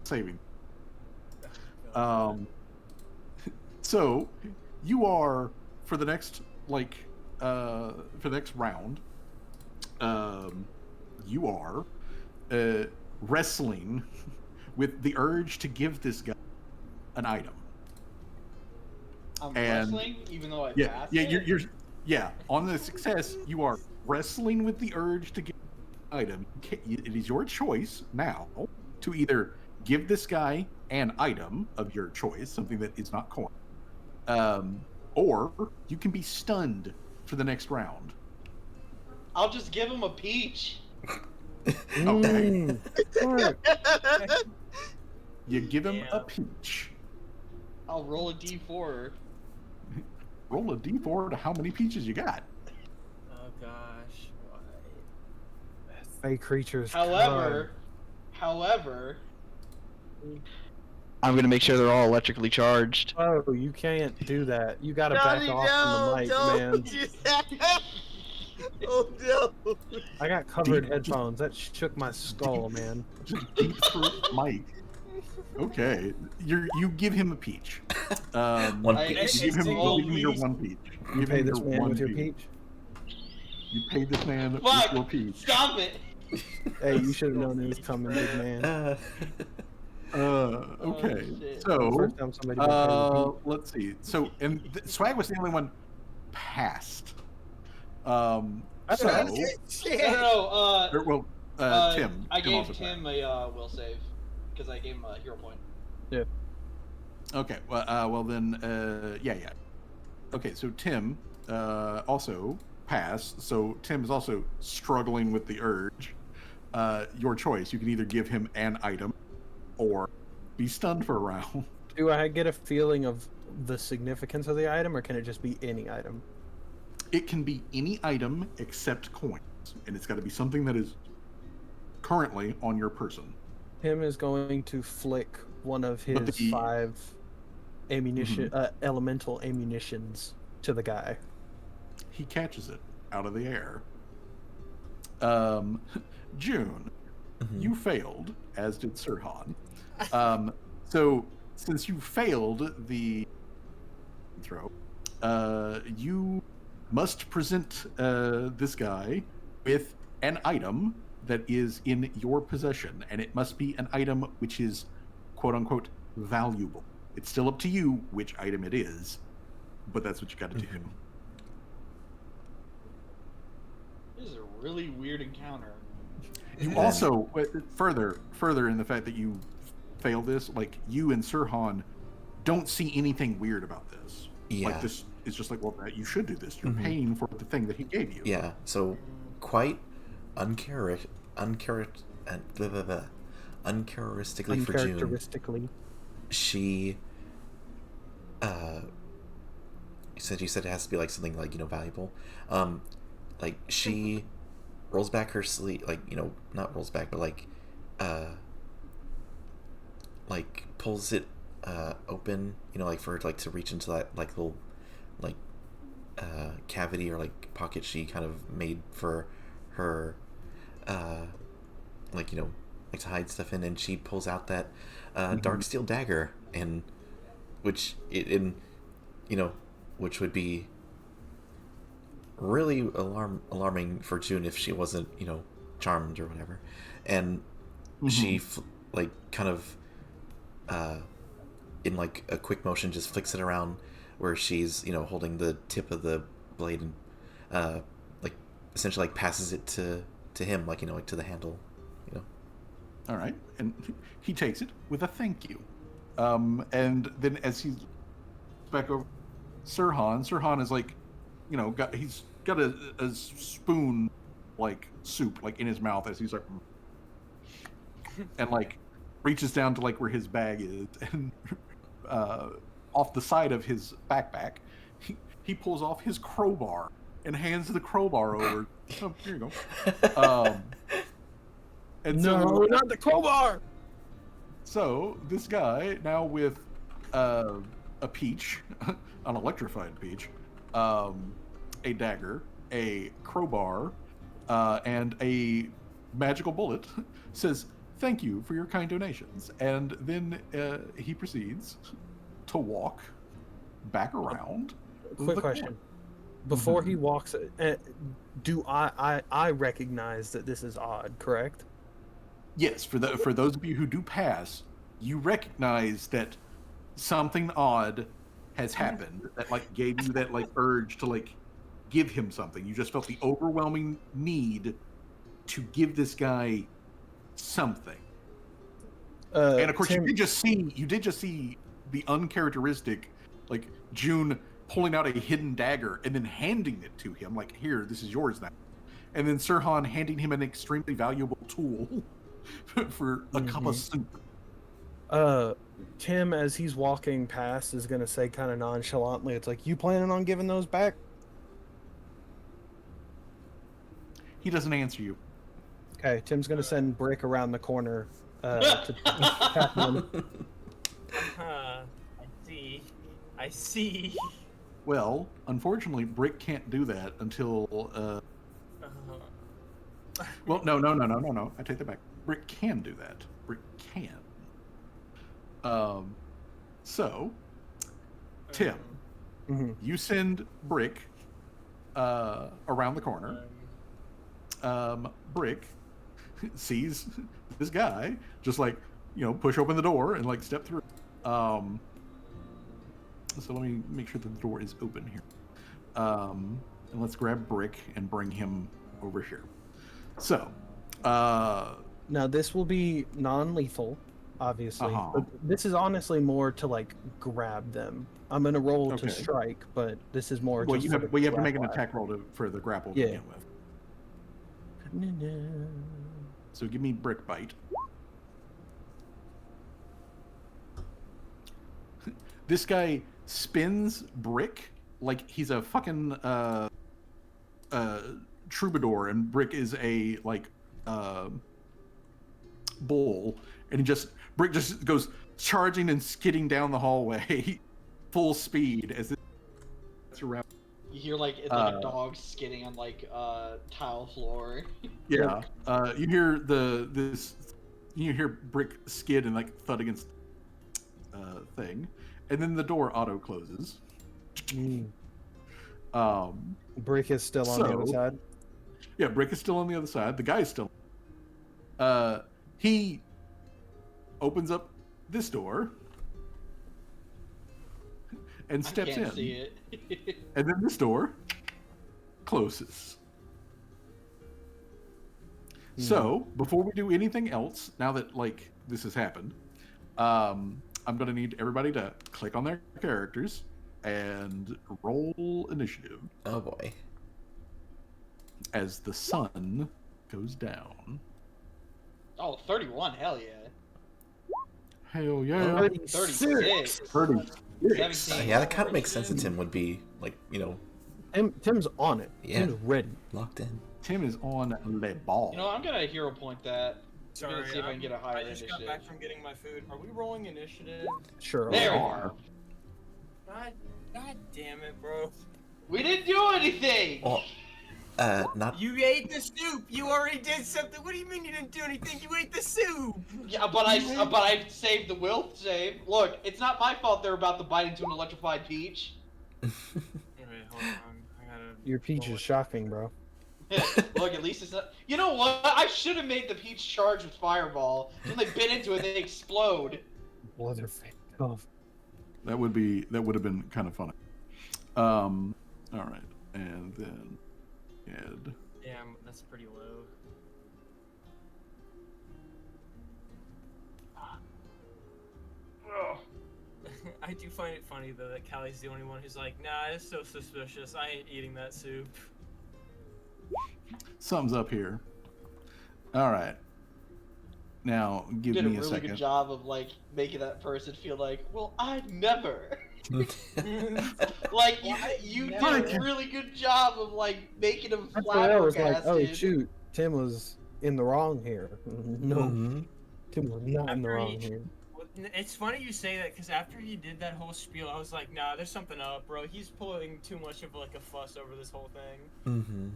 saving. So you are for the next round. You are wrestling with the urge to give this guy an item. I'm And- wrestling, even though I Yeah, passed yeah, it? you're on the success. You are wrestling with the urge to get an item. It is your choice now to either give this guy an item of your choice, something that is not coin, or you can be stunned for the next round. I'll just give him a peach. Okay. Smart. You give him a Yeah. peach. I'll roll a d4. Roll a d4 to how many peaches you got. Oh gosh. Why? Fake creatures. However, I'm gonna make sure they're all electrically charged. Oh, you can't do that. You gotta Johnny, back off from the mic, man. don't do that. Oh no. I got covered Deep- headphones. That shook my skull, man. Just deep throat Mike. Okay, you give him a peach. One I- peach. You give him Roll your peach. one peach. You Give pay him this your man one with your peach? You pay this man with Fuck! your peach. Stop it! Hey, you should have known it was coming, big man. Okay. shit. So, First time somebody been paid with peach. let's see. So, and Swag was the only one passed. That's So, all right. No, Tim. I Tim gave also Tim a will save because I gave him a hero point. passed. Okay. Well then, yeah. Okay. So Tim also passed. So Tim is also struggling with the urge. Your choice. You can either give him an item, or be stunned for a round. Do I get a feeling of the significance of the item, or can it just be any item? It can be any item except coins, and it's got to be something that is currently on your person. Tim is going to flick one of But his the- 5 ammunition, elemental ammunitions to the guy. He catches it out of the air. June, you failed, as did Sirhan. So since you failed the throw, you must present this guy with an item that is in your possession, and it must be an item which is quote unquote valuable. It's still up to you which item it is, but that's what you got to do. This is a really weird encounter. You also further in the fact that you fail this, like you and Sirhan don't see anything weird about this. Yeah. Like this is just like, well, you should do this. You're paying for the thing that he gave you. Yeah, so quite uncharacteristically for June, Uncharacteristically. she you said it has to be like something like valuable. Like she rolls back her sleeve, like, not rolls back, but like pulls it open, like for her to reach into that like little like cavity or like pocket she kind of made for her, like to hide stuff in, and she pulls out that dark steel dagger, and which would be really alarming for June if she wasn't charmed or whatever, and she like kind of in like a quick motion just flicks it around where she's holding the tip of the blade, and like essentially like passes it to him, like like to the handle. All right, and he takes it with a thank you, and then as he's back over, Sirhan is like, he's got a spoon like soup like in his mouth as he's like, and like reaches down to like where his bag is, and off the side of his backpack, he pulls off his crowbar and hands the crowbar over. Oh, here you go. And no, not the crowbar. So this guy now with a peach, an electrified peach, a dagger, a crowbar, and a magical bullet, says, "Thank you for your kind donations." And then he proceeds to walk back around. Quick question. Before he walks, do I recognize that this is odd, correct? Yes, for those of you who do pass, you recognize that something odd has happened that like gave you that like urge to like give him something. You just felt the overwhelming need to give this guy something. And of course, Tim, you did just see the uncharacteristic, like June pulling out a hidden dagger and then handing it to him, like, "Here, this is yours now." And then Sirhan handing him an extremely valuable tool for a cup of soup. Tim, as he's walking past, is gonna say kind of nonchalantly, "It's like, you planning on giving those back?" He doesn't answer you. Okay, Tim's gonna send Brick around the corner to tap him. I see. Well, unfortunately, Brick can't do that until. Well, no. I take that back. Brick can do that. Brick can. So, Tim, you send Brick around the corner. Brick sees this guy just like push open the door and like step through. So let me make sure that the door is open here. And let's grab Brick and bring him over here. So, now this will be non-lethal, obviously. But this is honestly more to like grab them. I'm gonna roll to strike, but this is more. Well, just you have to make an attack roll for the grapple to begin with. So give me Brick Bite. This guy spins Brick like he's a fucking troubadour, and Brick is a like bull, and Brick just goes charging and skidding down the hallway, full speed as it's around. You hear like it's like a dog skidding on like tile floor. Yeah, you hear Brick skid and like thud against thing, and then the door auto closes. Brick is still on the other side. Yeah, Brick is still on the other side. The guy's still. He opens up this door and steps in. See it. And then this door closes. So before we do anything else, now that like this has happened, I'm gonna need everybody to click on their characters and roll initiative. Oh boy. As the sun goes down. Oh, 31, hell yeah. Hell yeah. 36. 30. Yeah, that kind of makes sense that Tim would be like, Tim's on it. Yeah. Tim's ready. Locked in. Tim is on le ball. You know, I'm gonna hero point that. Sorry, I'm gonna see if I can get a higher I just initiative. got back from getting my food. Are we rolling initiative? Sure. There we are. God damn it, bro. We didn't do anything! Well, not. You ate the soup. You already did something. What do you mean you didn't do anything? You ate the soup. Yeah, but I saved the will save. Look, it's not my fault they're about to bite into an electrified peach. Wait, hold on. I gotta. Your peach is shocking, bro. Look, at least it's not. You know what? I should have made the peach charge with fireball. When they bit into it, they explode. Leatherface. Oh. That would have been kind of funny. All right, and then add. Damn, that's pretty low. I do find it funny though that Callie's the only one who's like, nah, it's so suspicious. I ain't eating that soup. Something's up here. All right. Now give Did a me a really second. good job of like making that person feel like, well, I'd never. Like you did a really good job of like making them That's why I was like, flabbergasted. oh shoot, Tim was in the wrong here. No, Mhm. Tim was not in the After wrong he- here. It's funny you say that because after he did that whole spiel, I was like, nah, there's something up, bro. He's pulling too much of like a fuss over this whole thing. Mm-hmm.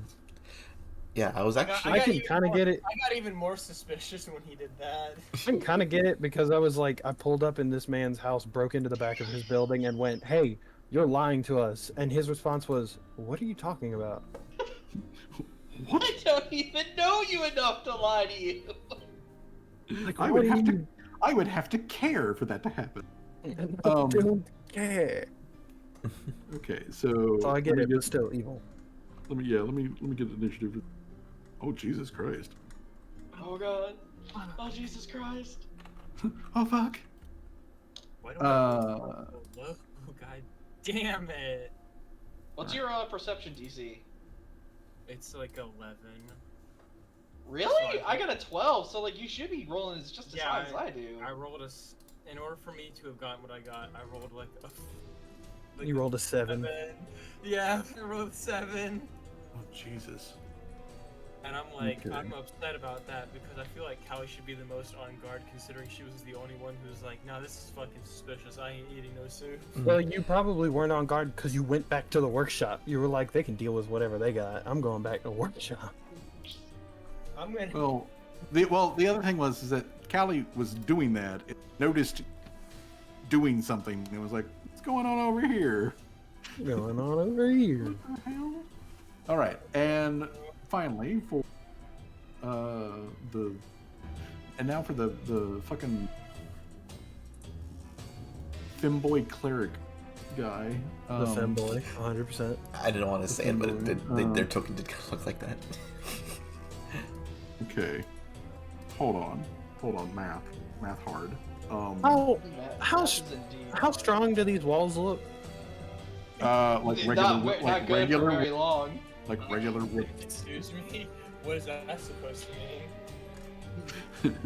Yeah, I was actually. I can even kind of more- get it. I got even more suspicious when he did that. I can kind of get it because I was like, I pulled up in this man's house, broke into the back of his building, and went, "Hey, you're lying to us." And his response was, "What are you talking about?" I don't even know you enough to lie to you. Like, I what would do have you- to. I would have to care for that to happen. I Um, don't care. Okay, so. So I get let me it, but still evil. Let me get initiative. Oh Jesus Christ! Oh god. Oh Jesus Christ. Oh fuck! Why do Uh, look? Oh god damn it! What's your perception DC? It's like 11. Really? So I got a 12, so like you should be rolling as just as Yeah, high as I do. I rolled in order for me to have gotten what I got, I rolled like a. You rolled a 7. Yeah, I rolled a 7. Oh Jesus! And I'm like, Okay. I'm upset about that because I feel like Callie should be the most on guard considering she was the only one who's like, nah, this is fucking suspicious. I ain't eating no soup. Well, you probably weren't on guard because you went back to the workshop. You were like, they can deal with whatever they got. I'm going back to the workshop. I'm gonna. Well, the other thing was is that Callie was doing that. It noticed doing something and was like, "What's going on over here?" Going on over here. What the hell? All right, and finally for the fucking femboy cleric guy. The femboy, 100%. I didn't want to say it, but it did, Um, their token did kind of look like that. Okay, hold on, math hard. How strong do these walls look? Like regular, not like good for regular, very long. like regular wood. Excuse me? What is that supposed to mean?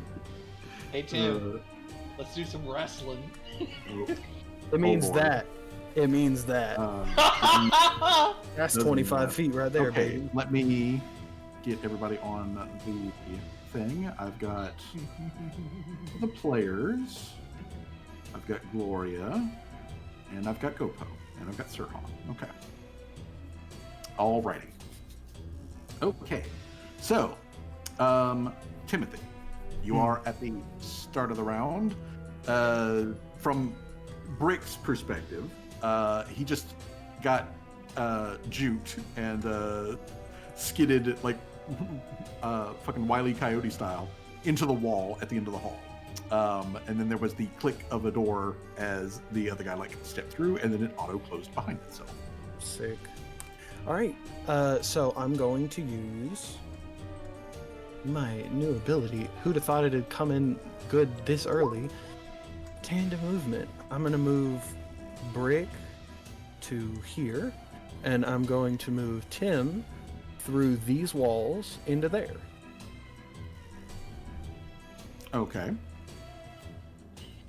Hey Tim, let's do some wrestling. It means boy. that. It means that. That's doesn't 25 matter. feet right there, Okay, baby. let me get everybody on the thing. I've got the players. I've got Gloria, and I've got Gopo, and I've got Sirhan. Okay. Alrighty. Okay. So, Timothy, you are at the start of the round. From Brick's perspective, he just got juked and skidded like fucking Wile E. Coyote style into the wall at the end of the hall. And then there was the click of a door as the other guy like stepped through, and then it auto closed behind itself. Sick. All right. So I'm going to use my new ability. Who'd have thought it'd come in good this early? Tandem movement. I'm gonna move Brick to here, and I'm going to move Tim through these walls into there. Okay.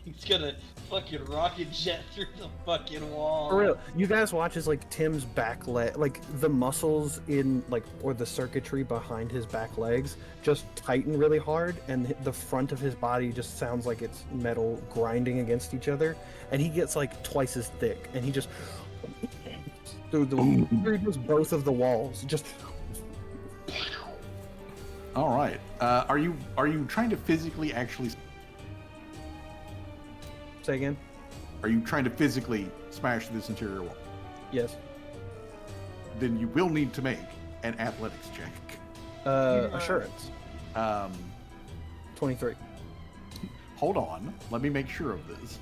He's gonna fucking rocket jet through the fucking wall. For real, you guys watch as like Tim's back leg, like the muscles in like or the circuitry behind his back legs just tighten really hard, and the front of his body just sounds like it's metal grinding against each other, and he gets like twice as thick, and he just through both of the walls, just. All right. Are you trying to physically actually? Say again. Are you trying to physically smash this interior wall? Yes. Then you will need to make an athletics check. Assurance. 23. Hold on. Let me make sure of this.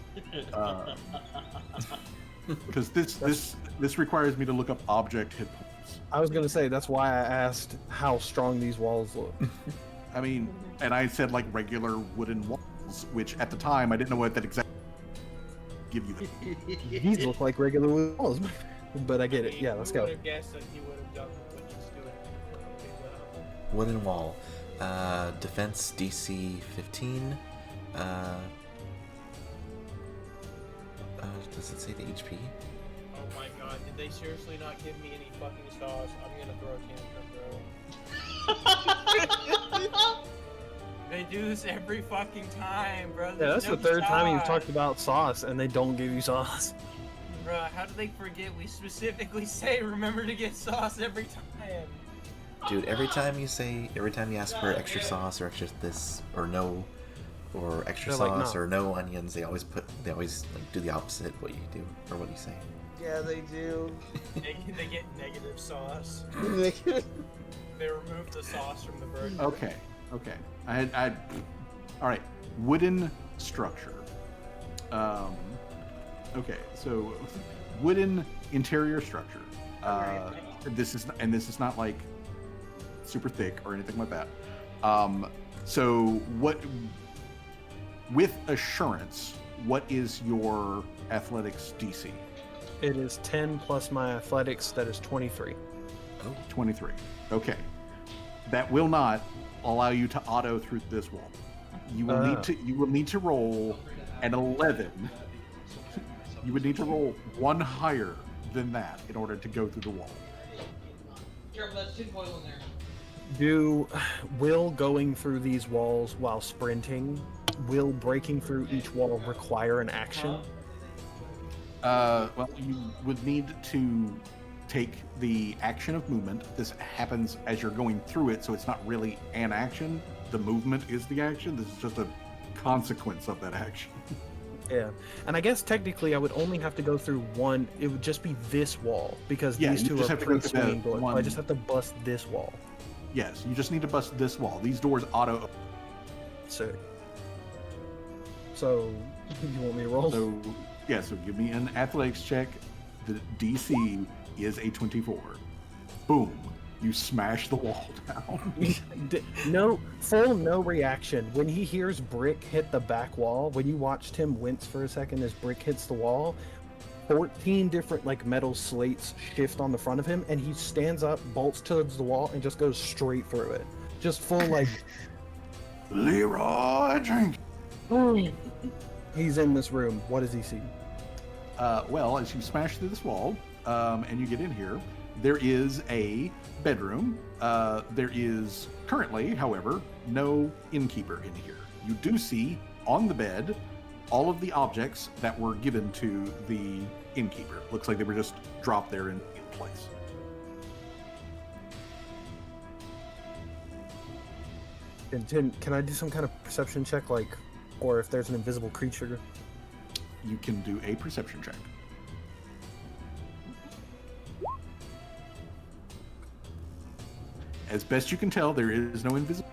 Because this requires me to look up object hit points. I was gonna say that's why I asked how strong these walls look. I mean, and I said like regular wooden walls, which at the time I didn't know what that exactly give you. These look like regular walls, but I get it. Yeah, let's Who go. would have guessed that he would have done what he's doing pretty well? Wooden wall. Defense DC 15. Does it say the HP? Oh my god, did they seriously not give me any fucking sauce? I'm gonna throw a tantrum, bro. They do this every fucking time, bro. Yeah, There's that's no the third time you've sauce. talked about sauce, and they don't give you sauce. Bro, how do they forget? We specifically say remember to get sauce every time. Dude, every time you ask for extra sauce or extra this or no, or extra They're like, sauce no. or no onions, they always like do the opposite of what you do or what you say. Yeah, they do. They get negative sauce. They They remove the sauce from the burger. Okay. All right. Wooden structure. Okay. So, wooden interior structure. This is not like super thick or anything like that. So what? With assurance, what is your athletics DC? It is 10 plus my athletics. That is 23. 23. Okay. That will not allow you to auto through this wall. You will need to roll an 11. You would need to roll one higher than that in order to go through the wall. Careful, that's tinfoil in there. Will going through these walls while sprinting, will breaking through each wall require an action? Well, you would need to take the action of movement. This happens as you're going through it, so it's not really an action. The movement is the action. This is just a consequence of that action. Yeah, and I guess technically I would only have to go through one. It would just be this wall because Yeah, these you two just are have to go through pre-swinging the doors. one- I just have to bust this wall. Yes, you just need to bust this wall. These doors auto. So you want me to roll? So give me an athletics check. The DC is a 24. Boom. You smash the wall down. No reaction. When he hears brick hit the back wall, when you watched him wince for a second as brick hits the wall, 14 different like metal slates shift on the front of him, and he stands up, bolts towards the wall, and just goes straight through it. Just full like Leroy Jenkins. he's in this room. What does he see? Well, as you smash through this wall and you get in here, there is a bedroom. There is currently, however, no innkeeper in here. You do see on the bed all of the objects that were given to the innkeeper. Looks like they were just dropped there in place. And Tim, can I do some kind of perception check, like, or if there's an invisible creature? You can do a perception check. As best you can tell, there is no invisible.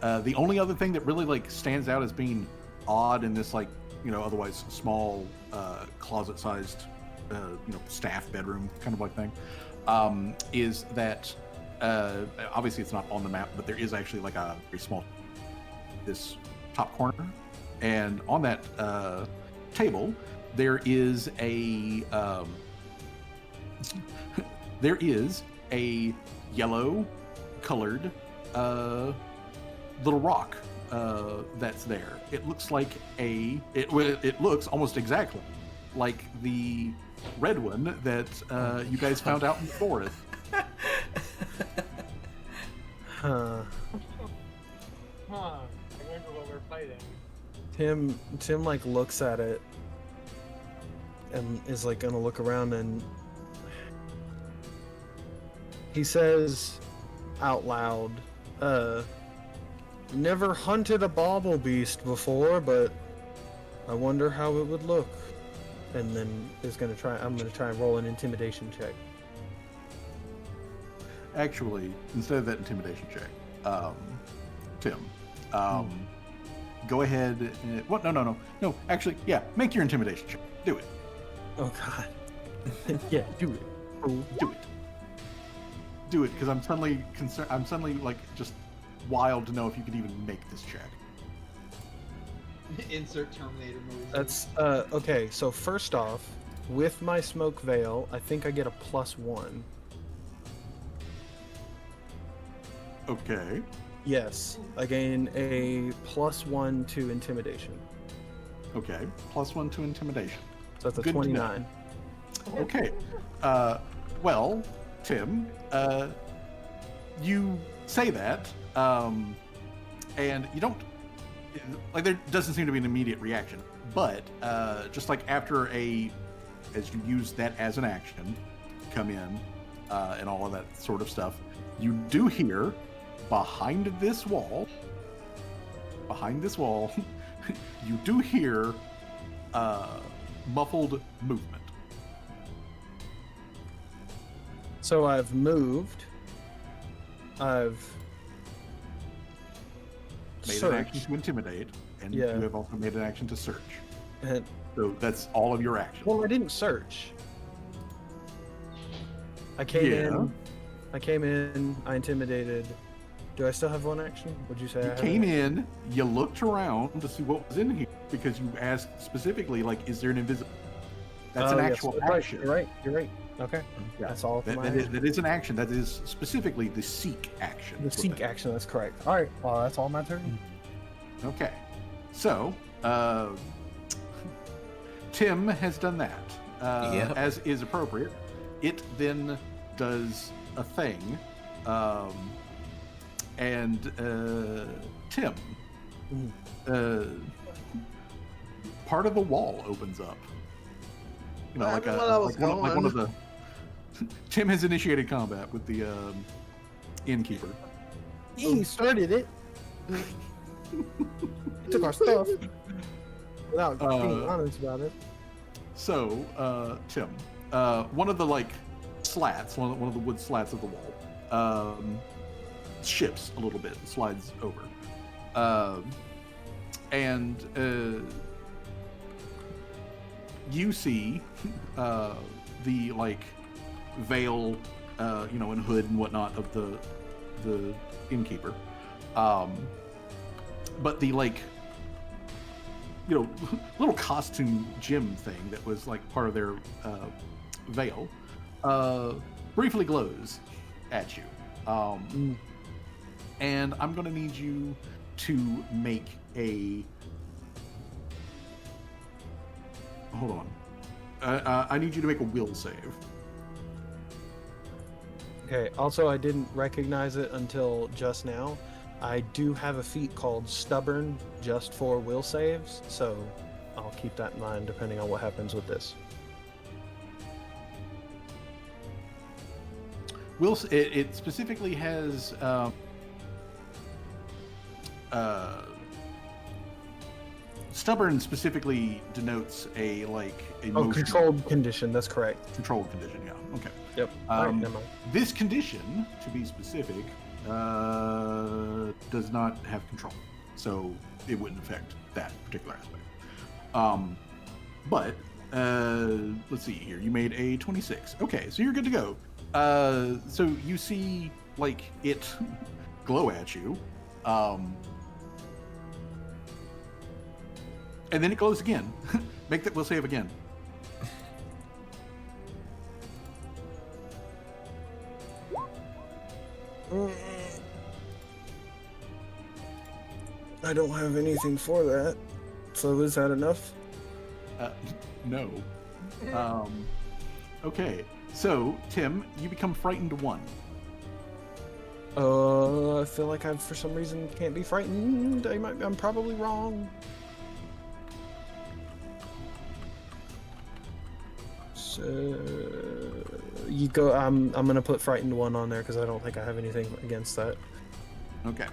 The only other thing that really like stands out as being odd in this otherwise small closet-sized staff bedroom kind of like thing is that obviously it's not on the map, but there is actually like a very small this top corner, and on that table there is a yellow colored little rock that's there. It looks like it looks almost exactly like the red one that you guys found out in the forest. Huh. Huh. I wonder what we're fighting. Tim like looks at it and is like gonna look around, and he says out loud, never hunted a bauble beast before, but I wonder how it would look. And then I'm gonna try and roll an intimidation check. Actually, instead of that intimidation check, Tim, go ahead. What? No. Actually, yeah. Make your intimidation check. Do it. Oh God. Yeah, do it. Oh, do it, because I'm suddenly concerned. I'm suddenly like just wild to know if you could even make this check. Insert Terminator noise. That's okay. So first off, with my smoke veil, I think I get a +1. Okay. Yes, I gain a +1 to intimidation. Okay. +1 to intimidation. So that's a Good to know. 29. Okay. Well, Tim, you say that, and you don't like. There doesn't seem to be an immediate reaction, but just like after as you use that as an action, come in, and all of that sort of stuff, you do hear behind this wall, you do hear muffled movement. So I've moved. I've Made an action to intimidate, and Yeah. you have also made an action to search. And, So that's all of your actions. well, I didn't search. I came in. I intimidated. Do I still have one action? Would you say You I have came an in, you looked around to see what was in here, because you asked specifically, like, is there an invisible? That's Oh, an yes, actual that's right, action. You're right. Okay. Yeah. That's all for my That action. is an action. That is specifically the seek action. The seek action, that's correct. Alright, well, that's all my turn. Okay. So, Tim has done that, Yep. as is appropriate. It then does a thing, and Tim, part of the wall opens up. You know, like one of the. Tim has initiated combat with the innkeeper. He started it. He took our stuff without being honest about it. So, Tim, one of the like slats, one of the wood slats of the wall, shifts a little bit, slides over, and you see the like veil, and hood and whatnot of the innkeeper, but the like, little costume gym thing that was like part of their veil, briefly glows at you. And I'm gonna need you to make a. Hold on. I need you to make a will save. Okay, also, I didn't recognize it until just now. I do have a feat called Stubborn just for will saves, so I'll keep that in mind depending on what happens with this. It specifically has stubborn specifically denotes a emotional Controlled condition, that's correct. controlled condition. Yeah. Okay. Yep. Alright, never mind. This condition, to be specific, does not have control, so it wouldn't affect that particular aspect. But let's see here. You made a 26. Okay, so you're good to go. So you see, like, it glow at you, and then it glows again. Make that will save again. I don't have anything for that. So is that enough? No. Okay. So, Tim, you become frightened 1. I feel like I, for some reason, can't be frightened. I'm probably wrong. So you go. I'm gonna put frightened 1 on there because I don't think I have anything against that. Okay.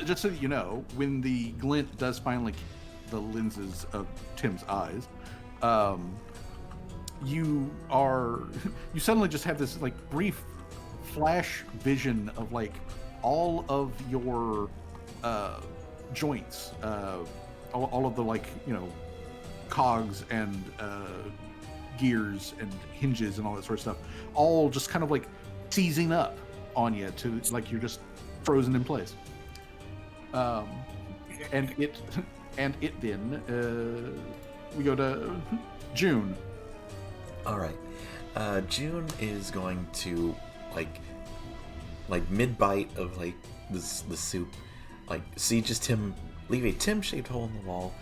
Just so that you know, when the glint does finally the lenses of Tim's eyes, you suddenly just have this like brief flash vision of like all of your joints, all of the like, you know, cogs and gears and hinges and all that sort of stuff, all just kind of like seizing up on you to like you're just frozen in place. And it then we go to June. All right. June is going to like mid bite of like the soup, like see just him leave a Tim-shaped hole in the wall,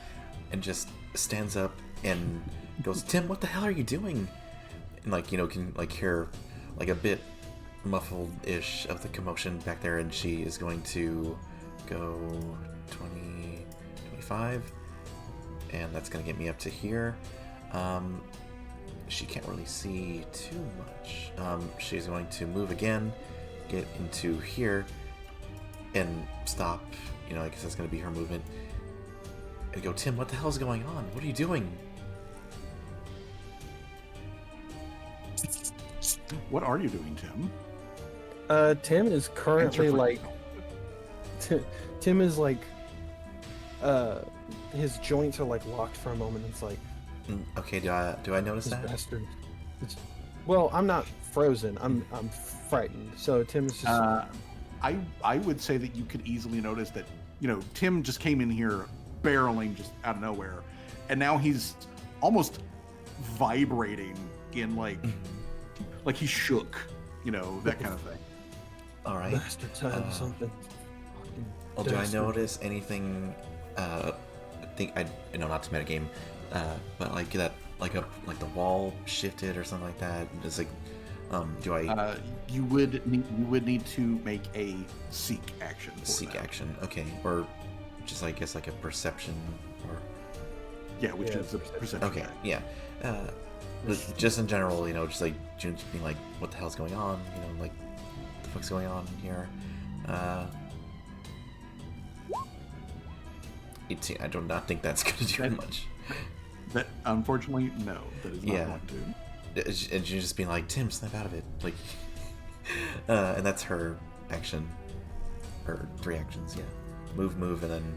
and just stands up and goes, "Tim, what the hell are you doing?" And like, you know, can like hear like a bit muffled-ish of the commotion back there, and she is going to go 20, 25, and that's gonna get me up to here. She can't really see too much. She's going to move again, get into here, and stop. You know, I guess that's going to be her movement. And go, "Tim, what the hell is going on? What are you doing?" What are you doing, Tim? Tim is currently Answer for like. yourself. Tim is like. His joints are like locked for a moment. It's like. Okay, do I notice This that? bastard. Well, I'm not frozen. I'm frightened. So Tim is just. I would say that you could easily notice that, you know, Tim just came in here barreling just out of nowhere, and now he's almost vibrating in like he's shook, you know, that kind of thing. All right. Bastard time something. Well, do I notice anything? I think not to metagame, but like that, like the wall shifted or something like that. Just like, do I? You would need to make a seek action. Seek that. action. Okay, or just I guess like a perception or. Yeah, which is a perception. Okay, check. yeah. But just in general, you know, just like June just being like, "What the hell's going on?" You know, like, "What the fuck's going on here?" 18. I do not think that's going to do much. That unfortunately, no, that is not going to. And she's just being like, "Tim, snap out of it!" Like, and that's her action, her 3 actions. Yeah, move, and then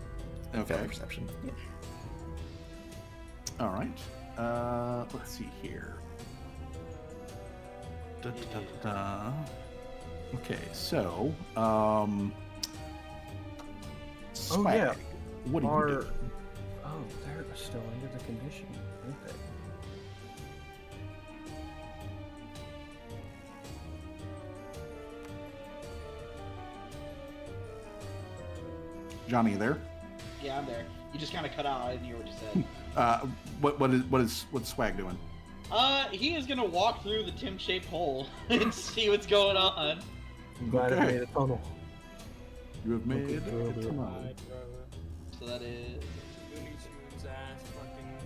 fail perception. Yeah. All right. Let's see here. Okay, so Swag, yeah. what do you do? Oh, they're still under the condition, aren't they? Johnny, you there? Yeah, I'm there. You just kind of cut out. I didn't hear what you said. What's Swag doing? He is gonna walk through the Tim-shaped hole and see what's going on. I'm glad I made a tunnel. You have made it. Right, So that is. Looney Tunes ass fucking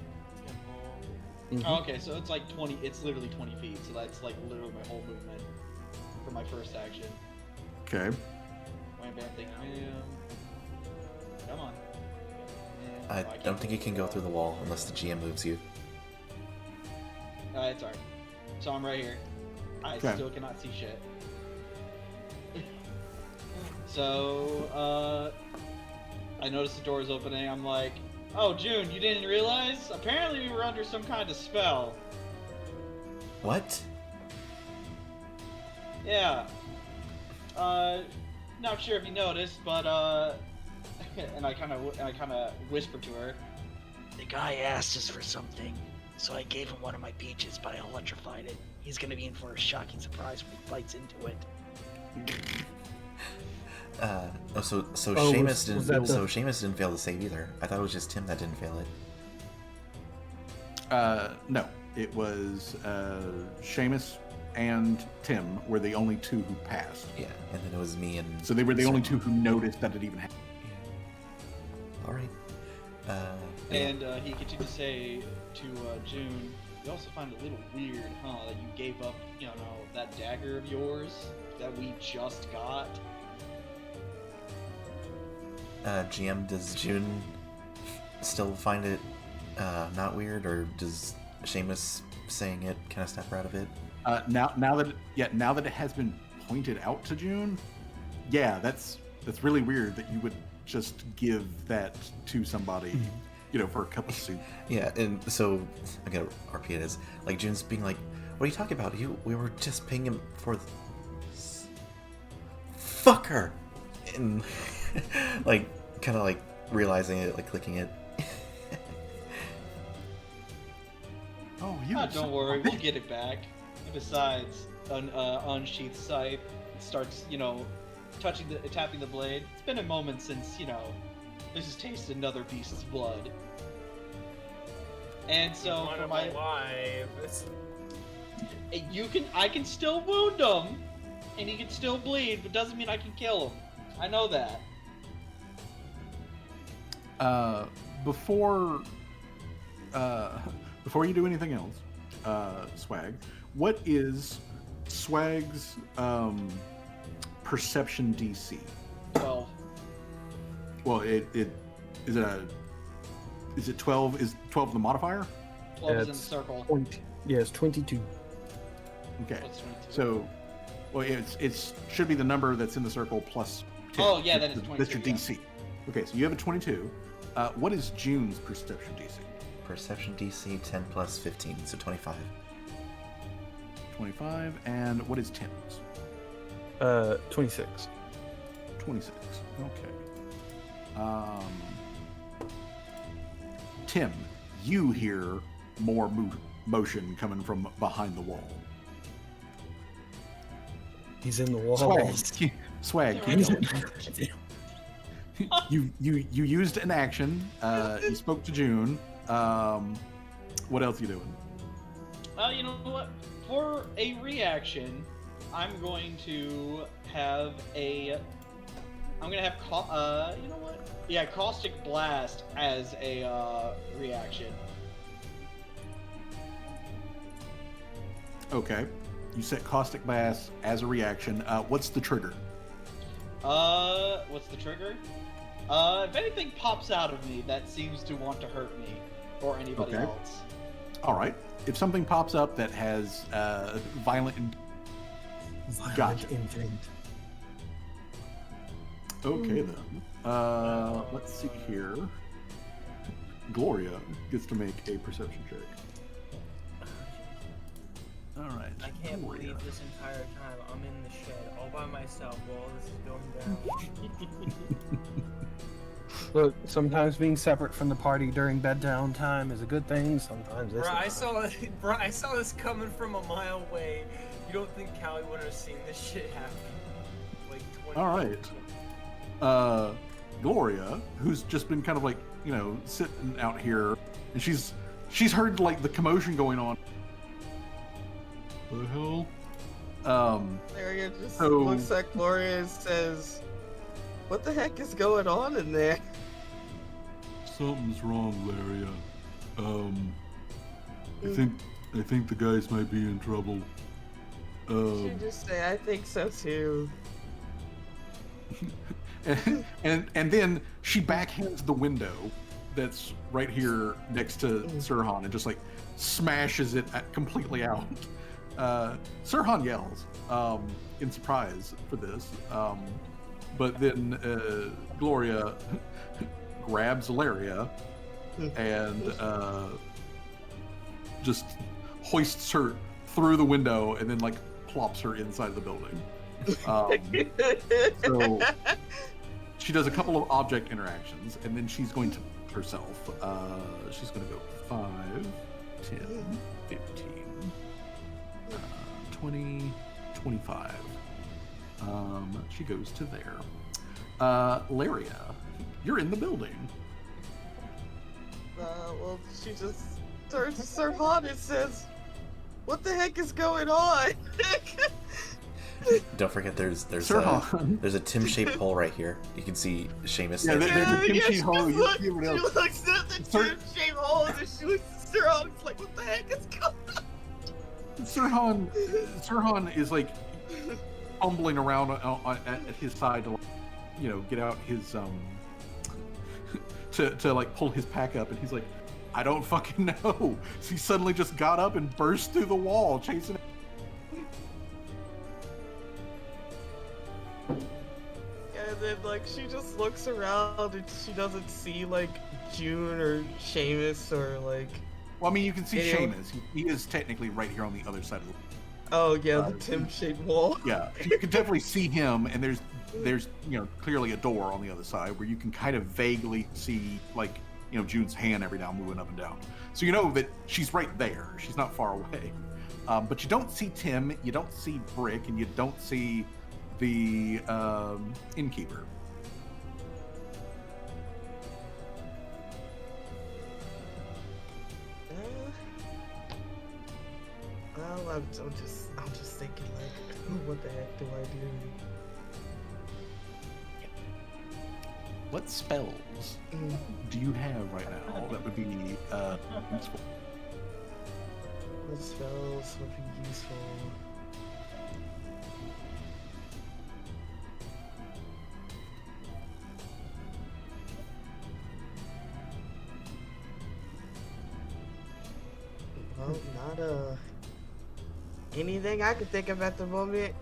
temple. Oh, okay, so it's like 20. It's literally 20 feet. So that's like literally my whole movement for my first action. Okay. Wham bam, thank you. Come on. I don't think you can go through the wall unless the GM moves you. It's alright. So I'm right here. I still cannot see shit. So, I noticed the door is opening. I'm like, "Oh, June, you didn't realize? Apparently we were under some kind of spell." What? Yeah. Not sure if you noticed, but and I kind of whispered to her. The guy asked us for something, so I gave him one of my peaches, but I electrified it. He's gonna be in for a shocking surprise when he bites into it. So Oh, Seamus was didn't. that the- So Seamus didn't fail the save either. I thought it was just Tim that didn't fail it. No, it was Seamus and Tim were the only two who passed. Yeah, and then it was me and. So they were the only two Serhan. who noticed that it even happened. Yeah. All right. And he continued to say to June, "We also find it a little weird, huh, that you gave up, you know, that dagger of yours that we just got." GM, does June still find it not weird, or does Seamus saying it kind of snap her out of it? Now that it has been pointed out to June, yeah, that's really weird that you would just give that to somebody, for a cup of soup. Yeah, and so I gotta RP it as like June's being like, "What are you talking about? We were just paying him for fuck her," and like kind of like realizing it, like clicking it. Oh, you Don't worry, we'll get it back. Besides, unsheath scythe, starts, tapping the blade. It's been a moment since, this has tasted another beast's blood. And so for my I can still wound him, and he can still bleed, but doesn't mean I can kill him. I know that. Before you do anything else, Swag, what is Swag's perception DC? 12. Well, is it 12? Is 12 the modifier? 12 is in the circle. It's 22. Okay. What's 22? So, well, it should be the number that's in the circle plus 10. Oh, yeah, that is 22. That's your DC. Okay, so you have a 22. What is June's perception DC? Perception DC 10 plus 15, so 25. 25. And what is Tim's? 26. 26. Okay. Tim, you hear more motion coming from behind the wall. He's in the wall. Swag. You used an action. You spoke to June. What else are you doing? You know what? For a reaction, I'm going to have you know what? Yeah, Caustic Blast as a reaction. Okay. You set Caustic Blast as a reaction. What's the trigger? What's the trigger? If anything pops out of me that seems to want to hurt me or anybody Okay. else. All right. If something pops up that has violent Gotcha. Intent. Okay then. Let's see here. Gloria gets to make a perception check. All right. I can't Gloria. believe this entire time I'm in the shed all by myself while all this is going down. Look, sometimes being separate from the party during bedtime time is a good thing. Sometimes it's Bro, I saw this coming from a mile away. You don't think Callie would have seen this shit happen? Like 20 All minutes right. ago. Gloria, who's just been kind of like, sitting out here, and she's heard like the commotion going on. The hell? Maria just So- looks at Gloria and says, "What the heck is going on in there?" Something's wrong, Laria. I think the guys might be in trouble. She just say, "I think so too." and then she backhands the window that's right here next to Serhan and just like smashes it completely out. Serhan yells in surprise for this, but then Gloria grabs Laria and just hoists her through the window and then like plops her inside the building. So she does a couple of object interactions and then she's going to herself. She's going to go 5, 10, 15, 20, 25. She goes to there. Laria, you're in the building. Well, she just turns to Serhan and says, "What the heck is going on?" Don't forget, there's Serhan. a Tim-shaped hole right here. You can see Seamus. Yeah, there. there's a Tim-shaped she hole. just You look- see everyone she else. looks at the Tim-shaped hole and then she looks at Serhan. It's like, "What the heck is going on?" Serhan is like fumbling around at his side to, get out his to like pull his pack up, and he's like, I don't fucking know. So he suddenly just got up and burst through the wall, chasing. And then like she just looks around and she doesn't see like June or Seamus or like. Well, I mean, you can see Anyone- Seamus. He is technically right here on the other side of the. Oh yeah, the Tim-shaped wall. Yeah, you can definitely see him, and there's clearly a door on the other side where you can kind of vaguely see like June's hand every now moving up and down. So you know that she's right there. She's not far away. But you don't see Tim, you don't see Brick, and you don't see the innkeeper. Well, I'm just thinking like, what the heck do I do? What spells do you have right now that would be useful? What spells would be useful? Well, not anything I could think of at the moment.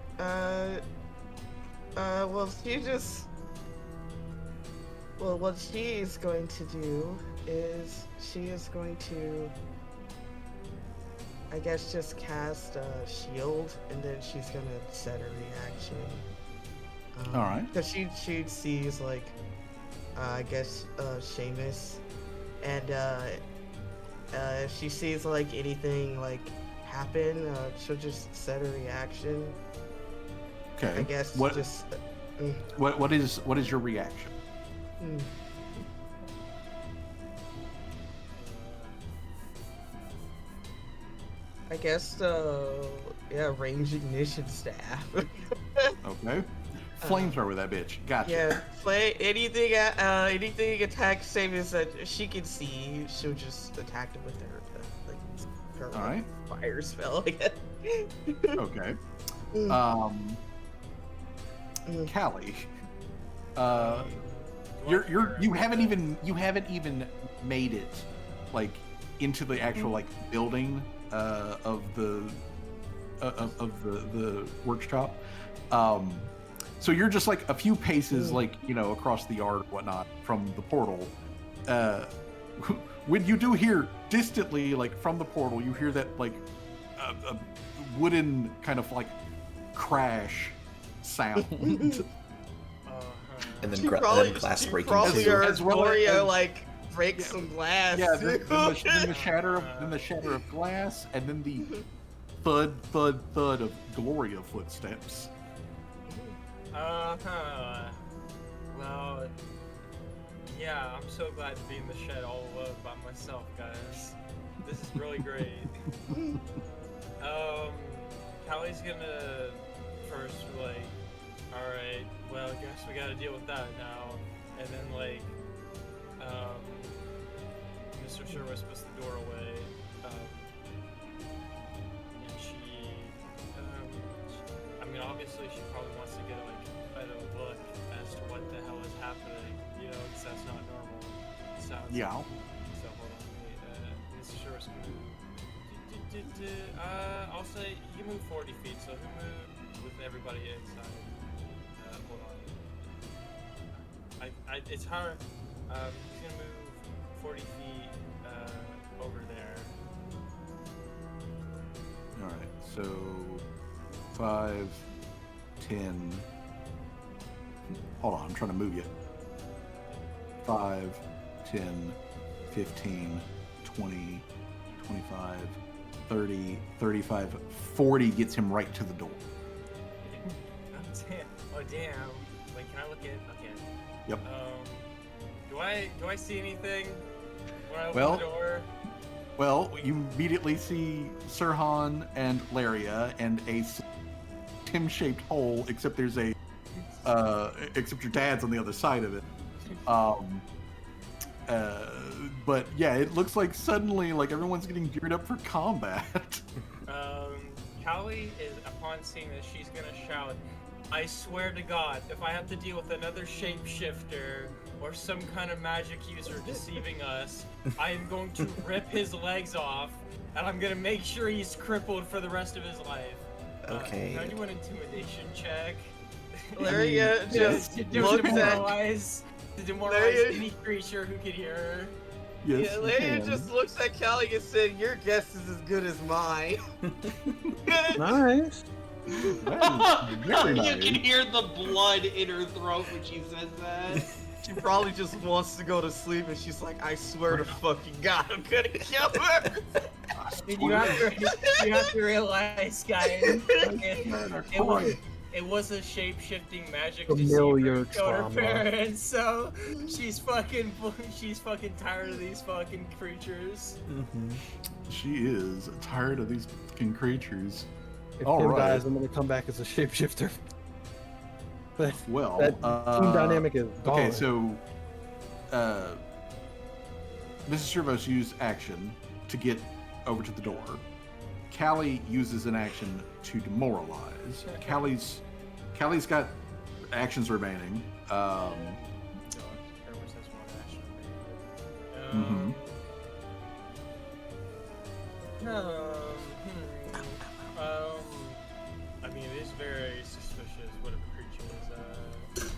Well, what she is going to do is she is going to, I guess, just cast a shield, and then she's gonna set a reaction. All right. Because she sees like, I guess, Seamus, and if she sees like anything like happen, she'll just set a reaction. Okay. I guess what just. what is your reaction? I guess range ignition staff. Okay. Flamethrower that bitch. Gotcha. Yeah, play anything attack Seamus that she can see. She'll just attack him with her All right. fire spell. I guess. Okay. Callie. You haven't even made it like into the actual like building of the workshop. So you're just like a few paces like across the yard or whatnot from the portal. When you do hear distantly like from the portal, you hear that like a wooden kind of like crash sound. And then, She then glass breaking probably too. heard As well Gloria as- like break some glass. Yeah, then the shatter of glass, and then the thud of Gloria footsteps. Well, yeah, I'm so glad to be in the shed all alone by myself, guys. This is really great. Callie's gonna first like, alright, well, I guess we gotta deal with that now. And then like, Mr. Sherwood puts the door away, and I mean, obviously she probably wants to get like a look as to what the hell is happening, because that's not normal. It sounds Yeah. So hold on, wait, Mr. Sherwood move. I'll say you move 40 feet, so he'll move with everybody inside. Hold on. It's hard. He's gonna move 40 feet over there. All right, so 5, 10. Hold on, I'm trying to move you. 5, 10, 15, 20, 25, 30, 35, 40 gets him right to the door. Oh damn! Wait, can I look in? Okay. Yep. Do I see anything when I open Well- the door? Well, you immediately see Sirhan and Laria and a Tim-shaped hole, except there's a except your dad's on the other side of it. But yeah, it looks like suddenly like everyone's getting geared up for combat. Callie is, upon seeing this, she's gonna shout, I swear to God, if I have to deal with another shapeshifter or some kind of magic user deceiving us, I am going to rip his legs off, and I'm gonna make sure he's crippled for the rest of his life. Okay. Can I do an intimidation check? Laria just to looks at. demoralize Laria- any creature who could hear her. Yes, Yeah, you Laria can. just looks at Callie and said, "Your guess is as good as mine." Nice. That is very You can nice. hear the blood in her throat when she says that. She probably just wants to go to sleep, and she's like, "I swear to fucking God, I'm gonna kill her." And you have to realize, guys, it was a shape-shifting magic Familiar deceiver who killed her trauma. parents, so she's fucking tired of these fucking creatures. She is tired of these fucking creatures. If All Tim right. dies, I'm gonna come back as a shapeshifter. But Well, that team dynamic is gone. okay. So, Mrs. Servos used action to get over to the door. Callie uses an action to demoralize. Callie's got actions remaining. Mhm. I mean, it is very suspicious. Whatever creature is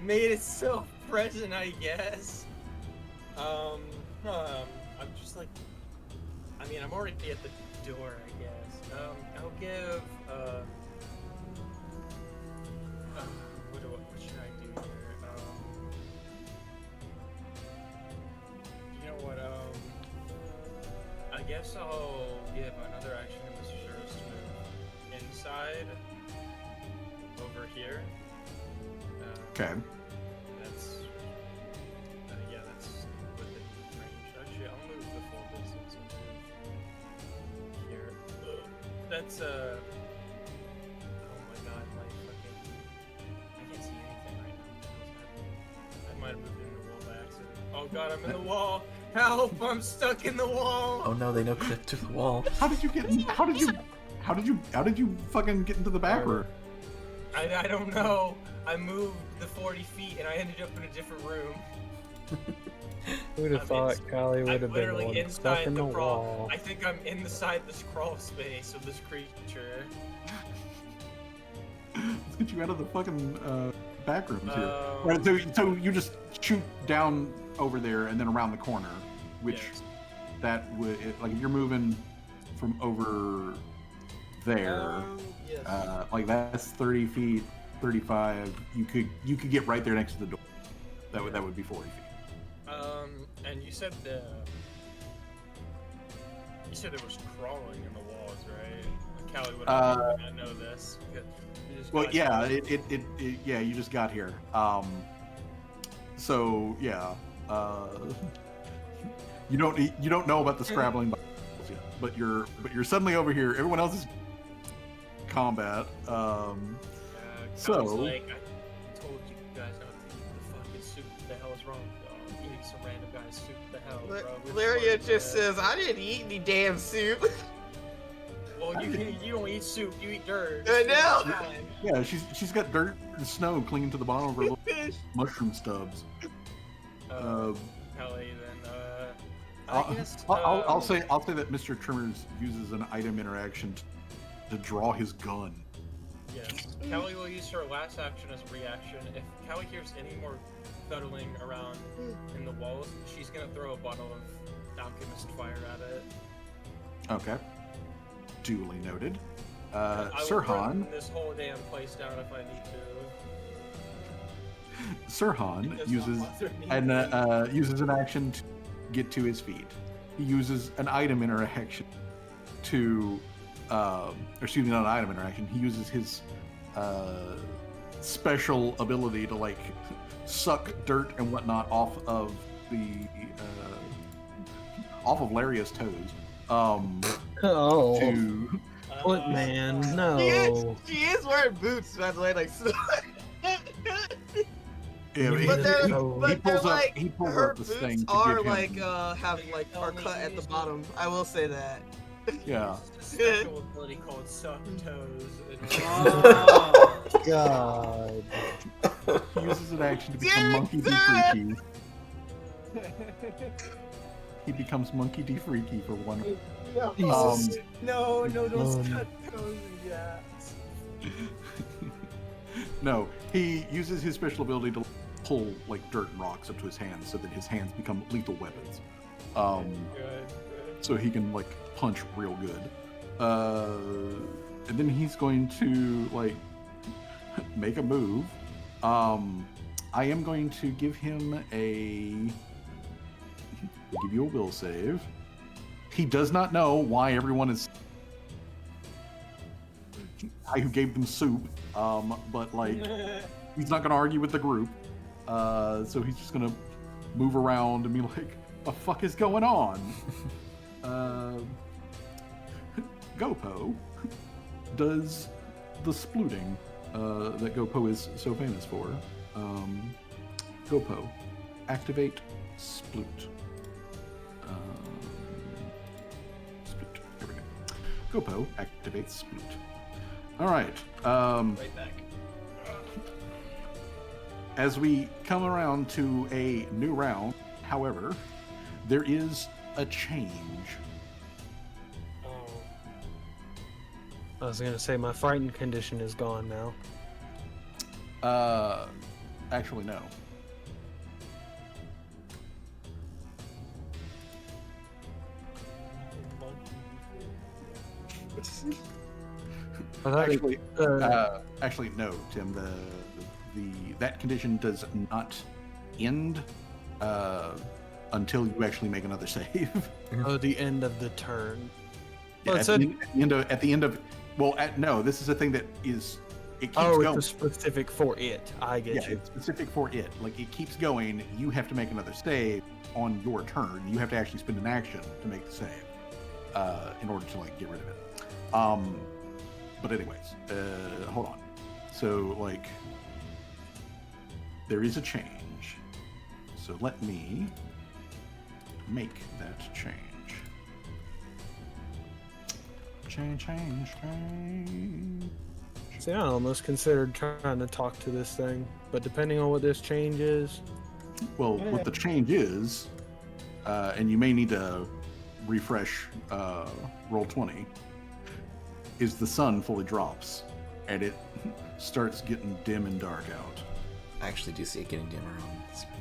made itself present, I guess. I'm just like, I mean, I'm already at the door, I guess. I'll give, what should I do here? You know what, I guess I'll give another action to Mr. Shuros to move inside, over here. Okay. That's, yeah, that's within range. Actually, I'll move the full distance and move here. That's, oh my god, my fucking, I can't see anything right now. I might have moved into the wall by accident. Oh god, I'm in the wall! Help! I'm stuck in the wall! Oh no, they no clip to the wall. How did you get? How did you fucking get into the back room? I don't know. I moved the 40 feet and I ended up in a different room. Who'd have thought Callie would I'm have been literally one stuck inside in the the crawl. wall? I think I'm inside this crawl space of this creature. Let's get you out of the fucking back rooms here. Um, Right, so you just shoot down over there and then around the corner, which Yes. that would like if you're moving from over there, Yes. like that's 30 feet, 35. You could get right there next to the door. That would be 40 feet. And you said there was crawling in the walls, right? Callie would not know this. Because you just Well, got yeah, here. yeah, you just got here. So yeah, you don't know about the scrabbling yet, but you're suddenly over here. Everyone else is combat. Callie's so- like, I told you guys not to eat the fucking soup. What the hell is wrong with y'all? Eating some random guy's soup. What the hell, bro? We're Laria fucking just dead. says, "I didn't eat any damn soup." Well, you don't eat soup. You eat dirt. I know. It's fine. Yeah, she's got dirt and snow clinging to the bottom of her little mushroom stubs. Callie, then, I'll, I guess, I'll say that Mr. Trimmers uses an item interaction to draw his gun. Yes. Callie will use her last action as a reaction. If Callie hears any more scuttling around in the walls, she's gonna throw a bottle of alchemist fire at it. Okay. Duly noted. I will Sirhan. burn this whole damn place down if I need to. It Sirhan does not uses bother me. uses an action to get to his feet. He uses an item interaction to, or excuse me, not an item interaction. He uses his special ability to like suck dirt and whatnot off of Laria's toes. Oh, To Footman, She no. is wearing boots, by the way, like. yeah, You he, But they're, he he but they're pulls up like he pulls her up this boots thing to are give him, like are cut at the bottom. I will say that. yeah. It's a special ability called Suck Toes. Oh. God. He uses an action to Dude, become Monkey D. do Freaky. He becomes Monkey D. Freaky for one. Jesus. No, don't Um, cut toes and gaps. No, he uses his special ability to pull like dirt and rocks up to his hands, so that his hands become lethal weapons. Good. So he can like punch real good. And then he's going to like make a move. I am going to give him I'll give you a will save. He does not know why everyone is I who gave them soup. But like he's not gonna argue with the group. So he's just gonna move around and be like, "The fuck is going on?" Gopo does the splooting that Gopo is so famous for. Gopo, activate sploot. Sploot. Here we go. Gopo activates sploot. All right. Right back. As we come around to a new round, however, there is a change. Oh. I was gonna say my frightened condition is gone now. Actually, no. I thought Actually, it, actually, no, Tim. That condition does not end until you actually make another save. the end of the turn. Yeah, Well, it at the end of no, this is a thing that is it keeps Oh, going. it's specific for it. I get Yeah, you. it's specific for it. Like it keeps going. You have to make another save on your turn. You have to actually spend an action to make the save in order to like get rid of it. But anyways, hold on. So like, there is a change. So let me make that change. Change. See, I almost considered trying to talk to this thing, but depending on what this change is, Well, what the change is, and you may need to refresh Roll20, is the sun fully drops, and it starts getting dim and dark out. I actually do see it getting dimmer on the screen.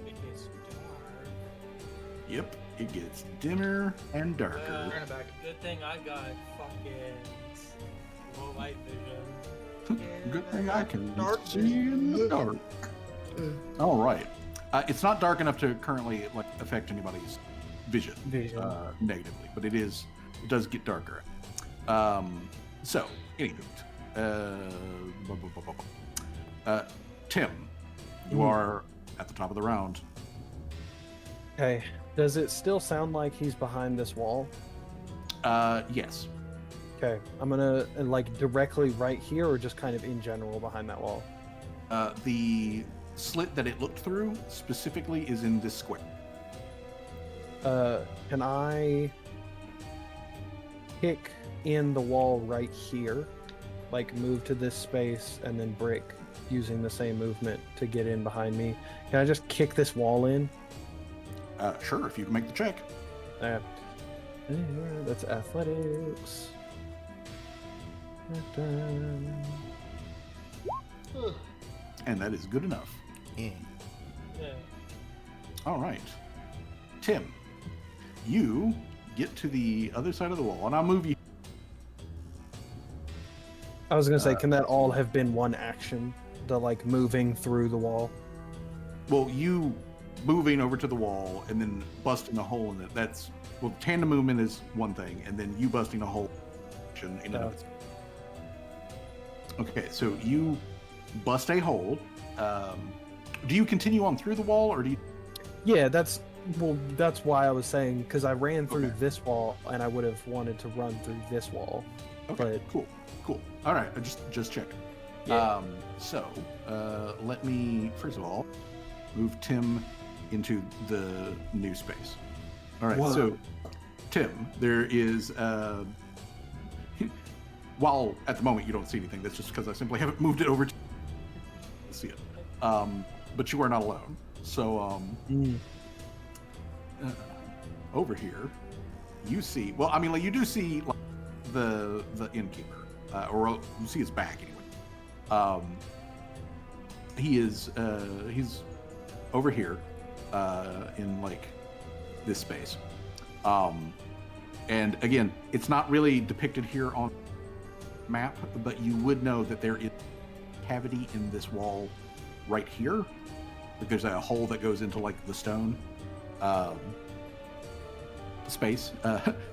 It gets dark. Yep, it gets dimmer and darker. Turn it back. Good thing I got fucking low light vision. Good thing I can Dark see in the dark. All right. It's not dark enough to currently like affect anybody's vision, negatively, but it does get darker. So, anywho, Tim, you are at the top of the round. okay. Does it still sound like he's behind this wall? Yes. Okay, I'm gonna like directly right here, or just kind of in general behind that wall. The slit that it looked through specifically is in this square. Can I kick in the wall right here, like move to this space and then brick using the same movement to get in behind me? Can I just kick this wall in? Sure, if you can make the check. That's athletics. And that is good enough. Yeah. Yeah. All right. Tim, you get to the other side of the wall, and I'll move you. I was gonna say, can that all have been one action? The like moving through the wall. Well, you moving over to the wall and then busting a hole in it. That's, well, tandem movement is one thing, and then you busting a hole in and of itself. Okay, so you bust a hole. Do you continue on through the wall, or do you? Yeah, that's why I was saying, because I ran through Okay. this wall and I would have wanted to run through this wall. Okay, But cool. All right, just checking. Yeah. So let me first of all move Tim into the new space. All right, Whoa. so Tim, there is. While at the moment you don't see anything, that's just because I simply haven't moved it over to see it. But you are not alone. So over here, you see. Well, I mean, like you do see like, the innkeeper, or you see his back anyway. He's over here in like this space. And again, it's not really depicted here on map, but you would know that there is a cavity in this wall right here. Like there's a hole that goes into like the stone space.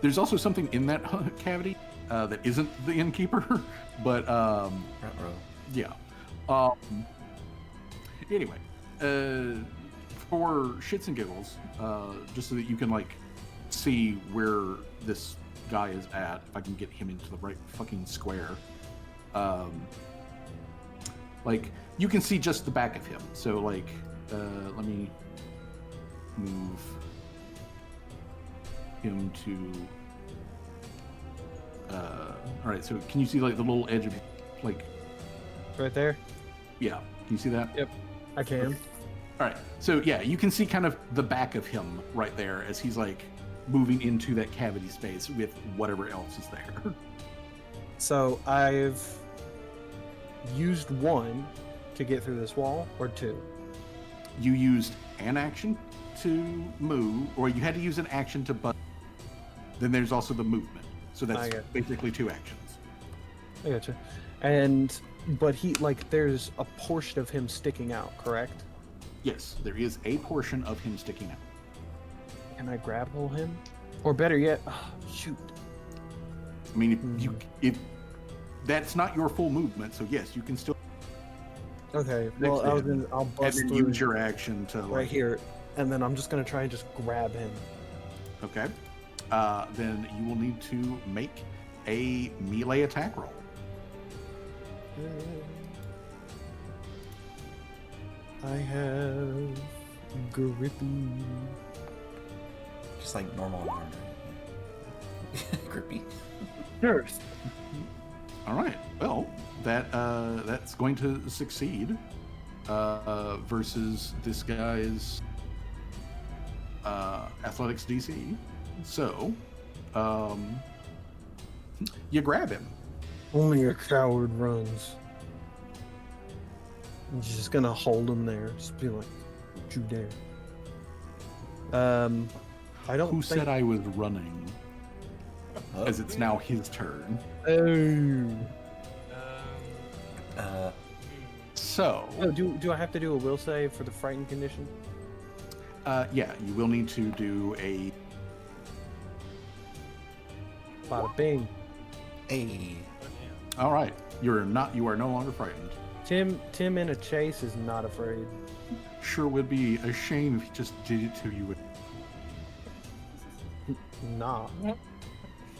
There's also something in that cavity that isn't the innkeeper, but yeah. Anyway, for shits and giggles, just so that you can like see where this guy is at, if I can get him into the right fucking square. Like you can see just the back of him. So like, let me move him to. All right. So can you see like the little edge of, like, right there. yeah? Can you see that? Yep, I can. All right. So yeah, you can see kind of the back of him right there as he's like moving into that cavity space with whatever else is there. So I've used one to get through this wall, or two. You used an action to move, or you had to use an action to button. Then there's also the movement. So I that's got it. basically two actions. I gotcha. But he, like, there's a portion of him sticking out, correct? Yes, there is a portion of him sticking out. Can I grapple him? Or better yet, shoot. I mean, if that's not your full movement, so yes, you can still. Okay, Next well, hit. I'll And bust then through use your action to right like. here, and then I'm just gonna try and just grab him. Okay. Then you will need to make a melee attack roll. I have grippy. Just like normal armor. Grippy. Nurse. All right. Well, that's going to succeed versus this guy's athletics DC. So, you grab him. Only a coward runs. I'm just gonna hold him there. Just be like, don't you dare. I don't Who think... said I was running? As it's now his turn. Oh. So, Oh, do I have to do a will save for the frightened condition? yeah, you will need to do a. Bada bing. Hey. All right, you are no longer frightened. Tim in a chase is not afraid. Sure would be a shame if he just did it to you. Nah.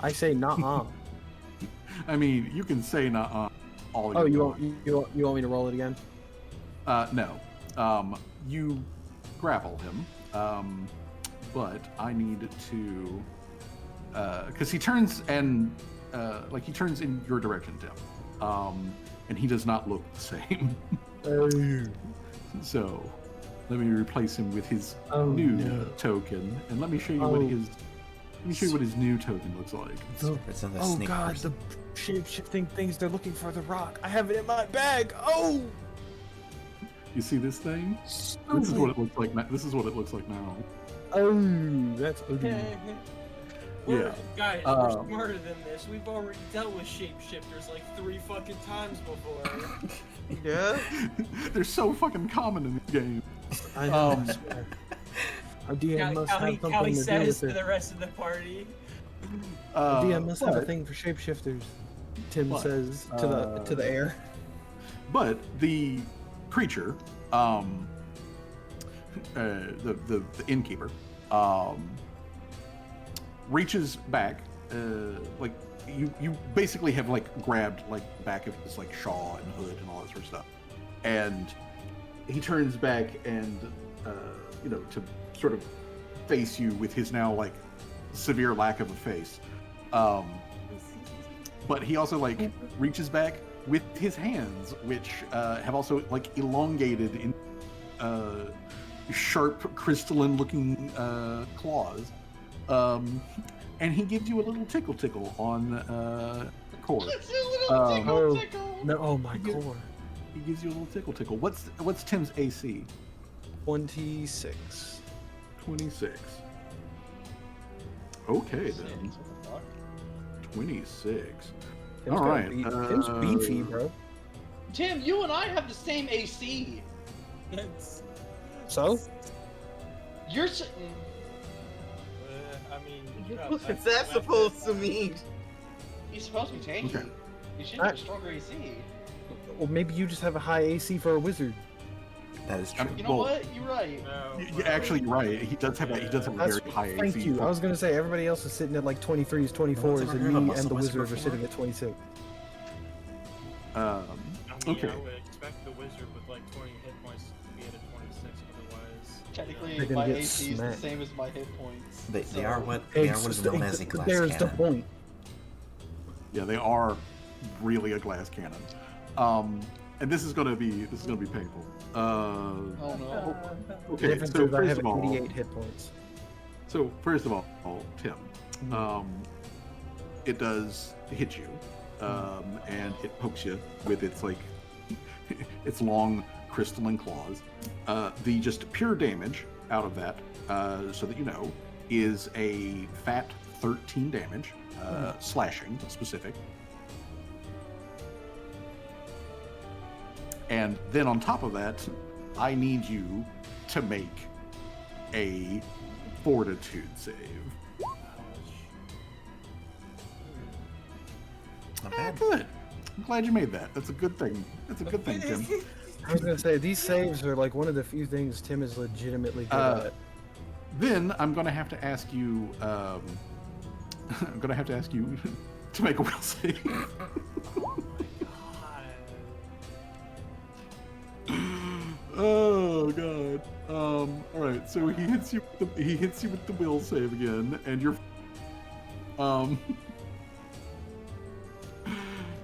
I say nah. I mean, you can say not all Oh, you want. want me to roll it again? No. You grapple him, but I need to, because he turns and he turns in your direction, Tim, and he does not look the same. So, let me replace him with his new token, and let me show you what his new token looks like. It's in the Oh snake god, person. the shape-shifting things, they're looking for the rock. I have it in my bag. Oh! You see this thing? This is what it looks like. This is what it looks like now. Oh, that's ugly. Yeah. Guys, Uh, we're smarter than this. We've already dealt with shapeshifters like 3 fucking times before. Yeah. They're so fucking common in this game. I know, I swear. Our DM must have How something he to do says with to it. the rest of the party. Our DM must have a but- thing for shapeshifters. Tim But, says to the air. But the creature, the innkeeper, reaches back, like you basically have like grabbed like back of his like shawl and hood and all that sort of stuff, and he turns back and to sort of face you with his now like severe lack of a face, but he also like reaches back with his hands, which have also like elongated in sharp crystalline looking claws, and he gives you a little tickle on the core. No, my core. He gives you a little tickle. What's Tim's AC? 26. 26. Okay then. What the fuck? 26. Tim's All got right. Tim's beefy, bro. Tim, you and I have the same AC. So? You're. I mean, What's that supposed to mean? He's supposed to be tanky. Okay. You should have a stronger AC. Well, maybe you just have a high AC for a wizard. That is true. You know what? You're right. No, Actually, you're right. He does have a very high Thank AC. you. I was gonna say everybody else is sitting at like 23s, 24s, ever and heard of me muscle and the whisperer wizard are before? sitting at 26. Okay. I would expect the wizard with like 20 hit points to be at a 26 otherwise. Technically, They're gonna my get AC is the smacked. same as my hit points. They are what is known as a glass There's the cannon. point. Yeah, they are really a glass cannon. And this is gonna be painful. Oh no. The Okay, difference so is I first have of all, 88 hit points. Tim, it does hit you, and it pokes you with its like its long crystalline claws. The just pure damage out of that, so that you know, is a fat 13 damage, slashing specific. And then on top of that, I need you to make a fortitude save. Not bad. Good. I'm glad you made that. That's a good thing. That's a good thing, Tim. I was gonna say these saves are like one of the few things Tim is legitimately good at. Then I'm gonna have to ask you. I'm gonna have to ask you to make a will save. Oh god. All right. So he hits you. He hits you with the will save again, and you're.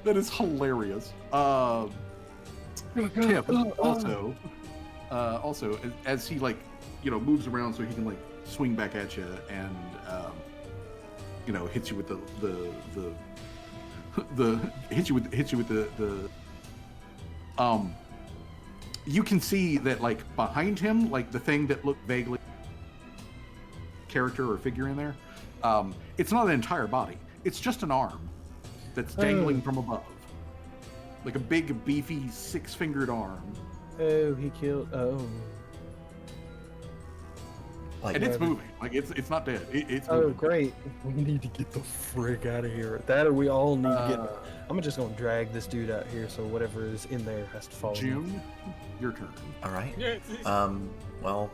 That is hilarious. Tip also, as he like, moves around so he can like swing back at you and hits you with the you can see that like behind him, like the thing that looked vaguely character or figure in there, it's not an entire body. It's just an arm that's dangling from above. Like a big, beefy, 6-fingered arm. Oh, he killed. Oh. Like, And it's moving. Like, it's not dead. It's Oh, moving. great. We need to get the frick out of here. That or we all need to get. I'm just gonna drag this dude out here so whatever is in there has to follow. June, your turn. all right. Well,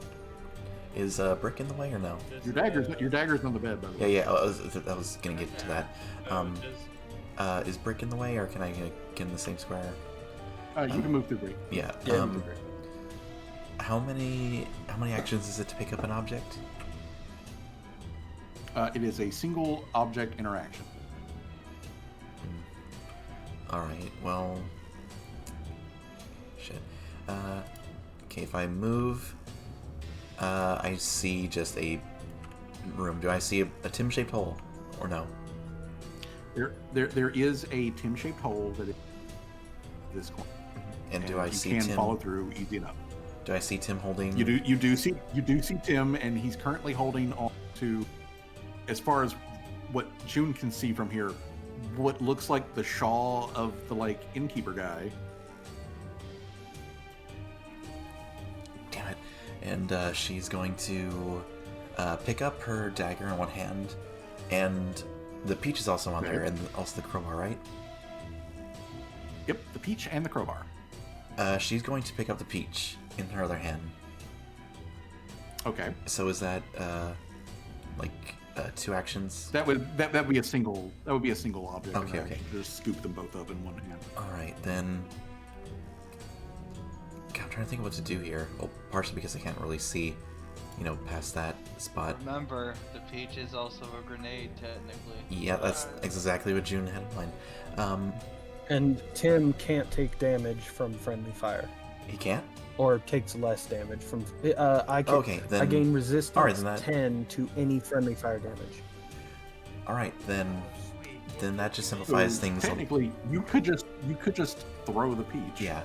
is Brick in the way or no? Your dagger's on the bed, by the Yeah, way. yeah. I was gonna get to that. Is Brick in the way, or can I get in the same square? You can move through Brick. Yeah. Yeah, How many actions is it to pick up an object? It is a single object interaction. All right. Well, shit. Okay, if I move, I see just a room. Do I see a Tim-shaped hole, or no? There is a Tim-shaped hole that is this corner. And do I see you can Tim? follow through easy enough. Do I see Tim holding? You do see Tim, and he's currently holding on to, as far as what June can see from here, what looks like the shawl of the like innkeeper guy. Damn it! And she's going to pick up her dagger in one hand, and the peach is also on there, and also the crowbar, right? Yep, the peach and the crowbar. She's going to pick up the peach in her other hand. Okay. So is that two actions? That would be a single. That would be a single object. Okay, of action. okay. Just scoop them both up in one hand. All right, then. God, I'm trying to think of what to do here. Well, partially because I can't really see, past that spot. Remember, the peach is also a grenade, technically. Yeah, that's exactly what June had in mind. And Tim can't take damage from friendly fire, He can't? or takes less damage from. I then. gain resistance all right, then that- 10 to any friendly fire damage. All right, then. Sweet. Then that just simplifies So things. Technically, you could just throw the peach. Yeah.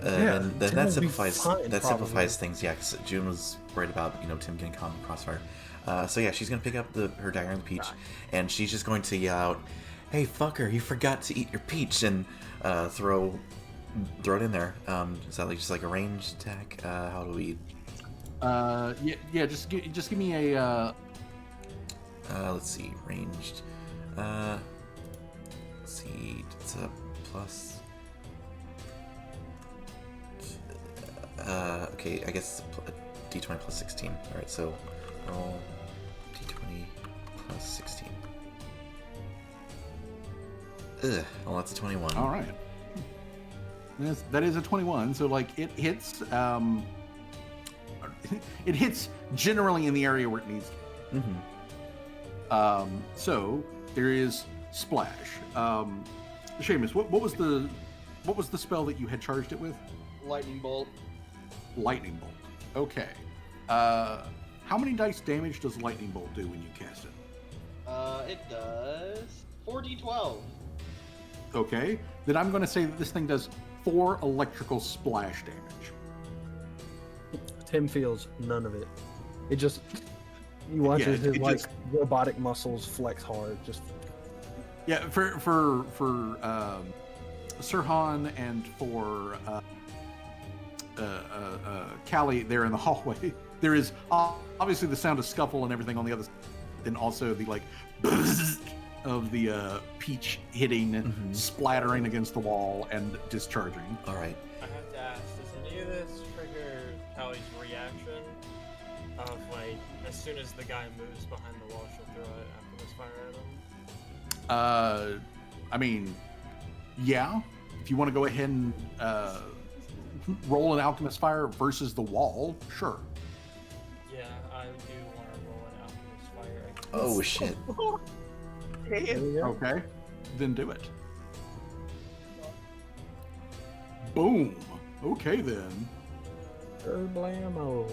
Yeah, Then Tim that will be simplifies fine, simplifies things. Yeah, because June was worried about Tim getting caught in the crossfire. So yeah, she's gonna pick up her dagger and the peach, and she's just going to yell out, "Hey fucker, you forgot to eat your peach!" and throw it in there. Is that just like a ranged attack? How do we? Just give me a. Let's see, ranged. Let's see, it's a plus. Okay, I guess a d20 plus 16. Alright, so roll d20 plus 16. Ugh, well, that's a 21. All right. That is a 21. So like it hits. It hits generally in the area where it needs to. Mm-hmm. So there is splash. Seamus, what was the spell that you had charged it with? Lightning bolt. Lightning bolt. Okay. How many dice damage does lightning bolt do when you cast it? It does 4d12. Okay. Then I'm going to say that this thing does 4 electrical splash damage. Tim feels none of it. It just you watch Yeah, his it like just- robotic muscles flex hard. Just Yeah, for Sirhan and for Callie there in the hallway, there is obviously the sound of scuffle and everything on the other side, then also the like of the peach hitting, splattering against the wall and discharging. All right. I have to ask, does any of this trigger Callie's reaction of like, as soon as the guy moves behind the wall, she'll throw it after this fire at him? I mean, yeah. If you want to go ahead and roll an alchemist fire versus the wall, sure. Yeah, I do want to roll an alchemist fire. I guess. Oh shit. there you go. Okay, then do it. Boom. Okay then. Kerblamo.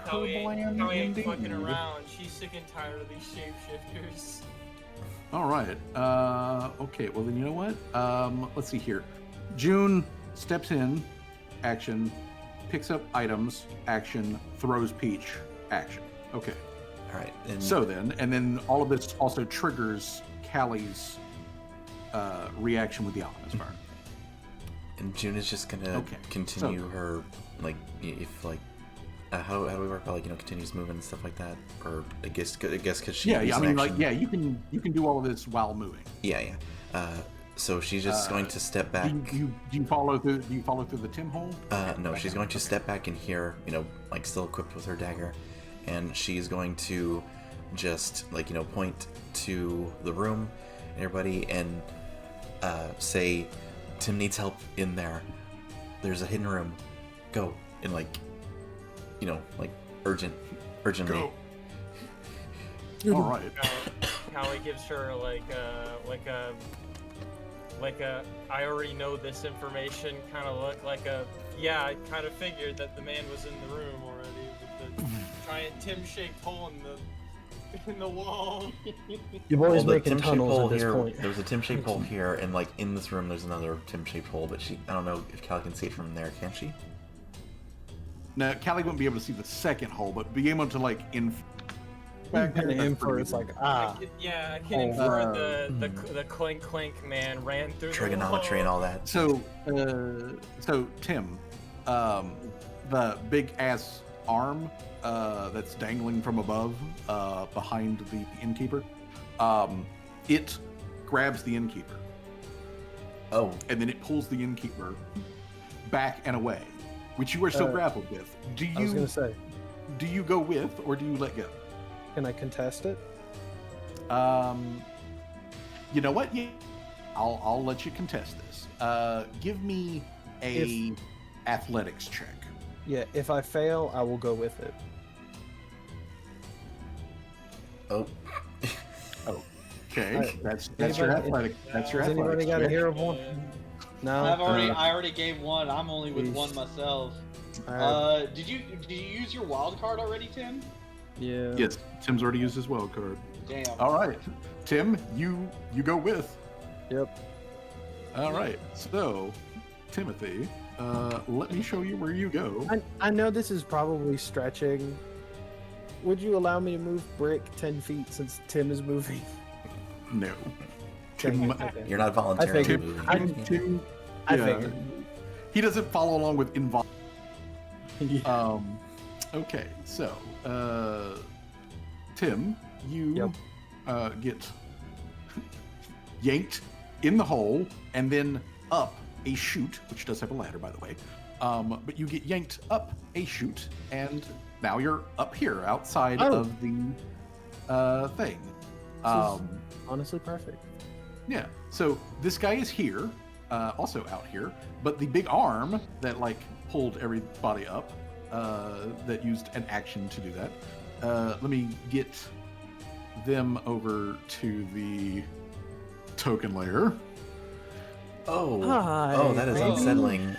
Callie ain't Kerblamo fucking indeed. around. She's sick and tired of these shapeshifters. All right. Okay. Well, then you know what? Let's see here. June steps in, action, picks up items, action, throws peach, action. Okay. All right. And So then all of this also triggers Callie's reaction with the alchemist fire. and June is just gonna Okay, continue so- her how do we work about continuous movement and stuff like that, or I guess because she Yeah. used I an mean, action. you can do all of this while moving. Yeah. So she's just going to step back. Do you follow through? Do you follow through the Tim hole? No, she's going to step back in here, still equipped with her dagger, and she's going to just point to the room, everybody, and say, "Tim needs help in there. There's a hidden room. Go!" And urgently. Go. All right. Callie gives her like a I already know this information kind of look, like a yeah, I kind of figured that the man was in the room already with the giant Tim-shaped hole in the wall. Your boy's Well, the making Tim-shaped tunnels hole at this here, point. There's a Tim-shaped hole here, and in this room there's another Tim-shaped hole, but I don't know if Callie can see it from there, can she? Now, Callie wouldn't be able to see the second hole, but be able to back Kind of that's infer pretty it's good. like I can infer the clink clink man ran through Trigonometry and all that. So Tim, the big ass arm that's dangling from above behind the innkeeper, it grabs the innkeeper. Oh, and then it pulls the innkeeper back and away, which you are still grappled with. I was gonna say, Do you go with, or do you let go? can I contest it? You know what? Yeah, I'll let you contest this. Give me a athletics check. Yeah, if I fail, I will go with it. oh. Okay, Alright. that's your Anybody- athletic. That's your Has athletics. anybody got a check. hero point? No. I already gave one. I'm only with Yeesh. one myself. Alright. Did you use your wild card already, Tim? Yeah. Yes, Tim's already used his wild card. Damn. All right, Tim, you go with. Yep. All right, so Timothy, let me show you where you go. I know this is probably stretching. Would you allow me to move Brick 10 feet since Tim is moving? No, Dang Tim. it, okay. You're not voluntarily figured. moving. Tim, I yeah, figured. he doesn't follow along with involved. Yeah. Okay, so Tim, you get yanked in the hole and then up a chute, which does have a ladder, by the way. But you get yanked up a chute, and now you're up here outside of the thing. Honestly, perfect. Yeah. So this guy is here, also out here, but the big arm that like pulled everybody up, that used an action to do that. Let me get them over to the token layer. Oh, Hi, oh, that is baby. unsettling.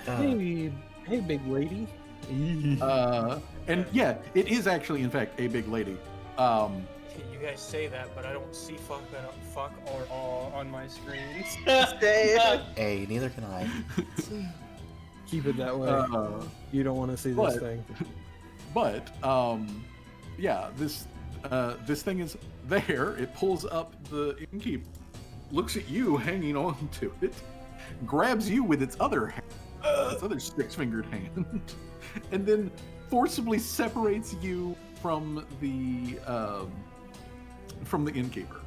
Hey, big lady. And yeah, it is actually, in fact, a big lady. You guys say that, but I don't see fuck or all on my screens. Hey, neither can I. Keep it that way. You don't want to see this but- thing. But yeah, this thing is there. It pulls up the innkeeper, looks at you hanging on to it, grabs you with its other hand, its other six-fingered hand, and then forcibly separates you from the innkeeper.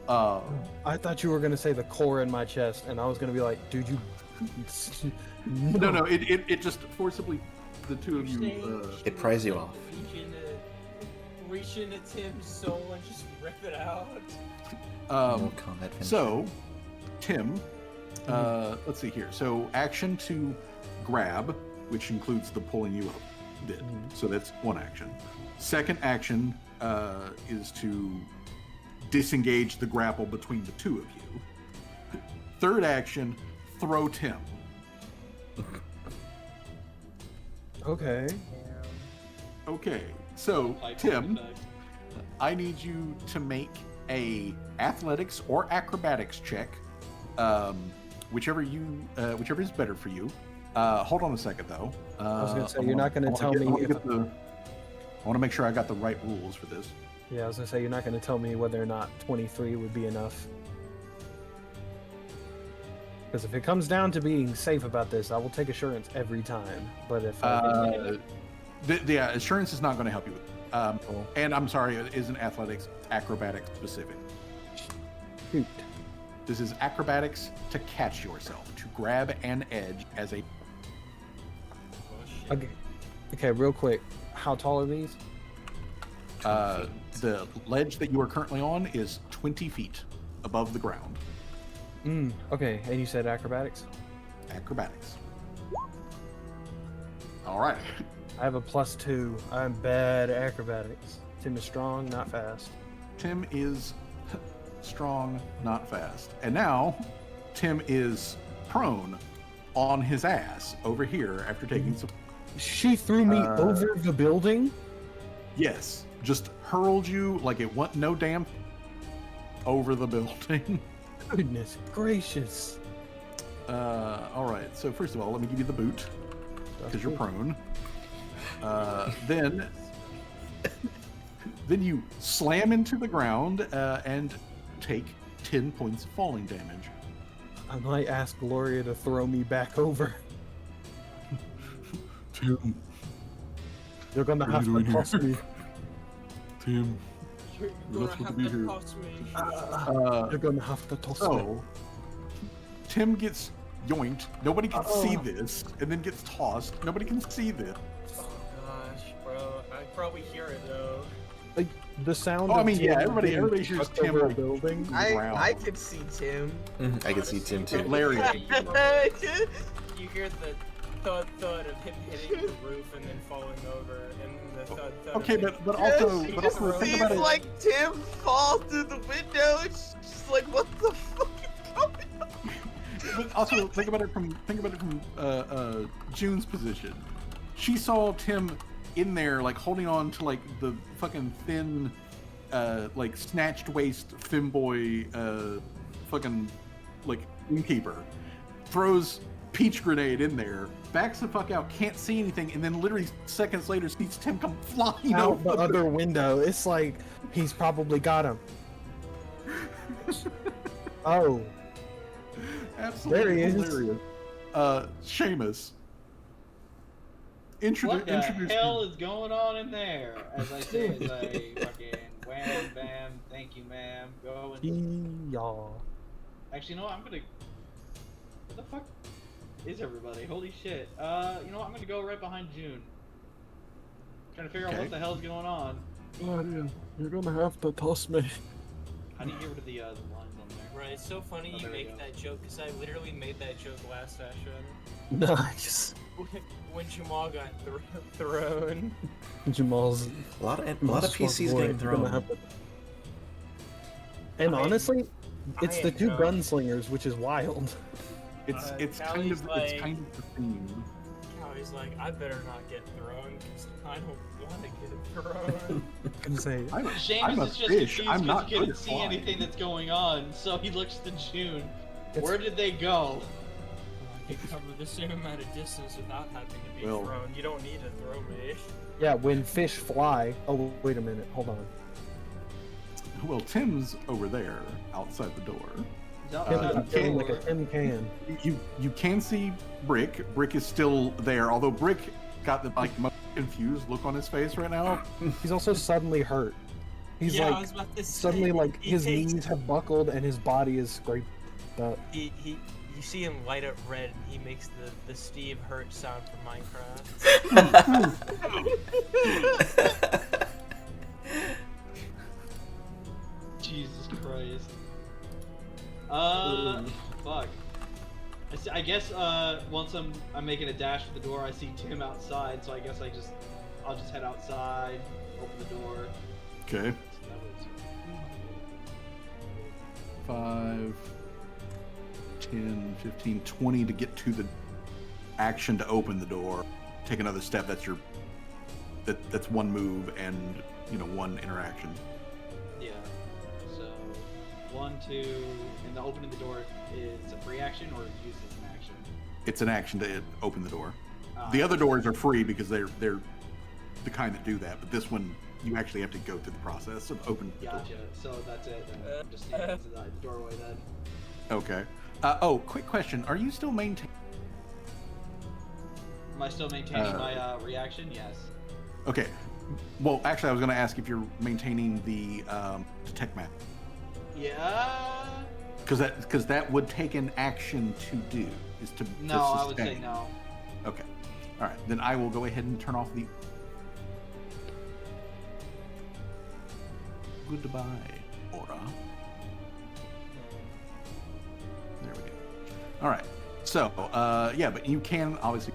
I thought you were gonna say the core in my chest, and I was gonna be like, dude, you. No, it just forcibly, the two of you. It pries you off. Reach into Tim's soul and just rip it out. No combat finish. So, Tim, let's see here. So, action to grab, which includes the pulling you up, did. So that's one action. Second action is to disengage the grapple between the two of you. Third action, throw Tim. Okay. Okay, so Pipe Tim, effect. I need you to make a athletics or acrobatics check, whichever is better for you. Hold on a second though. I was gonna say, you're not gonna tell me if. I want to make sure I got the right rules for this. Yeah, I was gonna say, you're not gonna tell me whether or not 23 would be enough. Because if it comes down to being safe about this, I will take assurance every time. But if The assurance is not going to help you with it. Cool. And I'm sorry, it isn't athletics, acrobatics specific. shoot. This is acrobatics to catch yourself, to grab an edge as a. Okay, real quick, how tall are these? The ledge that you are currently on is 20 feet above the ground. Okay, and you said acrobatics? Acrobatics. All right. I have a +2. I'm bad at acrobatics. Tim is strong, not fast. Tim is strong, not fast. And now, Tim is prone on his ass over here after taking some. She threw me over the building? Yes, just hurled you like it wasn't no damn over the building. Goodness gracious. All right, so first of all, let me give you the boot because you're prone. Then you slam into the ground and take 10 points of falling damage. I might ask Gloria to throw me back over. Tim, You're gonna What are have you to doing toss here? me. Tim. You're You're gonna not supposed to have be to here. toss me. You're gonna have to toss me. So, Tim gets yoinked. Nobody can see this, and then gets tossed. Nobody can see this. Oh gosh, bro. I probably hear it though. Like the sound. Oh, I of mean, yeah, Tim everybody being hears chucked Tim over a like, building. I could see Tim. I can see Tim too. Larry. You hear the thud of him hitting the roof and then falling over, and the thud Okay, of him. but also She but just also think sees about it. like Tim fall through the window. She's just like, what the fuck is going on? But also think about it from June's position. She saw Tim in there like holding on to like the fucking thin like snatched waist femboy fucking like innkeeper, throws peach grenade in there, backs the fuck out, can't see anything, and then literally seconds later sees Tim come flying Out the over other window. It's like he's probably got him. Oh, Absolutely There he is. hilarious. Seamus. What the Introduce hell is going on in there? As I say, as I fucking wham, bam, thank you, ma'am, go and... y'all. Actually, you know what, I'm gonna... Where the fuck is everybody? Holy shit. You know what, I'm gonna go right behind June. Trying to figure out Okay. what the hell's going on. You're gonna have to toss me. How do you get rid of the lines on there? Right, it's so funny Oh, you there we make go. that joke, because I literally made that joke last session. Nice. When Jamal got thrown. Jamal's. A lot of PCs getting thrown. And I- honestly, it's I the am two not- gunslingers, which is wild. it's kind Callie's of like- it's kind of the theme. He's like, I better not get thrown, because I don't want to get thrown. Can say I'm Seamus a is just fish. confused I'm because not he good couldn't at see flying. anything that's going on, so he looks to June. It's- Where did they go? I can cover the same amount of distance without having to be Well- thrown. You don't need to throw me. yeah. When fish fly. Oh wait a minute. Hold on. Well, Tim's over there outside the door. He's out Tim, outside I'm the feeling like door. a tin can. You can see Brick. Brick is still there, although Brick got the like most confused look on his face right now. He's also suddenly hurt. He's yeah, I like was about to say, suddenly like he his takes- knees have buckled and his body is scraped up. you see him light up red, and he makes the Steve Hurt sound from Minecraft. Jesus Christ. Fuck. I guess once I'm making a dash for the door, I see Tim outside, so I guess I'll just head outside, open the door. Okay. So that was- 5, 10, 15, 20 to get to the action to open the door. Take another step. That's one move and one interaction. Yeah. So 1, 2, and the opening the door is a free action or used as an action. It's an action to open the door. Ah, The other doors are free because they're the kind that do that, but this one you actually have to go through the process of opening the door. Gotcha. So that's it. Then I'm just standing inside the doorway then. Okay. Quick question. Are you still maintaining? Am I still maintaining my reaction? Yes. Okay. Well, actually, I was going to ask if you're maintaining the detect map, Yeah. because that would take an action to do is to No, to I would say sustain. no. Okay. All right. Then I will go ahead and turn off the. Goodbye, Aura. There we go. All right. So, yeah, but you can obviously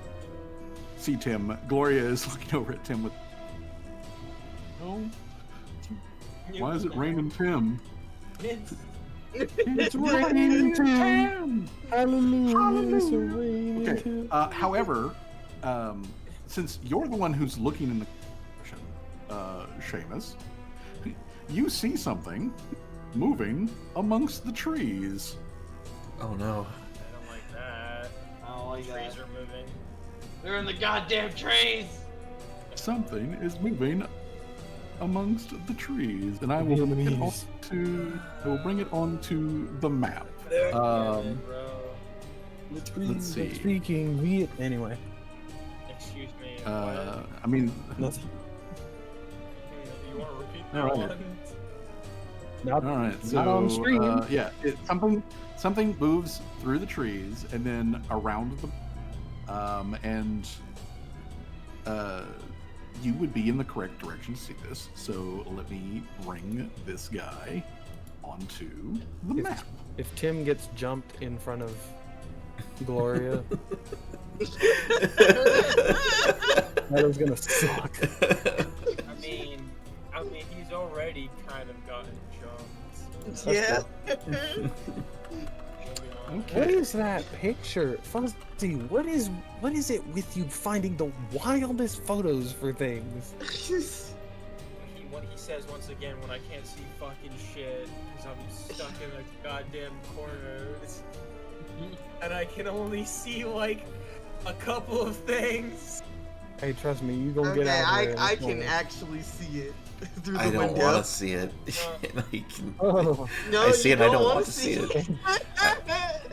see Tim. Gloria is looking over at Tim with. Oh, why is it raining Tim? It's It's raining Tim. Hallelujah. It's a raining Okay. Tim. However, since you're the one who's looking in the direction, Seamus, you see something moving amongst the trees. Oh no. I don't like that. I don't like Trees that. are moving. They're in the goddamn trees. Something is moving amongst the trees, and I will bring it Enemies. bring it onto the map. Bro. Let's see. Speaking anyway. Excuse me. I mean, Nothing. You want to repeat All that right. one? Not, all right. So not on stream. yeah, something moves through the trees and then around the, and you would be in the correct direction to see this. So let me bring this guy onto the map. If Tim gets jumped in front of Gloria, that is gonna suck. I mean, he's already kind of gotten jumped. Yeah. Okay. What is that picture, Fuzzy? What is it with you finding the wildest photos for things? What he says once again when I can't see fucking shit because I'm stuck in a goddamn corner, and I can only see like a couple of things. Hey, trust me, you gonna get Okay, out there. I can actually see it through the I don't window. want to see it. Oh, No, I see you it and I don't wanna want to see it.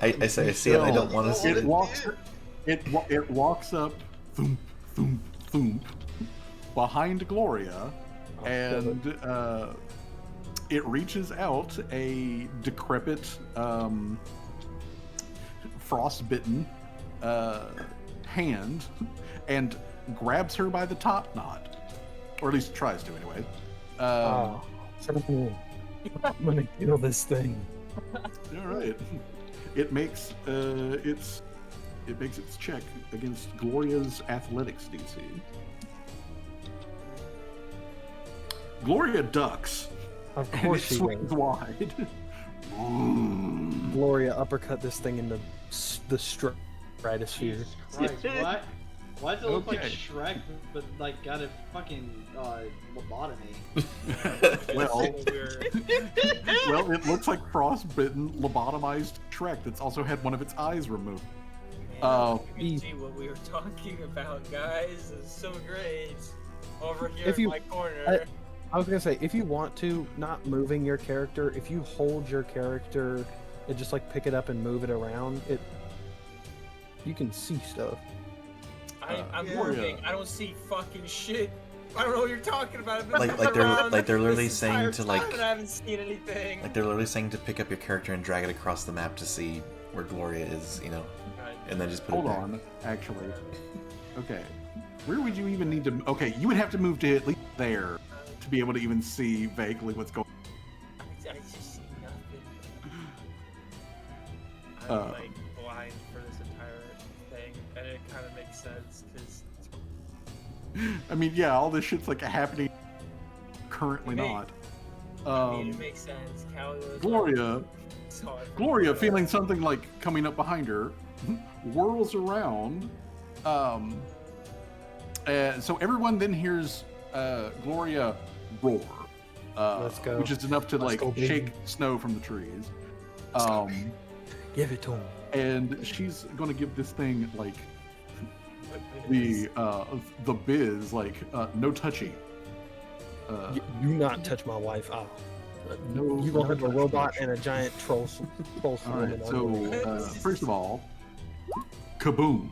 I say I see it and I don't want to see It it. walks. It walks up, thump, thump, thump, behind Gloria, and it reaches out a decrepit, frostbitten hand and grabs her by the top knot, or at least tries to anyway. oh, I'm gonna kill this thing. All right. It makes its check against Gloria's athletics DC. Gloria ducks. Of And course it she swings will. wide. Gloria uppercut this thing in the stratosphere. Jesus Christ, what? Why does it look like Okay. Shrek, but like got a fucking lobotomy? Well, Weird. well, it looks like frostbitten, lobotomized Shrek that's also had one of its eyes removed. You can see what we were talking about, guys. It's so great. Over here If you- in my corner. I was gonna say, if you want to, not moving your character, if you hold your character and just like pick it up and move it around, you can see stuff. I'm Yeah. moving. I don't see fucking shit. I don't know what you're talking about. I've been Like looking around they're literally this saying entire to time like and I haven't seen anything. they're literally saying to pick up your character and drag it across the map to see where Gloria is, you know, and then just put Hold it back. on, actually. Okay. Where would you even need to... Okay, you would have to move to at least there to be able to even see vaguely what's going I just see nothing. Uh, I'm like blind for this entire thing, and it kind of makes sense because on. I mean, yeah, all this shit's like happening currently It may- not. I mean, it makes sense. Callie was Gloria... like, saw it from Gloria, the- feeling something like coming up behind her, whirls around. So everyone then hears Gloria roar, Let's go. which is enough to Let's like go, baby. shake snow from the trees. Give it to him. And she's gonna give this thing like It the biz, like no touchy. You not touch my wife. No, You gonna no have a touchy. robot and a giant troll. All woman right, on you. so first of all, kaboom!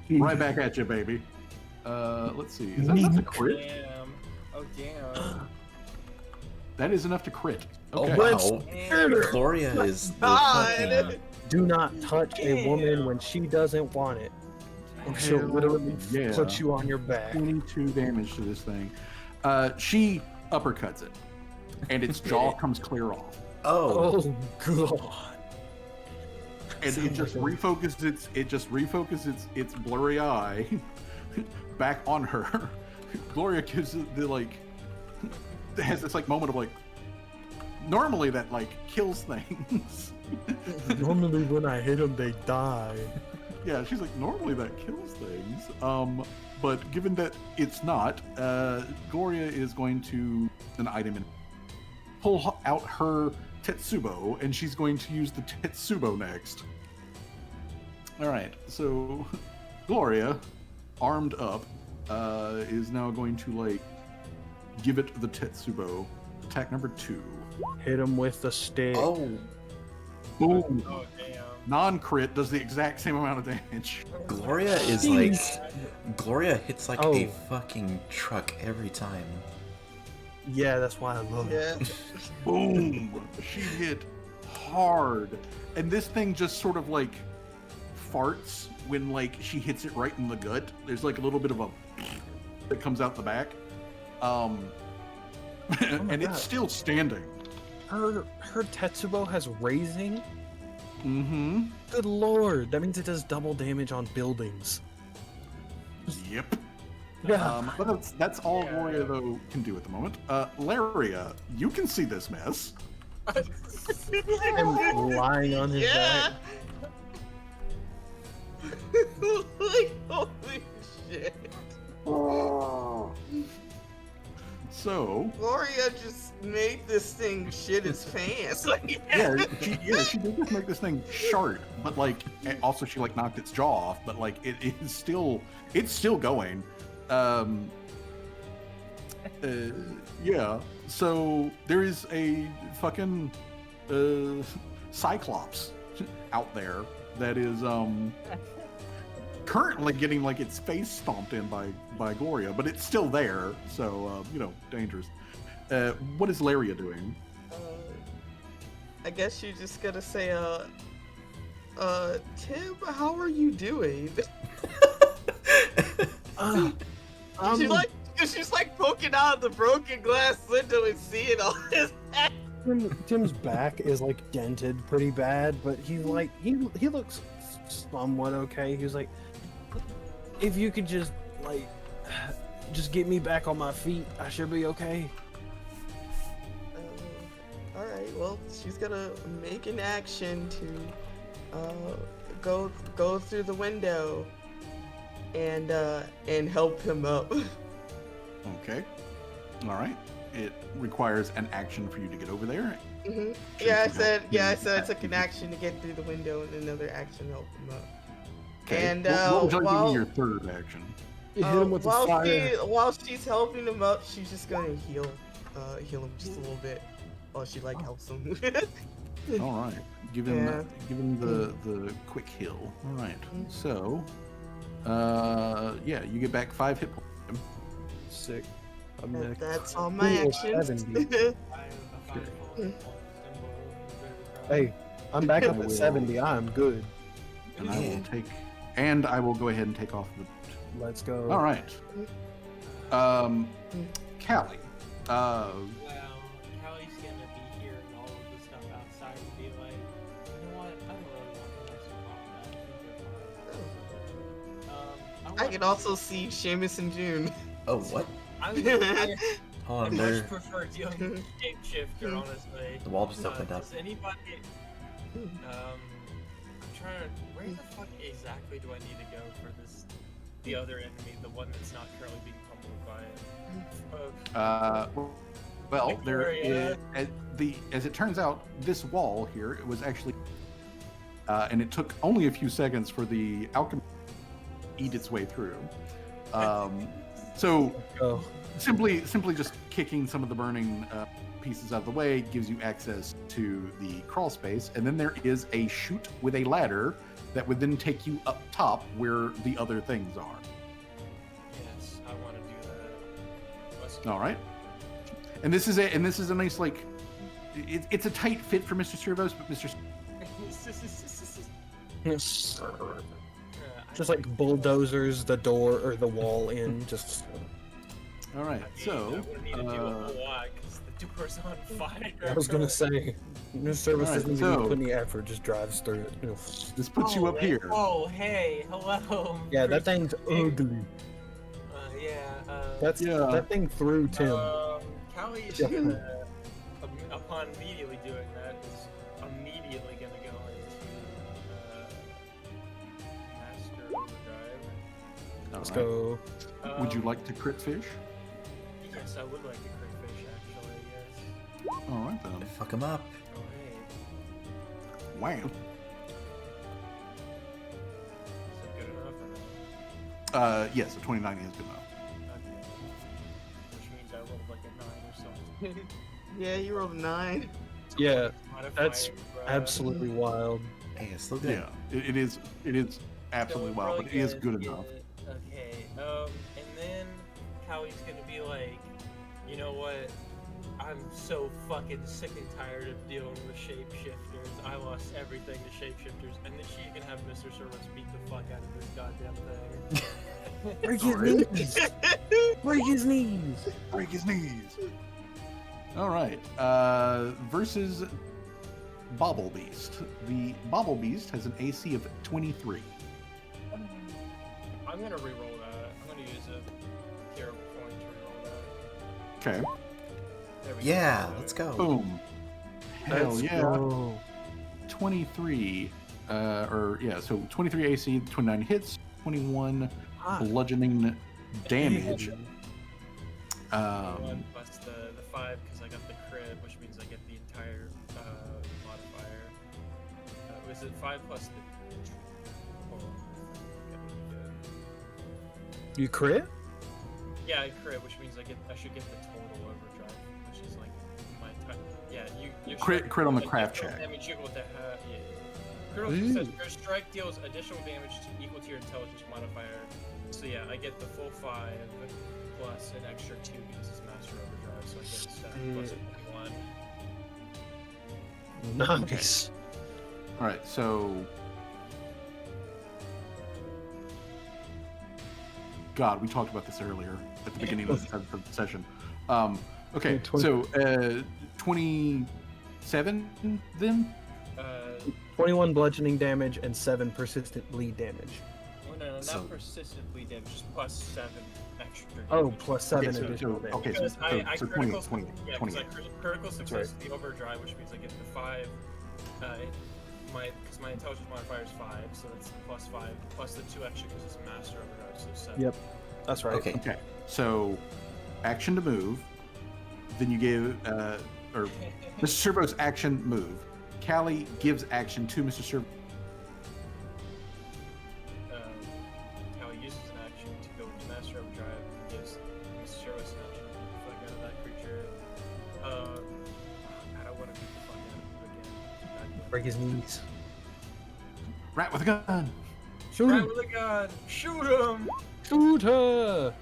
Right back at you, baby. Let's see. Is that enough to crit? Damn. Oh damn. That is enough to crit. Oh Okay. wow, Damn. Gloria is the God. fucking... Do not touch a woman when she doesn't want it. Or she'll Hell literally yeah. put you on your back. 22 damage to this thing. She uppercuts it, and its jaw comes clear off, Oh, Oh god. and it just refocuses its blurry eye back on her. Gloria gives it the like has this like moment of like, normally that like kills things. Normally when I hit them, they die. Yeah, she's like, normally that kills things. But given that it's not, Gloria is going to an item and pull out her Tetsubo, and she's going to use the Tetsubo next. All right, so Gloria, armed up, is now going to like give it the Tetsubo. Attack number 2. Hit him with the stick. oh, Boom. Oh damn. Non-crit does the exact same amount of damage. Gloria is Jeez. like, Gloria hits like Oh. a fucking truck every time. Yeah, that's why I love it. Yeah. Boom! She hit hard, and this thing just sort of like farts when like she hits it right in the gut. There's like a little bit of a that comes out the back, and God. it's still standing. Her Tetsubo has raising. Mm-hmm. Good lord, that means it does double damage on buildings. Yep. Yeah. But that's all Gloria though can do at the moment. Laria, you can see this mess. Him lying on his back. Like, holy shit. So Gloria just made this thing shit his pants. Like, she did just make this thing short, but like also she like knocked its jaw off, but like it's still going. Yeah. So there is a fucking Cyclops out there that is currently getting like its face stomped in by Gloria, but it's still there, so dangerous. What is Laria doing? I guess you're just gonna say, Tim, how are you doing? She's like poking out the broken glass window and seeing all this. Tim's back is like dented pretty bad, but he's like he looks somewhat okay. He was like, if you could just just get me back on my feet, I should be okay. All right. Well, she's gonna make an action to go through the window and help him up. Okay. All right. It requires an action for you to get over there. Mm-hmm. Yeah, I said I took an action to get through the window and another action to help him up. Okay. And what would you like to be your third action? You hit him with the fire. While she's helping him up, she's just gonna heal him just a little bit while she like helps him. All right. Give him the quick heal. All right. So, you get back 5 hit points. Sick. I'm next. That's all my actions. 70. Hey, I'm back up at 70. I'm good. And I will go ahead and take off the. Let's go. All right. Callie. Well, Callie's gonna be hearing all of the stuff outside and be like, you know what? I don't really want to mess with all that. I can also see Seamus and June. Oh, what? I Oh, much prefer dealing with shapeshifter, honestly. The wall just opened up. Does anybody? I'm trying to. Where the fuck exactly do I need to go for this? The other enemy, the one that's not currently being pummeled by it. Well, there Victoria. is as it turns out, this wall here it was actually, and it took only a few seconds for the alchemy to eat its way through. So Go. simply just kicking some of the burning pieces out of the way gives you access to the crawl space, and then there is a chute with a ladder that would then take you up top where the other things are. Yes, I want to do that. Let's go. All right. And this is a nice like, it's a tight fit for Mr. Servos, but Mr. Just like bulldozers the door or the wall in. Just. All right. So. I wouldn't need to do a whole lot because the door's on fire. I was gonna say, no service Alright, doesn't so- even put any effort. Just drives through it. You know. This puts you up here. Oh, hey, hello. Yeah, that thing's ugly. That's That thing threw Tim. Callie is Yeah. gonna, upon immediately doing that, is immediately gonna go into Master Overdrive. All Let's right. go. Would you like to crit fish? Yes, I would like to crit fish, actually, yes. All right then. Fuck him up. Oh, hey. Wow. Is it good enough or no? Yes, a 29 is good enough. Okay. Which means I rolled like a 9 or something. Yeah, you rolled a 9. Yeah, Modifier, that's bruh. absolutely wild. Hey, it's still good. Yeah, it is absolutely So wild, we're but it is probably good gonna enough. get- Okay, and then Callie's gonna be like, you know what? I'm so fucking sick and tired of dealing with shapeshifters. I lost everything to shapeshifters, and then she can have Mr. Servus beat the fuck out of this goddamn thing. Break his knees. Break his knees. Break his knees. All right. Versus Bobble Beast. The Bobble Beast has an AC of 23. I'm gonna reroll that. I'm gonna use a hero point to reroll that. Okay. There we Yeah, go. let's go. Boom. Hell Let's yeah. go. 23. So 23 AC, 29 hits, 21 bludgeoning damage. 1 plus the 5 because I got the crit, which means I get the entire modifier. Was it 5 plus the? Hold on. You crit? Yeah, I crit, which means I should get the total overdrive, which is like my time. Yeah, you Crit on the craft check. Damage equal to half. Yeah. Critical success. Your strike deals additional damage equal to your intelligence modifier. So yeah, I get the full 5 plus an extra 2 because it's master overdrive, so I get a 7 plus a 21. Nice. All right, so God, we talked about this earlier at the beginning of the session. Okay, so 27 then? 21 bludgeoning damage and 7 persistent bleed damage. Well, no, not So- persistent bleed damage, just plus 7 extra damage. Oh, plus 7 Okay, additional so, damage. okay, so, Because I so 20, critical, 20, yeah, 20. because I critical success the overdrive, which means I get the 5. Because my intelligence modifier is 5, so that's plus 5 plus the 2 extra because it's master overdrive, so 7. Yep, that's right. Okay. Okay, so action to move. Then you give, or Mr. Servo's action move. Callie gives action to Mr. Servo. How he uses an action to go into master overdrive and gives Mr. Servus an action to beat the fuck out of that creature. God, I want to beat the fuck out of him again. Break his knees. Rat with a gun. Shoot Right him! with a gun! Shoot him! Shoot her!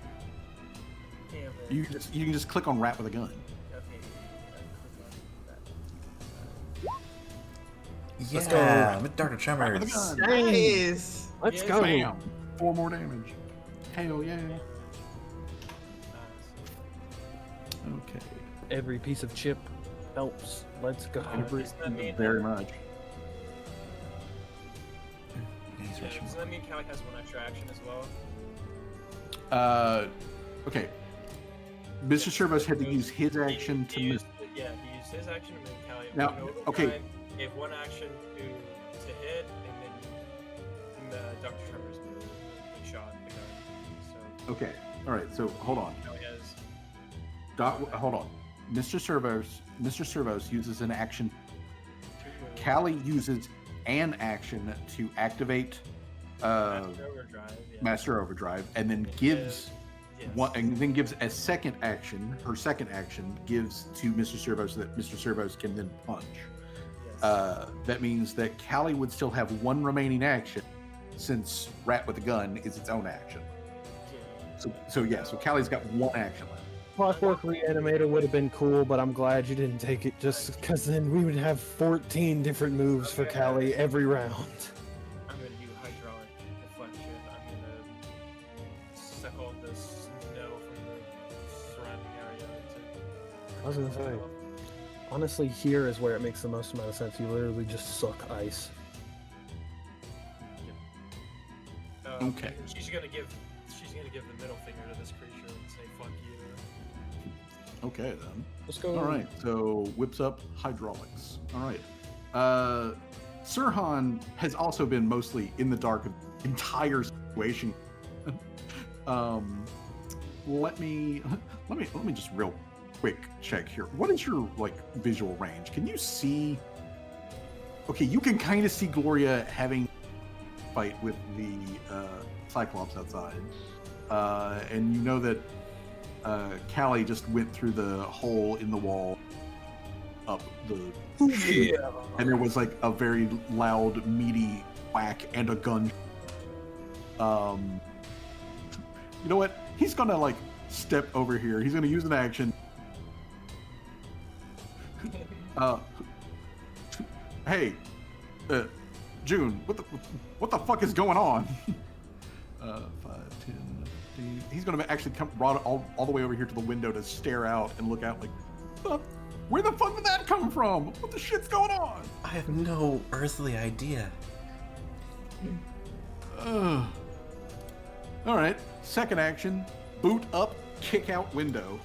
Damn it. You can just click on rat with a gun. Okay. Let's Yeah, go. with Dark Rat Tremors. with a gun. Nice. Let's Yes, go! Bam. 4 more damage. Hell yeah. Okay. Every piece of chip helps. Let's go. Very much. Does that mean Callie has 1 extra action as well? Okay. Mr. Servos had to use his action to he move. used, yeah, he used his action to move Callie. Now, went over okay. drive, gave 1 action to hit, and then Dr. Tremors moved and shot the gun. So Okay. All right. So hold on. Callie has Hold on. Mr. Servos uses an action. 2 moves. Callie uses an action to activate Master Overdrive. Yeah. Master Overdrive, and then gives Yes. one, and then gives a second action. Her second action gives to Mr. Servos so that Mr. Servos can then punch. Yes. That means that Callie would still have 1 remaining action, since Rat with a Gun is its own action. So Callie's got 1 action left. Clockwork Reanimator would have been cool, but I'm glad you didn't take it just because then we would have 14 different moves for Callie every round. I'm gonna do hydraulic deflection. I'm gonna suck all the snow from the surrounding area to. I was gonna say. Honestly, here is where it makes the most amount of sense. You literally just suck ice. Okay. She's gonna give the middle finger to this creature and say "fuck you." Okay then. Let's go. All right. So whips up hydraulics. All right. Sirhan has also been mostly in the dark of the entire situation. Let me just real quick check here. What is your visual range? Can you see? Okay, you can kind of see Gloria having a fight with the Cyclops outside, and you know that Callie just went through the hole in the wall up the chute, and there was a very loud, meaty whack and a gun. You know what? He's gonna step over here. He's gonna use an action Uh, hey, June, what the fuck is going on? 5, 10, 15. He's gonna actually come brought all the way over here to the window to stare out and look out like, where the fuck did that come from? What the shit's going on? I have no earthly idea. All right. Second action, boot up, kick out window.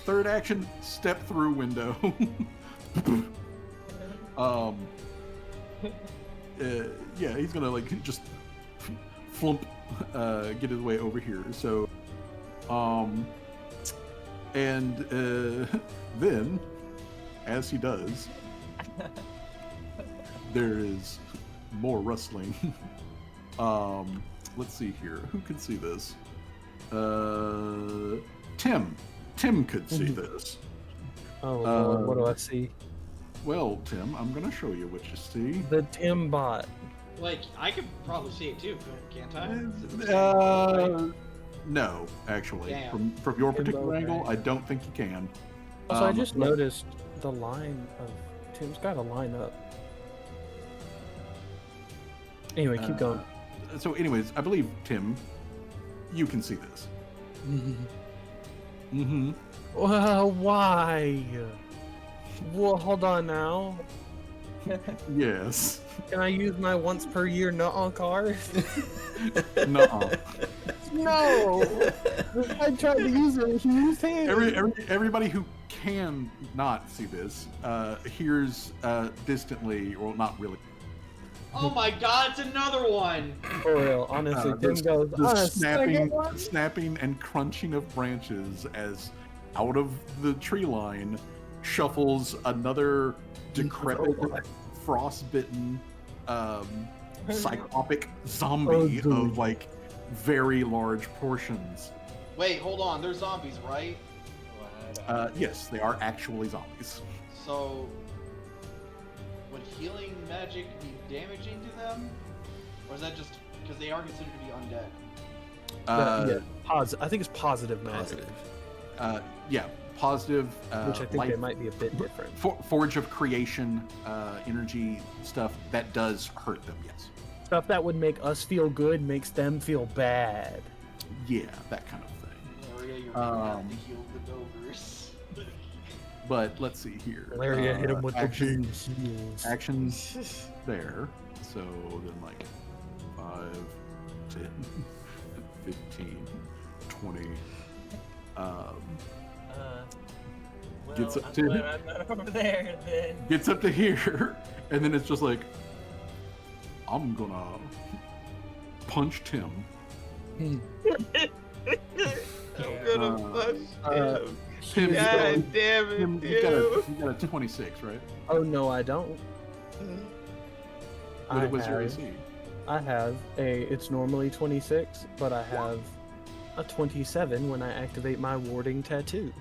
Third action, step through window. Yeah, he's gonna like just flump, get his way over here. So, and then, as he does, there is more rustling. Let's see here. Who can see this? Tim. Tim could see this. Oh, Lord, what do I see? Well, Tim, I'm gonna show you what you see. The Tim bot. Like, I could probably see it too, can't I? No, actually. Damn. From your particular Okay. angle, I don't think you can. Also, I just but- noticed the line of Tim's got a line up. Anyway, keep going. So, anyways, I believe, Tim, you can see this. Mm-hmm. Well, why? Well, hold on now. Yes. Can I use my once per year nuh-uh card? Nuh-uh. No! I tried to use it and he used hands. Everybody who can not see this hears distantly, well, not really. Oh my god, it's another one! For real, honestly, Tim goes, the "On a second one?" snapping and crunching of branches as out of the tree line shuffles another decrepit, frostbitten, cyclopic zombie of like very large portions. Wait, hold on, they're zombies, right? Yes, they are actually zombies. So, would healing magic be damaging to them? Or is that just because they are considered to be undead? I think it's positive magic, Positive. Yeah, positive. which I think life, they might be a bit different. Forge of creation, energy stuff that does hurt them. Yes. Stuff that would make us feel good makes them feel bad. Yeah, that kind of thing. Area, you're gonna have to heal the Dovers. But let's see here. Valeria hit him with action, the heels. actions there. So then like 5, 10, 15, 20. Gets up to- I'm not over there then. Gets up to here, and then it's just like, I'm gonna punch Tim. I'm gonna punch him. Tim, God damn it, Tim, dude. you got a 26, right? Oh no, I don't. What was your AC? I have it's normally 26, but I have a 27 when I activate my warding tattoo.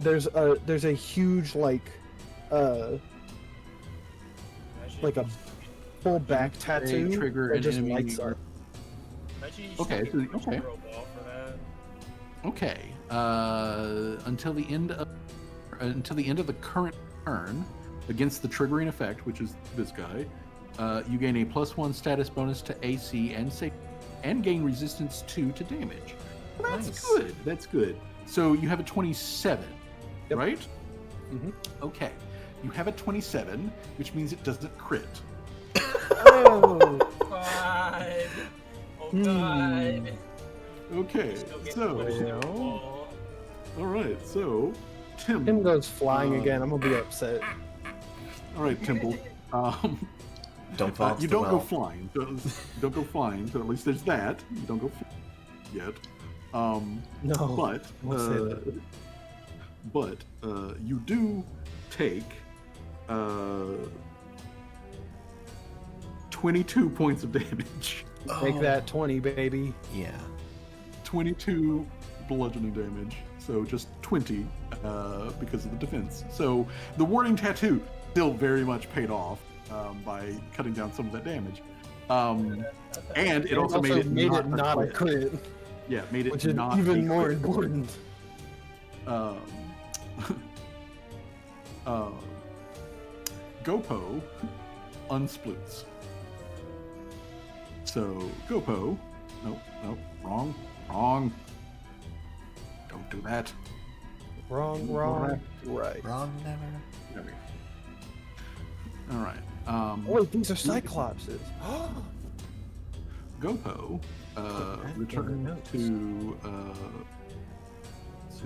There's a huge like a full back tattoo trigger that an just enemy lights up. Imagine you just Okay, get so- a okay. throw a ball for that. Okay. Until the end of the current turn, against the triggering effect, which is this guy, you gain a +1 status bonus to AC and save, and gain resistance 2 to damage. That's Nice. good. That's good. So you have a 27, Yep. right? Mhm. Okay. You have a 27, which means it doesn't crit. Oh, God. Oh Hmm. God. Okay. Still get So, pushed in the Well. wall. all right. So, Tim. Tim goes flying Uh, again. I'm gonna be upset. All right, Timble. Don't fall into you the don't go well. flying. Don't go flying. So at least there's that. You don't go yet. No, But don't say you do take 22 points of damage. Make that 20, baby. Yeah. 22 bludgeoning damage. So just 20 because of the defense. So the warding tattoo still very much paid off by cutting down some of that damage. And it also made it not a crit, Yeah, made it which is not even a more crit. important. Gopo unsploots. So Gopo, nope, wrong. Don't do that. Wrong. Right. Wrong never. There we go. All right. Oh, these are Cyclopses. Gopo that in the returned notes. to. See,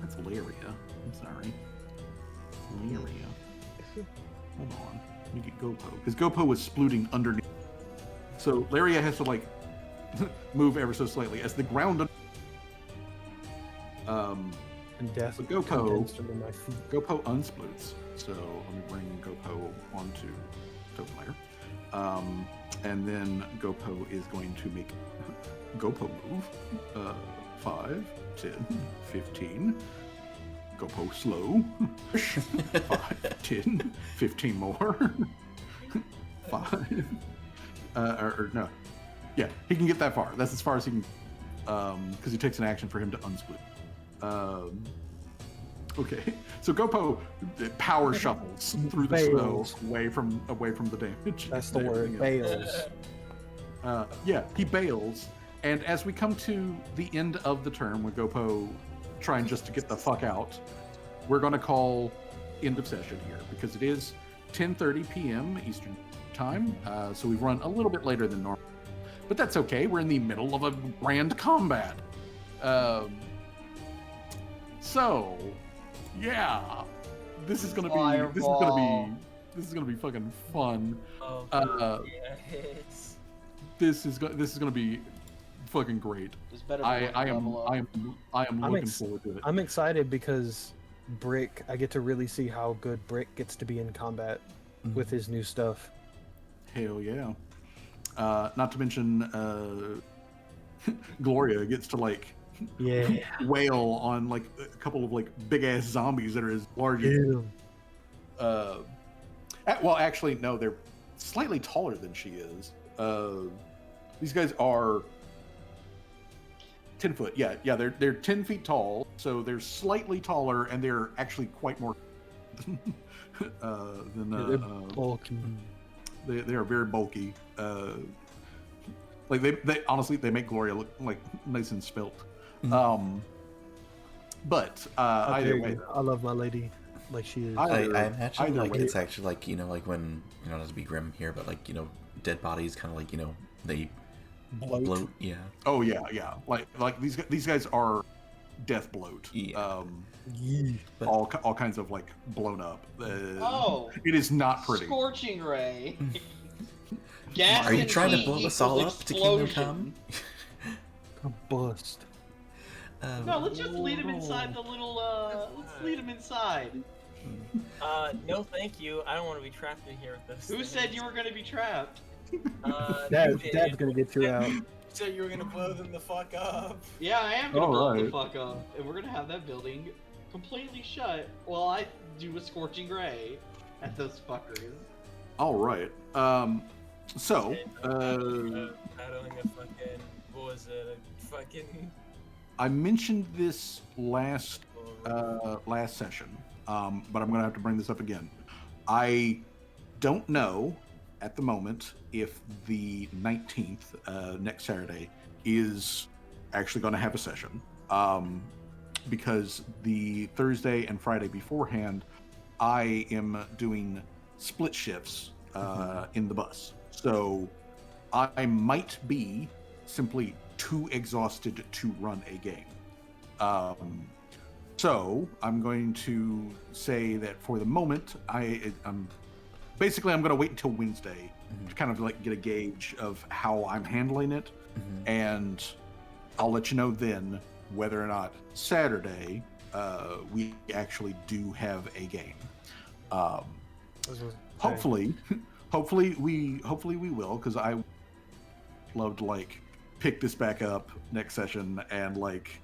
that's Laria. I'm sorry. Laria. Hold on. Let me get Gopo. Because Gopo was splooting underneath. So Laria has to, like, move ever so slightly. As the ground. And death So Gopo- condensed under my feet. Gopo unsploots. So let me bring Gopo onto Token Layer. And then Gopo is going to make Gopo move. 5, 10, 15. Gopo slow. 5, 10, 15 more. 5. Or no. Yeah, he can get that far. That's as far as he can. Because he takes an action for him to unsplit. Okay, so Gopo power shuffles through the Bails. snow away from the damage. That's the and word. everything else. Bails. Yeah, he bails, and as we come to the end of the turn, with Gopo trying just to get the fuck out, we're going to call end of session here because it is 10:30 p.m. Eastern time. So we've run a little bit later than normal, but that's okay. We're in the middle of a grand combat. So, yeah, this is gonna be fucking fun. Oh, yes. This is gonna be fucking great. This better be I am level up. looking forward to it. I'm excited because Brick, I get to really see how good Brick gets to be in combat with his new stuff. Hell yeah. Not to mention, Gloria gets to, like, Yeah. wail on, like, a couple of, like, big ass zombies that are as large as. Well, actually, no, they're slightly taller than she is. These guys are 10 foot. Yeah, they're 10 feet tall, so they're slightly taller, and they're actually quite more than They're bulky. They are very bulky. Like they honestly they make Gloria look like nice and svelte. But either way, I love my lady like she is. I imagine either like way. it's actually like like when not to be grim here, but like dead bodies kind of like they bloat. Yeah. Oh yeah. Like these guys are death bloat. Yeah. But- all kinds of like blown up. It is not pretty. Scorching ray. Gas Are you and trying to heat blow us all equals up to Kingdom explosion. Come? A bust. No, let's just lead him inside the little. Let's lead him inside. No, thank you. I don't want to be trapped in here with this. Who said you were gonna be trapped? Dad's gonna get you out. You said you were gonna blow them the fuck up. Yeah, I am gonna blow the Alright. fuck up, and we're gonna have that building completely shut while I do a scorching ray at those fuckers. All right. So, Battling a fucking, what was it? A fucking. I mentioned this last session, but I'm going to have to bring this up again. I don't know at the moment if the 19th, next Saturday, is actually going to have a session, because the Thursday and Friday beforehand, I am doing split shifts in the bus. So I might be simply too exhausted to run a game. So I'm going to say that for the moment, I'm going to wait until Wednesday to kind of like get a gauge of how I'm handling it, and I'll let you know then whether or not Saturday we actually do have a game. Hopefully we will, because I love to like pick this back up next session and like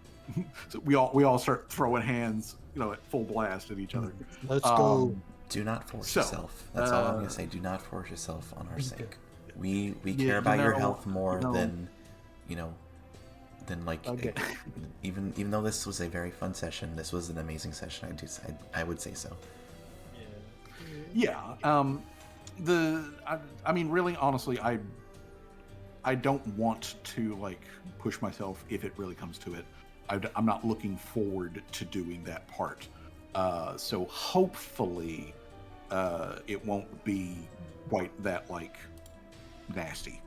so we all start throwing hands, at full blast at each other. Let's go. Do not force So, yourself. That's all I'm gonna say. Do not force yourself on our sake. We Yeah, care about your you health more know- than then like Okay. even though this was a very fun session, this was an amazing session. I would say so. Yeah. Yeah. I mean, really, honestly, I don't want to like push myself if it really comes to it. I'm not looking forward to doing that part. So hopefully, it won't be quite that like nasty.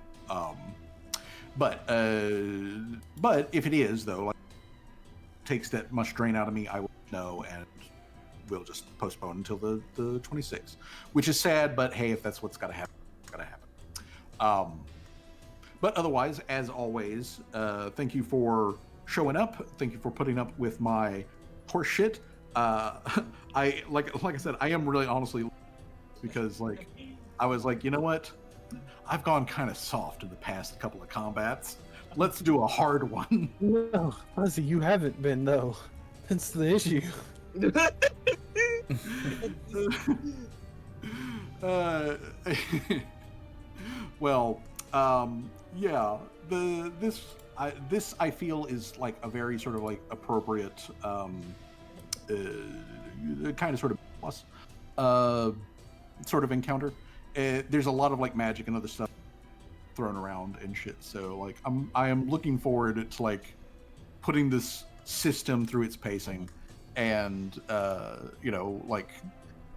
But if it is though, like takes that much drain out of me, I will know, and we'll just postpone until the 26th, which is sad. But hey, if that's what's got to happen, it's got to happen. But otherwise, as always, thank you for showing up. Thank you for putting up with my horse shit. I like I said, I am really honestly, because like I was like, you know what? I've gone kind of soft in the past couple of combats. Let's do a hard one. No, Ozzy, you haven't been though. That's the issue. uh, well, yeah. This I feel is like a very sort of like appropriate kind of sort of plus sort of encounter. There's a lot of like magic and other stuff thrown around and shit. So like I am looking forward to like putting this system through its pacing, and like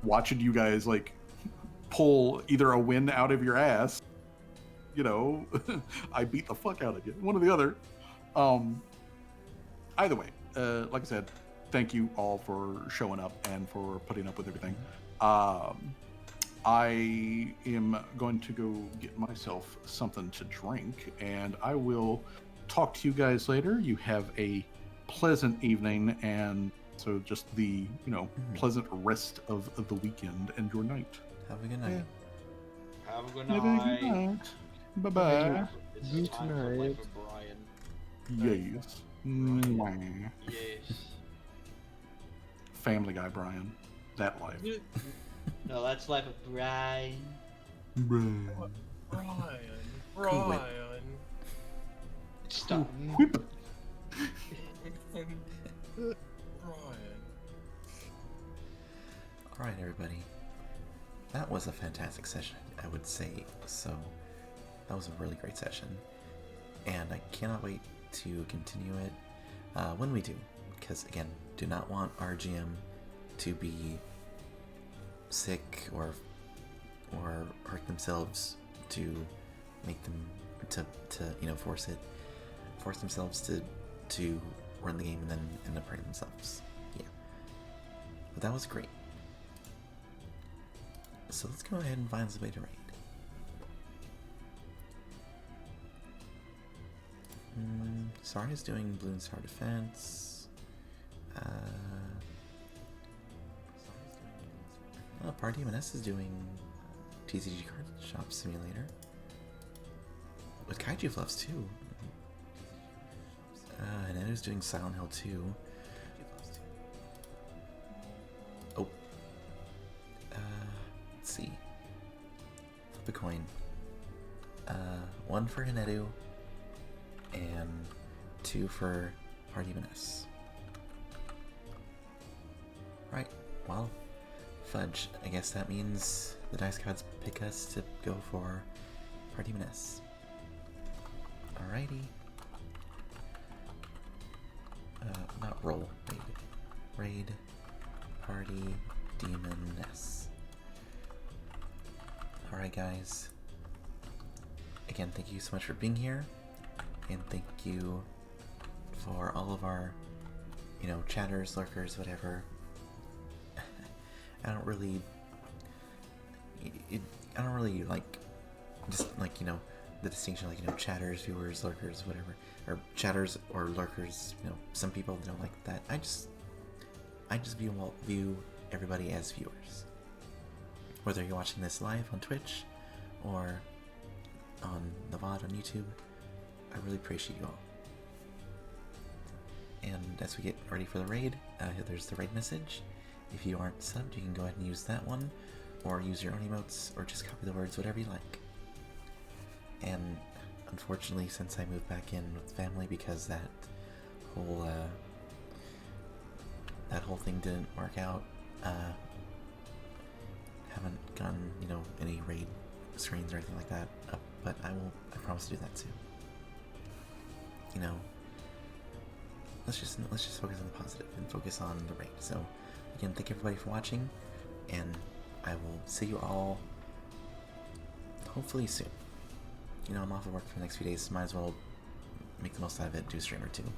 watching you guys like pull either a win out of your ass. I beat the fuck out of you, one or the other. Either way, like I said, thank you all for showing up and for putting up with everything. I am going to go get myself something to drink, and I will talk to you guys later. You have a pleasant evening, and so just the pleasant rest of the weekend and your night. Have a good night. Have a good Have a night. good night. Bye bye. It's You time for tonight. Life of Brian. Yes. Mwah. Yes. Family Guy Brian. That life. No, that's Life of Brian. Brian. Brian. Stop. Whip. Brian. All right, everybody. That was a fantastic session, I would say. So that was a really great session, and I cannot wait to continue it when we do. Because again, do not want our GM to be sick or hurt themselves to make them to force themselves to run the game and then end up hurting themselves. Yeah, but that was great. So let's go ahead and find somebody to raid. Sarna's doing Bloon Star Defense. Party M&S is doing TCG Card Shop Simulator. With Kaiju Fluffs too. And Edo's doing Silent Hill 2. Oh. Let's see. Flip a coin. One for Hinedu and 2 for Party M&S. Right, well, fudge. I guess that means the dice gods pick us to go for Party M&S. Alrighty. Not roll, raid. Raid, Party, Demon-ness. Alright guys. Again, thank you so much for being here. And thank you for all of our, chatters, lurkers, whatever. I don't really like, just like, the distinction, like, chatters, viewers, lurkers, whatever, or chatters or lurkers. Some people don't like that. I just view everybody as viewers. Whether you're watching this live on Twitch or on the VOD on YouTube, I really appreciate you all. And as we get ready for the raid, there's the raid message. If you aren't subbed, you can go ahead and use that one, or use your own emotes, or just copy the words, whatever you like. And unfortunately, since I moved back in with family, because that whole thing didn't work out, haven't gotten, you know, any raid screens or anything like that up, but I promise to do that soon. You know, let's just focus on the positive and focus on the raid. So again, thank everybody for watching, and I will see you all hopefully soon. You know, I'm off of work for the next few days, so might as well make the most out of it, do a stream or two.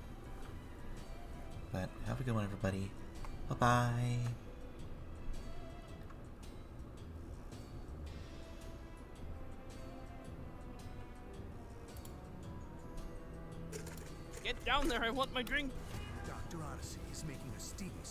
But have a good one, everybody. Bye-bye. Get down there, I want my drink! Dr. Odyssey is making a steamy